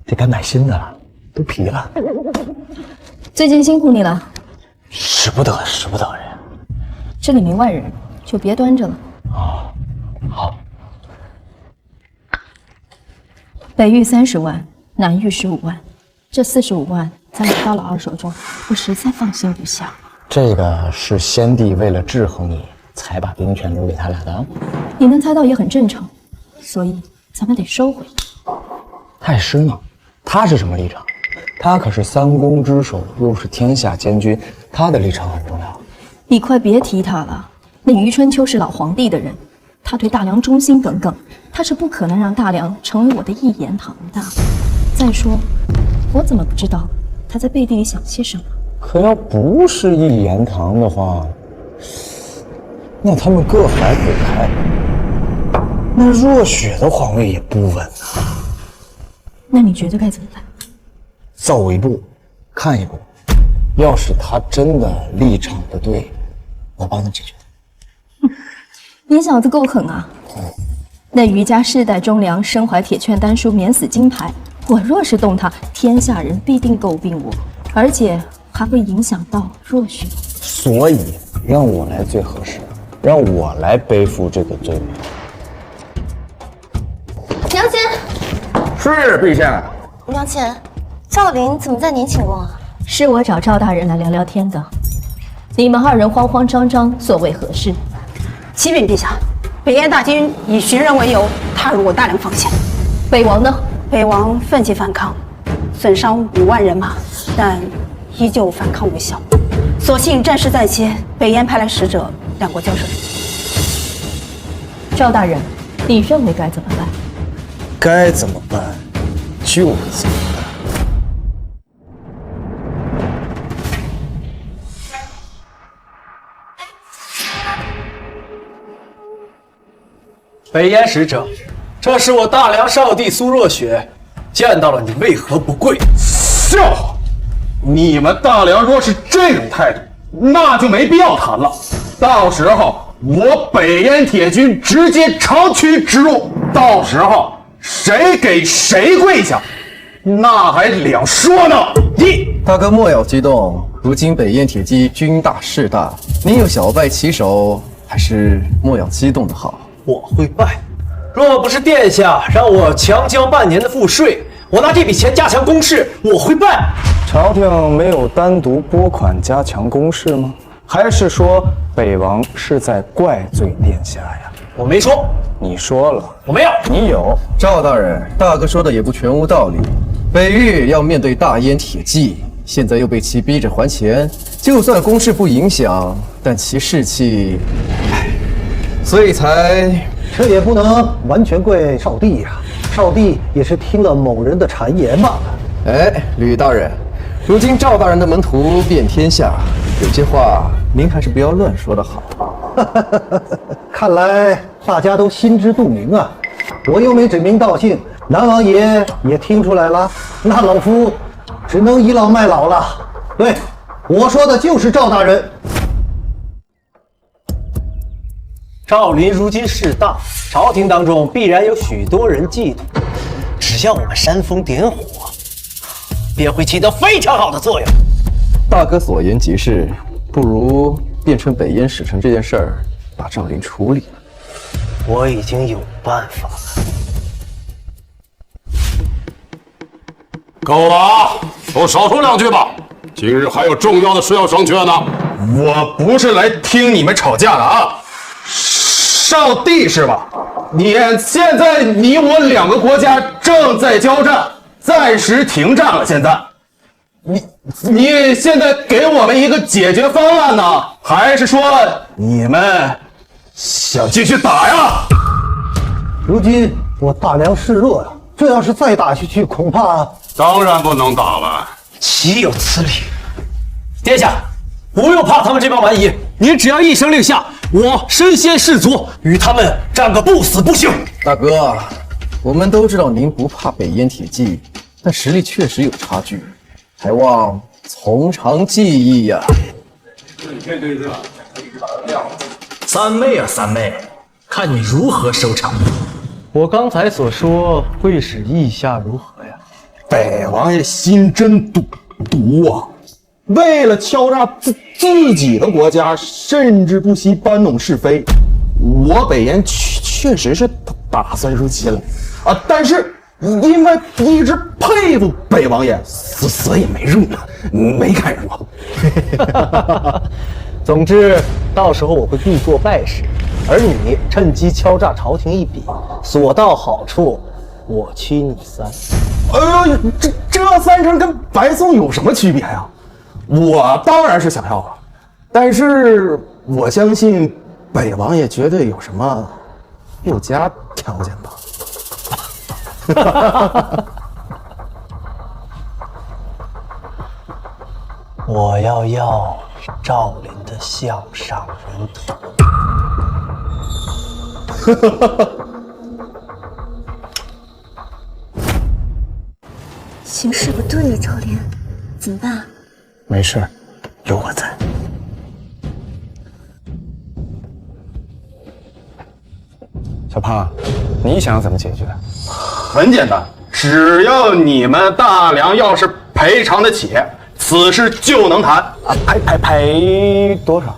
这该买新的了，都皮了。最近辛苦你了，使不得，使不得人。这里没外人，就别端着了。好。北域30万，南域15万，这45万在老大老二手中，我实在放心不下。这个是先帝为了制衡你，才把兵权留给他俩的。你能猜到也很正常，所以咱们得收回。太师呢？他是什么立场？他可是三公之首，又是天下监军，他的立场很重要。你快别提他了，那余春秋是老皇帝的人，他对大梁忠心耿耿，他是不可能让大梁成为我的一言堂的。再说，我怎么不知道他在背地里想些什么？可要不是一言堂的话，那他们各怀鬼胎，那若雪的皇位也不稳啊。那你觉得该怎么办？走一步，看一步。要是他真的立场不对，我帮他解决。你小子够狠啊！那余家世代忠良，身怀铁券丹书，免死金牌。我若是动他，天下人必定诟病我，而且还会影响到若雪。所以让我来最合适，让我来背负这个罪名。娘亲，是陛下。娘亲，赵林怎么在您寝宫啊？是我找赵大人来聊聊天的。你们2人慌慌张张，所为何事？启禀陛下，北燕大军以寻人为由踏入我大梁防线。北王呢？北王奋起反抗，损伤5万人马，但依旧反抗无效。所幸战事在切，北燕派来使者，两国交涉。赵大人，你认为该怎么办？该怎么办就怎么办。北燕使者，这是我大梁少帝苏若雪，见到了你为何不跪？笑话！你们大梁若是这种态度，那就没必要谈了。到时候我北燕铁军直接长驱直入，到时候谁给谁跪下，那还两说呢。大哥莫要激动，如今北燕铁骑军大势大，您有小败其手，还是莫要激动的好。我会败，若不是殿下让我强交半年的赋税，我拿这笔钱加强攻势，我会败。朝廷没有单独拨款加强攻势吗？还是说北王是在怪罪殿下呀？我没说。你说了。我没有。你有。赵大人，大哥说的也不全无道理。北域要面对大燕铁骑，现在又被其逼着还钱，就算攻势不影响，但其士气，所以才这也不能完全怪少帝呀。少帝也是听了某人的谗言罢了。哎，吕大人，如今赵大人的门徒遍天下，有些话您还是不要乱说的好。看来大家都心知肚明啊，我又没指名道姓，南王爷也听出来了，那老夫只能倚老卖老了。对，我说的就是赵大人。赵林如今势大，朝廷当中必然有许多人嫉妒，只要我们煽风点火，便会起到非常好的作用。大哥所言极是，不如变成北燕使臣这件事儿，把赵林处理了。我已经有办法了。够了啊！都少说2句吧。今日还有重要的事要商榷呢。我不是来听你们吵架的啊！少帝是吧？现在你我两个国家正在交战，暂时停战了。现在，你现在给我们一个解决方案呢，还是说你们想继续打呀？如今我大梁示弱呀，这要是再打下去，恐怕……当然不能打了，岂有此理！殿下，不用怕他们这帮蛮夷，您只要一声令下，我身先士卒，与他们战个不死不休。大哥，我们都知道您不怕北燕铁骑，但实力确实有差距，还望从长计议呀。三妹啊，三妹，看你如何收场。我刚才所说会使意下如何呀？北王爷心真毒啊！为了敲诈自己的国家，甚至不惜搬弄是非。我北燕确实是打算入侵了啊，但是因为一直佩服北王爷，所以没入，没敢入。总之，到时候我会必做败事，而你趁机敲诈朝廷一笔，所到好处，我屈你3。哎呦，这3成跟白送有什么区别呀？我当然是想要了，但是我相信北王爷绝对有什么附加条件吧。我要赵林的项上人头。形势不对呀，赵林，怎么办？没事，有我在。小胖，你想怎么解决？很简单，只要你们大梁要是赔偿得起，此事就能谈。啊，赔多少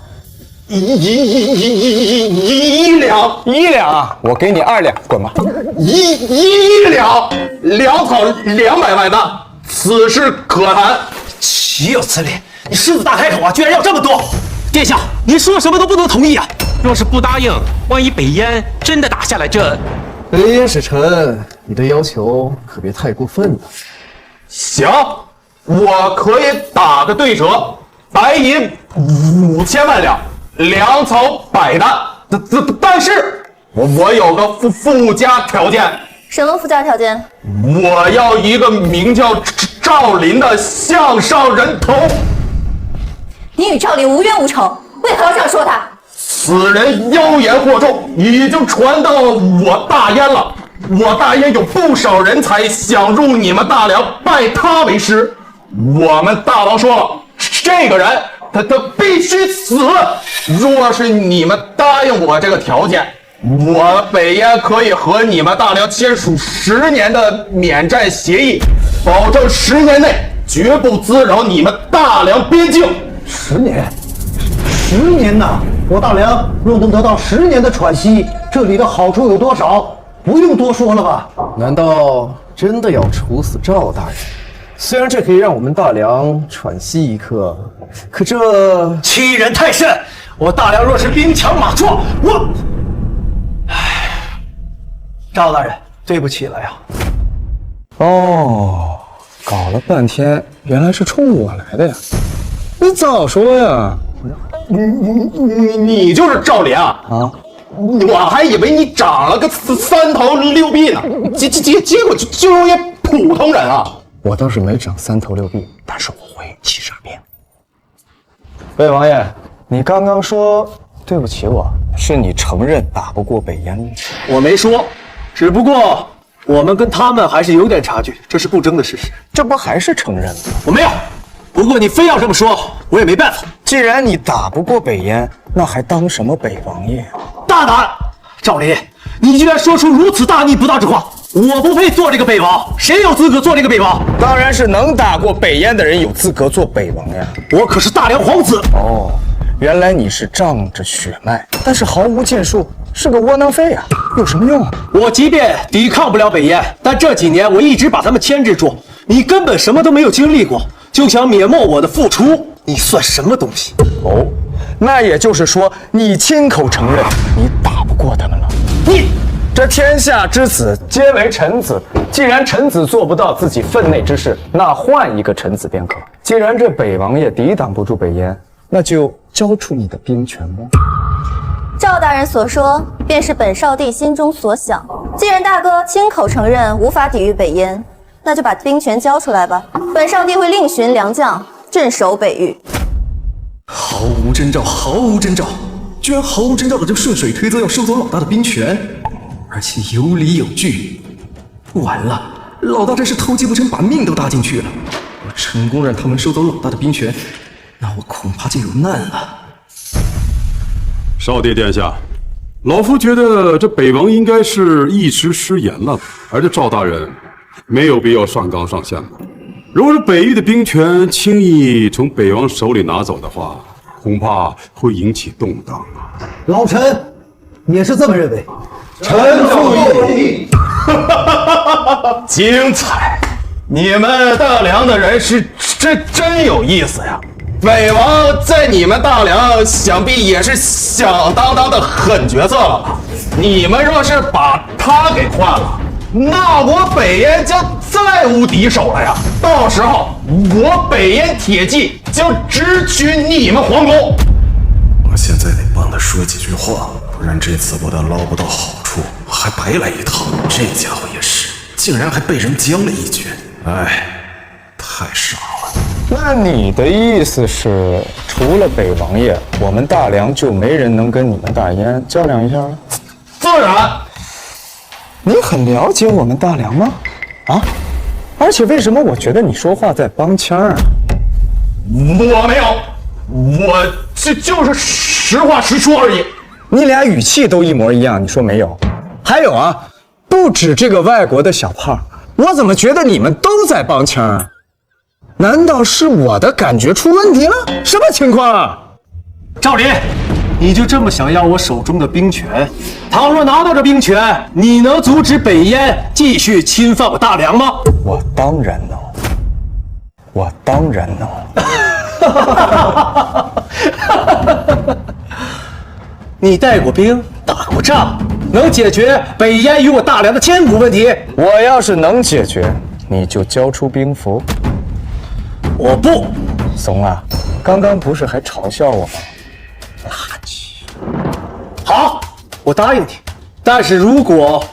？1两，我给你2两，滚吧。1两，2草200万担，此事可谈。岂有此理！你狮子大开口啊，居然要这么多！殿下，您说什么都不能同意啊！若是不答应，万一北燕真的打下来，北燕使臣，你的要求可别太过分了。行，我可以打个对折，白银5000万两，2草100担。但是我有个附加条件。什么附加条件？我要一个名叫赵林的项上人头。你与赵林无冤无仇，为何要这样说他？此人妖言惑众，已经传到我大燕了。我大燕有不少人才想入你们大梁，拜他为师。我们大王说了，这个人他必须死。若是你们答应我这个条件，我北燕可以和你们大梁签署10年的免战协议，保证10年内绝不滋扰你们大梁边境。10年呐！我大梁若能得到10年的喘息，这里的好处有多少，不用多说了吧？难道真的要处死赵大人？虽然这可以让我们大梁喘息一刻，可这欺人太甚！我大梁若是兵强马壮，我……赵大人，对不起了呀。哦，搞了半天，原来是冲我来的呀！你早说呀！你就是赵林啊？啊！我还以为你长了个3头6臂呢，结果就一普通人啊！我倒是没长3头6臂，但是我会七煞变。北王爷，你刚刚说对不起我，是你承认打不过北燕？我没说，只不过我们跟他们还是有点差距，这是不争的事实。这不还是承认了？我没有。不过你非要这么说，我也没办法。既然你打不过北燕，那还当什么北王爷？大胆！赵林，你居然说出如此大逆不道之话！我不配做这个北王，谁有资格做这个北王？当然是能打过北燕的人有资格做北王呀！我可是大梁皇子。哦，原来你是仗着血脉，但是毫无建树，是个窝囊废啊！有什么用啊？我即便抵抗不了北燕，但这几年我一直把他们牵制住。你根本什么都没有经历过，就想抹灭我的付出，你算什么东西？哦，那也就是说，你亲口承认你打不过他们了。你，这这天下之子皆为臣子，既然臣子做不到自己分内之事，那换一个臣子便可。既然这北王爷抵挡不住北燕，那就交出你的兵权吧。赵大人所说，便是本少帝心中所想。既然大哥亲口承认无法抵御北燕，那就把兵权交出来吧。本少帝会另寻良将镇守北域。毫无征兆，毫无征兆，居然毫无征兆的就顺水推舟要收走老大的兵权，而且有理有据。完了，老大这是偷鸡不成把命都搭进去了。我成功让他们收走老大的兵权，那我恐怕就有难了。少帝殿下，老夫觉得这北王应该是一时失言了，而这赵大人没有必要上纲上线吧。如果是北域的兵权轻易从北王手里拿走的话，恐怕会引起动荡啊。老臣也是这么认为。臣附议。精彩！你们大梁的人是真有意思呀。北王在你们大梁想必也是响当当的狠角色了吧？你们若是把他给换了，那我北燕将再无敌手了呀！到时候我北燕铁骑将直取你们皇宫。我现在得帮他说几句话，不然这次不但捞不到好处，还白来一趟。这家伙也是，竟然还被人将了一军，哎，太傻了。那你的意思是，除了北王爷，我们大梁就没人能跟你们大燕较量一下了？自然。你很了解我们大梁吗？啊？而且为什么我觉得你说话在帮腔啊？我没有，我就是实话实说而已。你俩语气都一模一样，你说没有？还有啊，不止这个外国的小胖，我怎么觉得你们都在帮腔啊？难道是我的感觉出问题了？什么情况啊？赵林，你就这么想要我手中的兵权？倘若拿到这兵权，你能阻止北燕继续侵犯我大梁吗？我当然能，我当然能。你带过兵，打过仗，能解决北燕与我大梁的千古问题。我要是能解决，你就交出兵符。我不。怂了，刚刚不是还嘲笑我吗？垃圾。好，我答应你，但是如果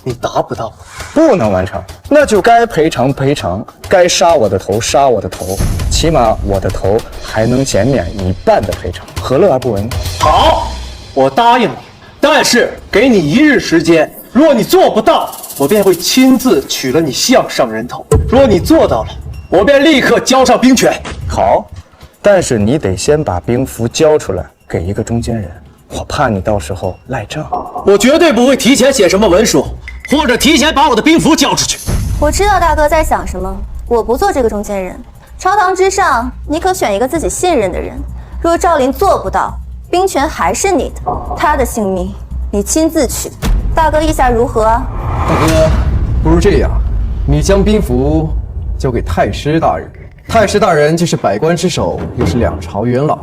你达不到，不能完成，那就该赔偿赔偿，该杀我的头杀我的头，起码我的头还能减免1半的赔偿，何乐而不为呢？好，我答应你，但是给你1日时间，若你做不到，我便会亲自取了你项上人头；若你做到了，我便立刻交上兵权。好，但是你得先把兵符交出来，给一个中间人，我怕你到时候赖账。我绝对不会提前写什么文书，或者提前把我的兵符交出去。我知道大哥在想什么，我不做这个中间人。朝堂之上，你可选一个自己信任的人。若赵林做不到，兵权还是你的，他的性命你亲自取。大哥意下如何啊？大哥，不如这样，你将兵符交给太师大人。太师大人既是百官之首，又是2朝元老，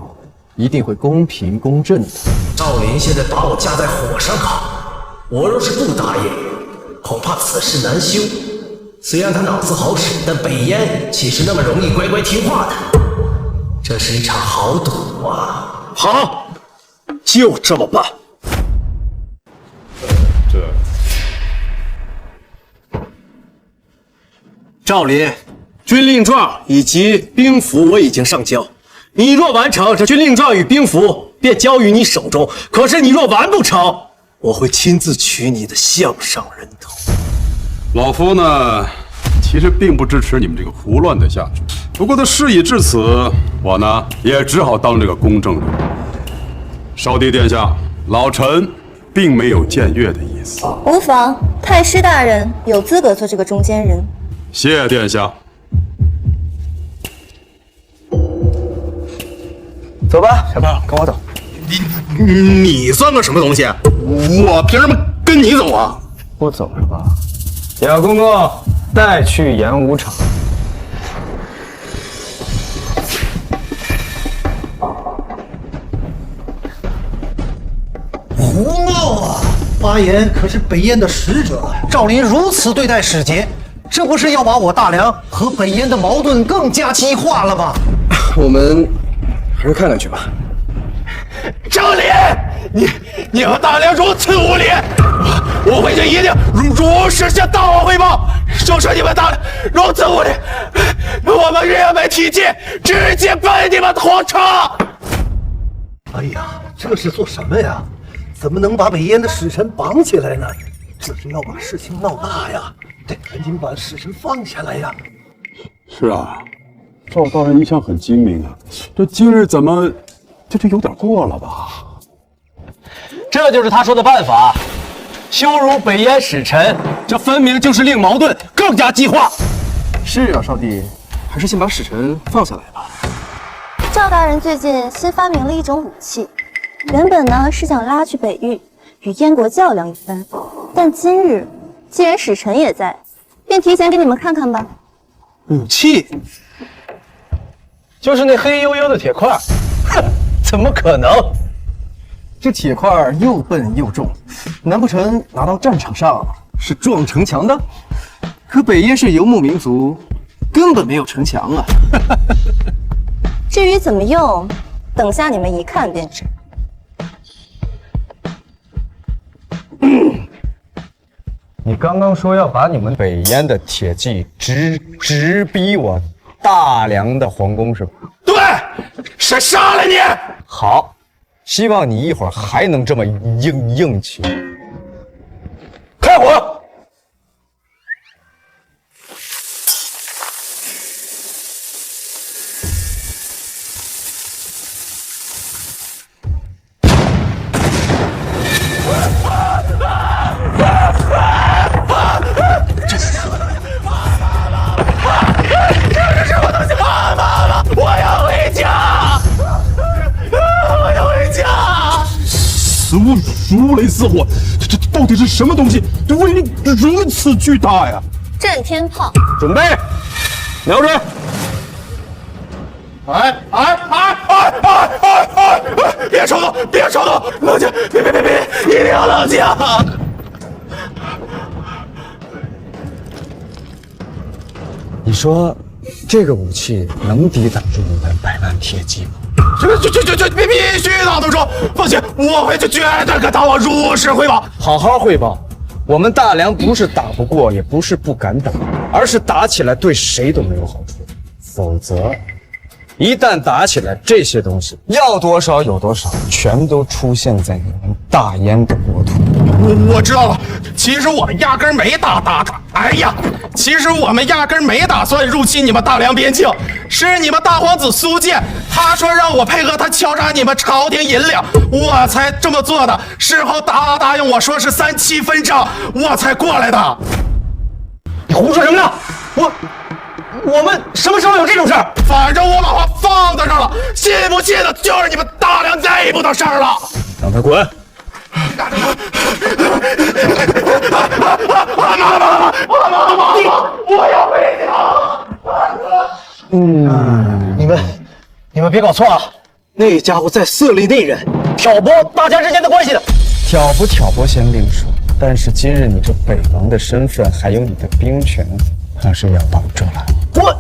一定会公平公正的。赵林现在把我架在火上烤，我若是不答应，恐怕此事难休。虽然他脑子好使，但北燕岂是那么容易乖乖听话的？这是一场豪赌啊！好，就这么办。赵林，军令状以及兵符我已经上交，你若完成这军令状与兵符，便交于你手中。可是你若完不成，我会亲自取你的项上人头。老夫呢，其实并不支持你们这个胡乱的下旨。不过，事已至此，我呢也只好当这个公正人。少帝殿下，老臣并没有僭越的意思。无妨，太师大人有资格做这个中间人。谢殿下。走吧，小胖，跟我走。你算个什么东西？我凭什么跟你走啊？不走是吧？小公公，带去演武场。胡闹啊！巴彦可是北燕的使者，赵林如此对待使节，这不是要把我大梁和北燕的矛盾更加激化了吗？我们还是看看去吧。赵林，你和大梁如此无礼，我回去一定如实向大王汇报，就说你们大梁如此无礼，我们人没体系，直接奔你们皇城。哎呀，这是做什么呀？怎么能把北燕的使臣绑起来呢？这是要把事情闹大呀！得赶紧把使臣放下来呀！是啊，赵大人一向很精明啊，这今日怎么这就有点过了吧？这就是他说的办法，羞辱北燕使臣，这分明就是令矛盾更加激化。是啊，少帝，还是先把使臣放下来吧。赵大人最近新发明了一种武器，原本呢是想拉去北域与燕国较量一番，但今日既然使臣也在，便提前给你们看看吧。武器就是那黑黝黝的铁块，哼，怎么可能？这铁块又笨又重，难不成拿到战场上是撞城墙的？可北燕是游牧民族，根本没有城墙啊！至于怎么用，等下你们一看便知。你刚刚说要把你们北燕的铁骑直逼我大梁的皇宫是吧？对，是杀了你！好，希望你一会儿还能这么硬气。开火！如雷似火，这到底是什么东西？这威力如此巨大呀！震天炮，准备，瞄准！别冲动，别冲动，冷静，别，一定要冷静。你说这个武器能抵挡住你们100万铁骑吗？必须挡得住！放心，我回去绝对跟大王如实汇报。好好汇报。我们大梁不是打不过，也不是不敢打，而是打起来对谁都没有好处。否则，一旦打起来，这些东西要多少有多少，全都出现在你们大燕的国土。我知道了，其实我们压根没其实我们压根没打算入侵你们大梁边境，是你们大皇子苏建，他说让我配合他敲诈你们朝廷银两，我才这么做的。事后答应我说是3七分账，我才过来的。你胡说什么呢？我们什么时候有这种事儿？反正我把话放在这儿了，信不信的就是你们大梁内部的事儿了。让他滚！妈，我要回家。你们别搞错了，那家伙在色厉内荏，挑拨大家之间的关系的。挑不挑拨先另说，但是今日你这北王的身份，还有你的兵权，怕是要保住了。滚！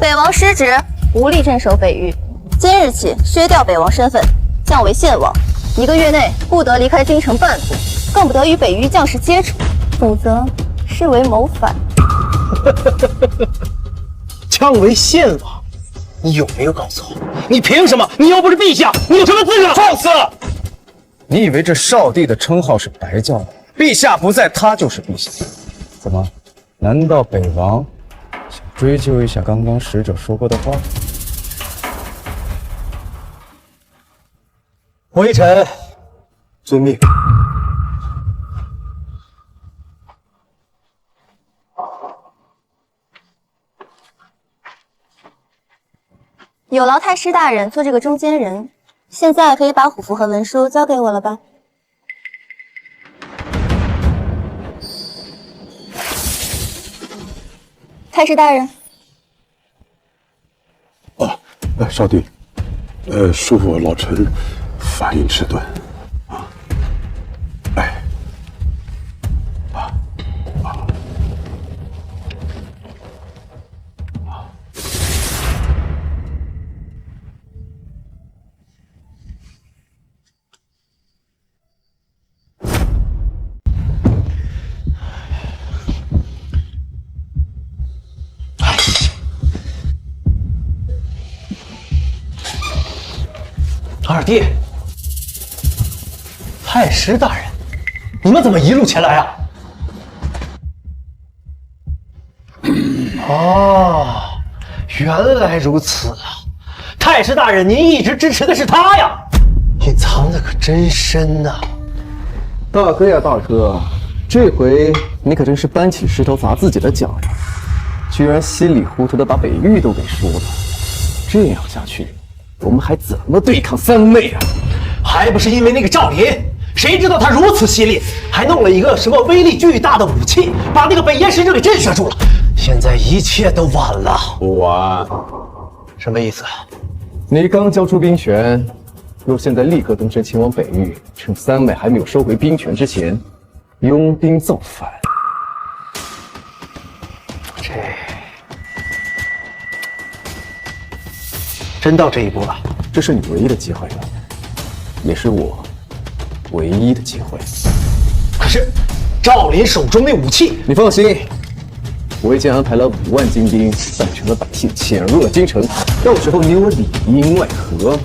北王失职，无力镇守北域，今日起削掉北王身份，降为县王。1个月内不得离开京城半步，更不得与北域将士接触，否则视为谋反。降为县王，你有没有搞错？你凭什么？你又不是陛下，你有什么资格？放肆！你以为这少帝的称号是白叫的？陛下不在，他就是陛下。怎么？难道北王想追究一下刚刚使者说过的话？微臣遵命。有劳太师大人做这个中间人，现在可以把虎符和文书交给我了吧？太师大人。少帝，叔父老臣反应迟钝啊。二弟，太师大人，你们怎么一路前来啊？哦，原来如此啊！太师大人，您一直支持的是他呀，隐藏的可真深呐！大哥呀，大哥，这回你可真是搬起石头砸自己的脚呀！居然稀里糊涂的把北域都给输了，这样下去，我们还怎么对抗三妹啊？还不是因为那个赵林，谁知道他如此犀利，还弄了一个什么威力巨大的武器，把那个北燕使者给震慑住了。现在一切都晚了。不晚。什么意思？你刚交出兵权，若现在立刻动身前往北域，趁三妹还没有收回兵权之前，拥兵造反，真到这一步了？这是你唯一的机会了，也是我唯一的机会。可是赵林手中那武器，你放心，我已经安排了5万精兵，扮成了百姓，潜入了京城。到时候你我里应外合。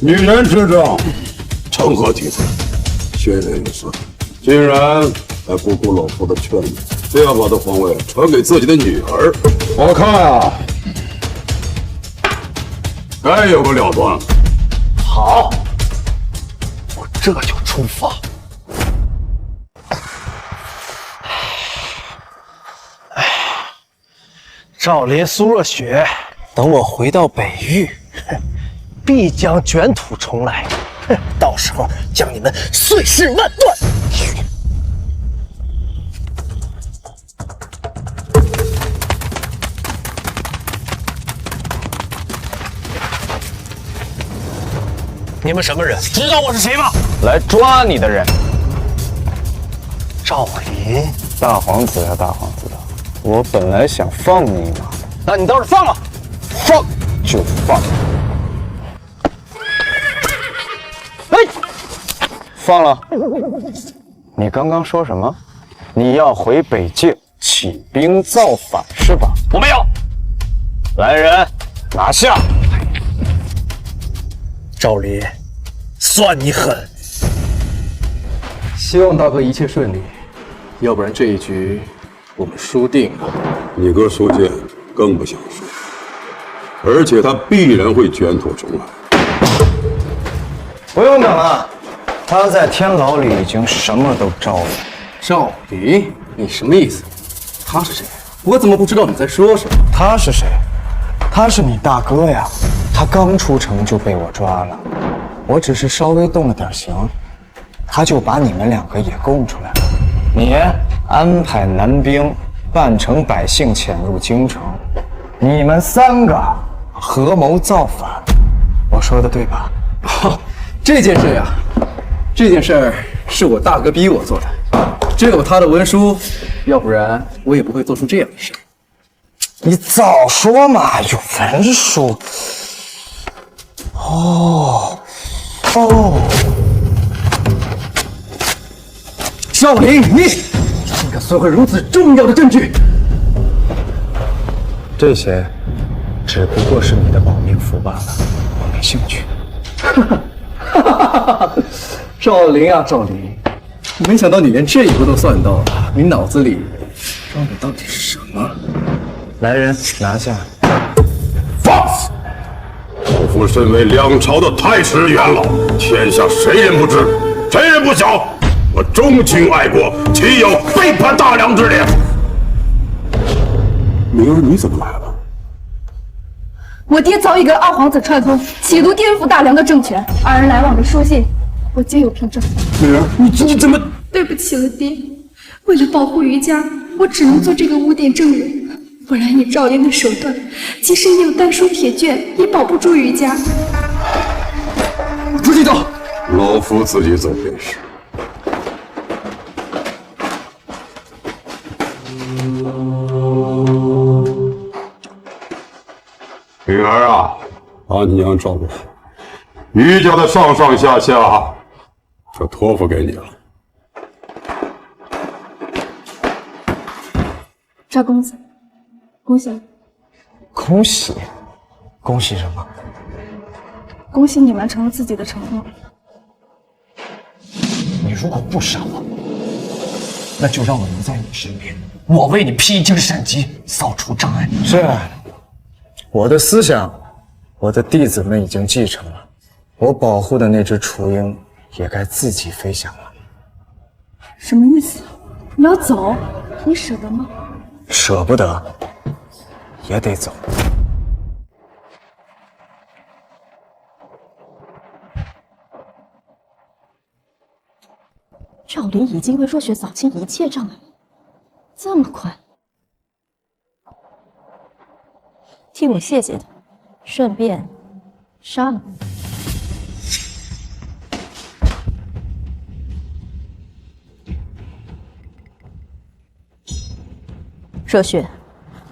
女人之政，成何体统？血人有色，竟然还不顾老夫的劝阻，非要把这皇位传给自己的女儿。我看啊，该有个了断。好，我这就出发。赵林、苏若雪，等我回到北域，必将卷土重来。到时候将你们碎尸万段。你们什么人？知道我是谁吗？来抓你的人。赵林，大皇子呀，大皇子，我本来想放你嘛，那你倒是放了，放就放。哎，放了。你刚刚说什么？你要回北境起兵造反是吧？我没有。来人，拿下！赵林，算你狠。希望大哥一切顺利，要不然这一局我们输定了。你哥苏建更不想输，而且他必然会卷土重来。不用等了，他在天牢里已经什么都招了。赵林，你什么意思？他是谁？我怎么不知道你在说什么？他是谁？他是你大哥呀，他刚出城就被我抓了，我只是稍微动了点刑，他就把你们2个也供出来了。你安排男兵扮成百姓潜入京城，你们3个合谋造反，我说的对吧？这件事呀，这件事是我大哥逼我做的，这有他的文书，要不然我也不会做出这样的事。你早说嘛，有文书。哦，赵林，你竟敢损毁如此重要的证据！这些只不过是你的保命符罢了，我没兴趣。赵林啊，赵林，没想到你连这一步都算到了，你脑子里装的到底是什么？来人，拿下！放肆！老夫身为2朝的太师元老，天下谁人不知，谁人不晓？我忠情爱国，岂有背叛大梁之理？明儿你怎么来了？我爹早已跟二皇子串通，企图颠覆大梁的政权，二人来往的书信，我皆有凭证。明儿，你怎么？对不起了，爹。为了保护余家，我只能做这个污点证人。不然以赵林的手段，即使你有丹书铁卷，也保不住余家。自己走。老夫自己走便是。女儿啊，把你娘照顾好，余家的上上下下，就托付给你了。赵公子，恭喜你！恭喜？恭喜什么？恭喜你完成了自己的承诺。你如果不杀我，那就让我留在你身边，我为你披荆斩棘，扫除障碍。是啊，我的思想，我的弟子们已经继承了，我保护的那只雏鹰也该自己飞翔了。什么意思？你要走？你舍得吗？舍不得，也得走。赵林已经为若雪扫清一切障碍，这么快，替我谢谢他，顺便杀了你。若雪，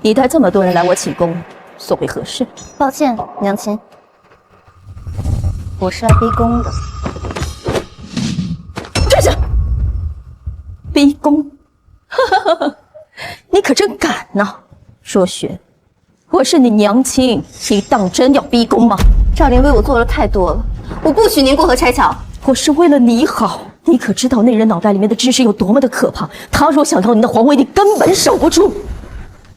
你带这么多人来我寝宫，所为何事？抱歉，娘亲，我是来逼宫的。站下！逼宫，你可真敢呐！若雪，我是你娘亲，你当真要逼宫吗？赵林为我做了太多了，我不许您过河拆桥。我是为了你好，你可知道那人脑袋里面的知识有多么的可怕？他若想要你的皇位，你根本守不住，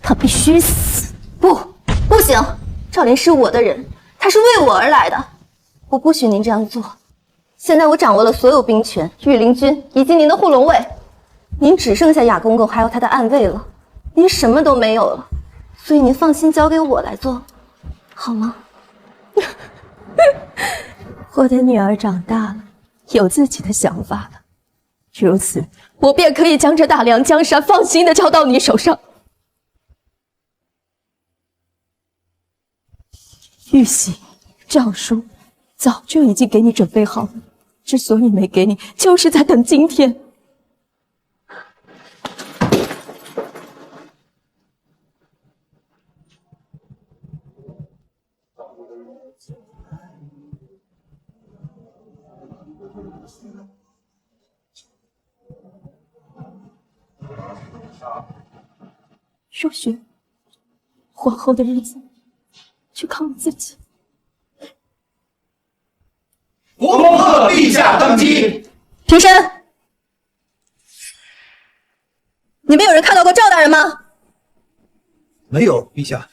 他必须死！不行，赵林是我的人，他是为我而来的，我不许您这样做。现在我掌握了所有兵权、御林军以及您的护龙卫，您只剩下雅公公还有他的暗卫了，您什么都没有了，所以您放心交给我来做，好吗？我的女儿长大了，有自己的想法了，如此，我便可以将这大梁江山放心的交到你手上。玉玺、诏书早就已经给你准备好了，之所以没给你，就是在等今天。若雪，皇后的日子就靠你自己。恭贺陛下登基！平身！你们有人看到过赵大人吗？没有，陛下。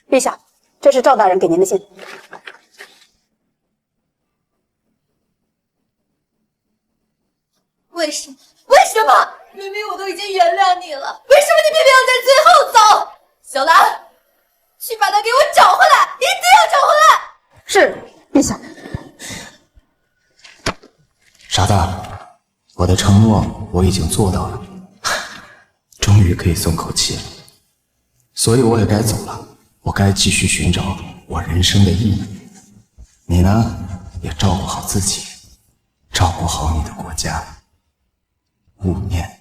陛下，这是赵大人给您的信。为什么？明明我都已经原谅你了，为什么你偏偏要在最后走？小兰，去把他给我找回来，一定要找回来！是，陛下。傻大，我的承诺我已经做到了，终于可以松口气了。所以我也该走了，我该继续寻找我人生的意义。你呢，也照顾好自己，照顾好你的国家。勿念。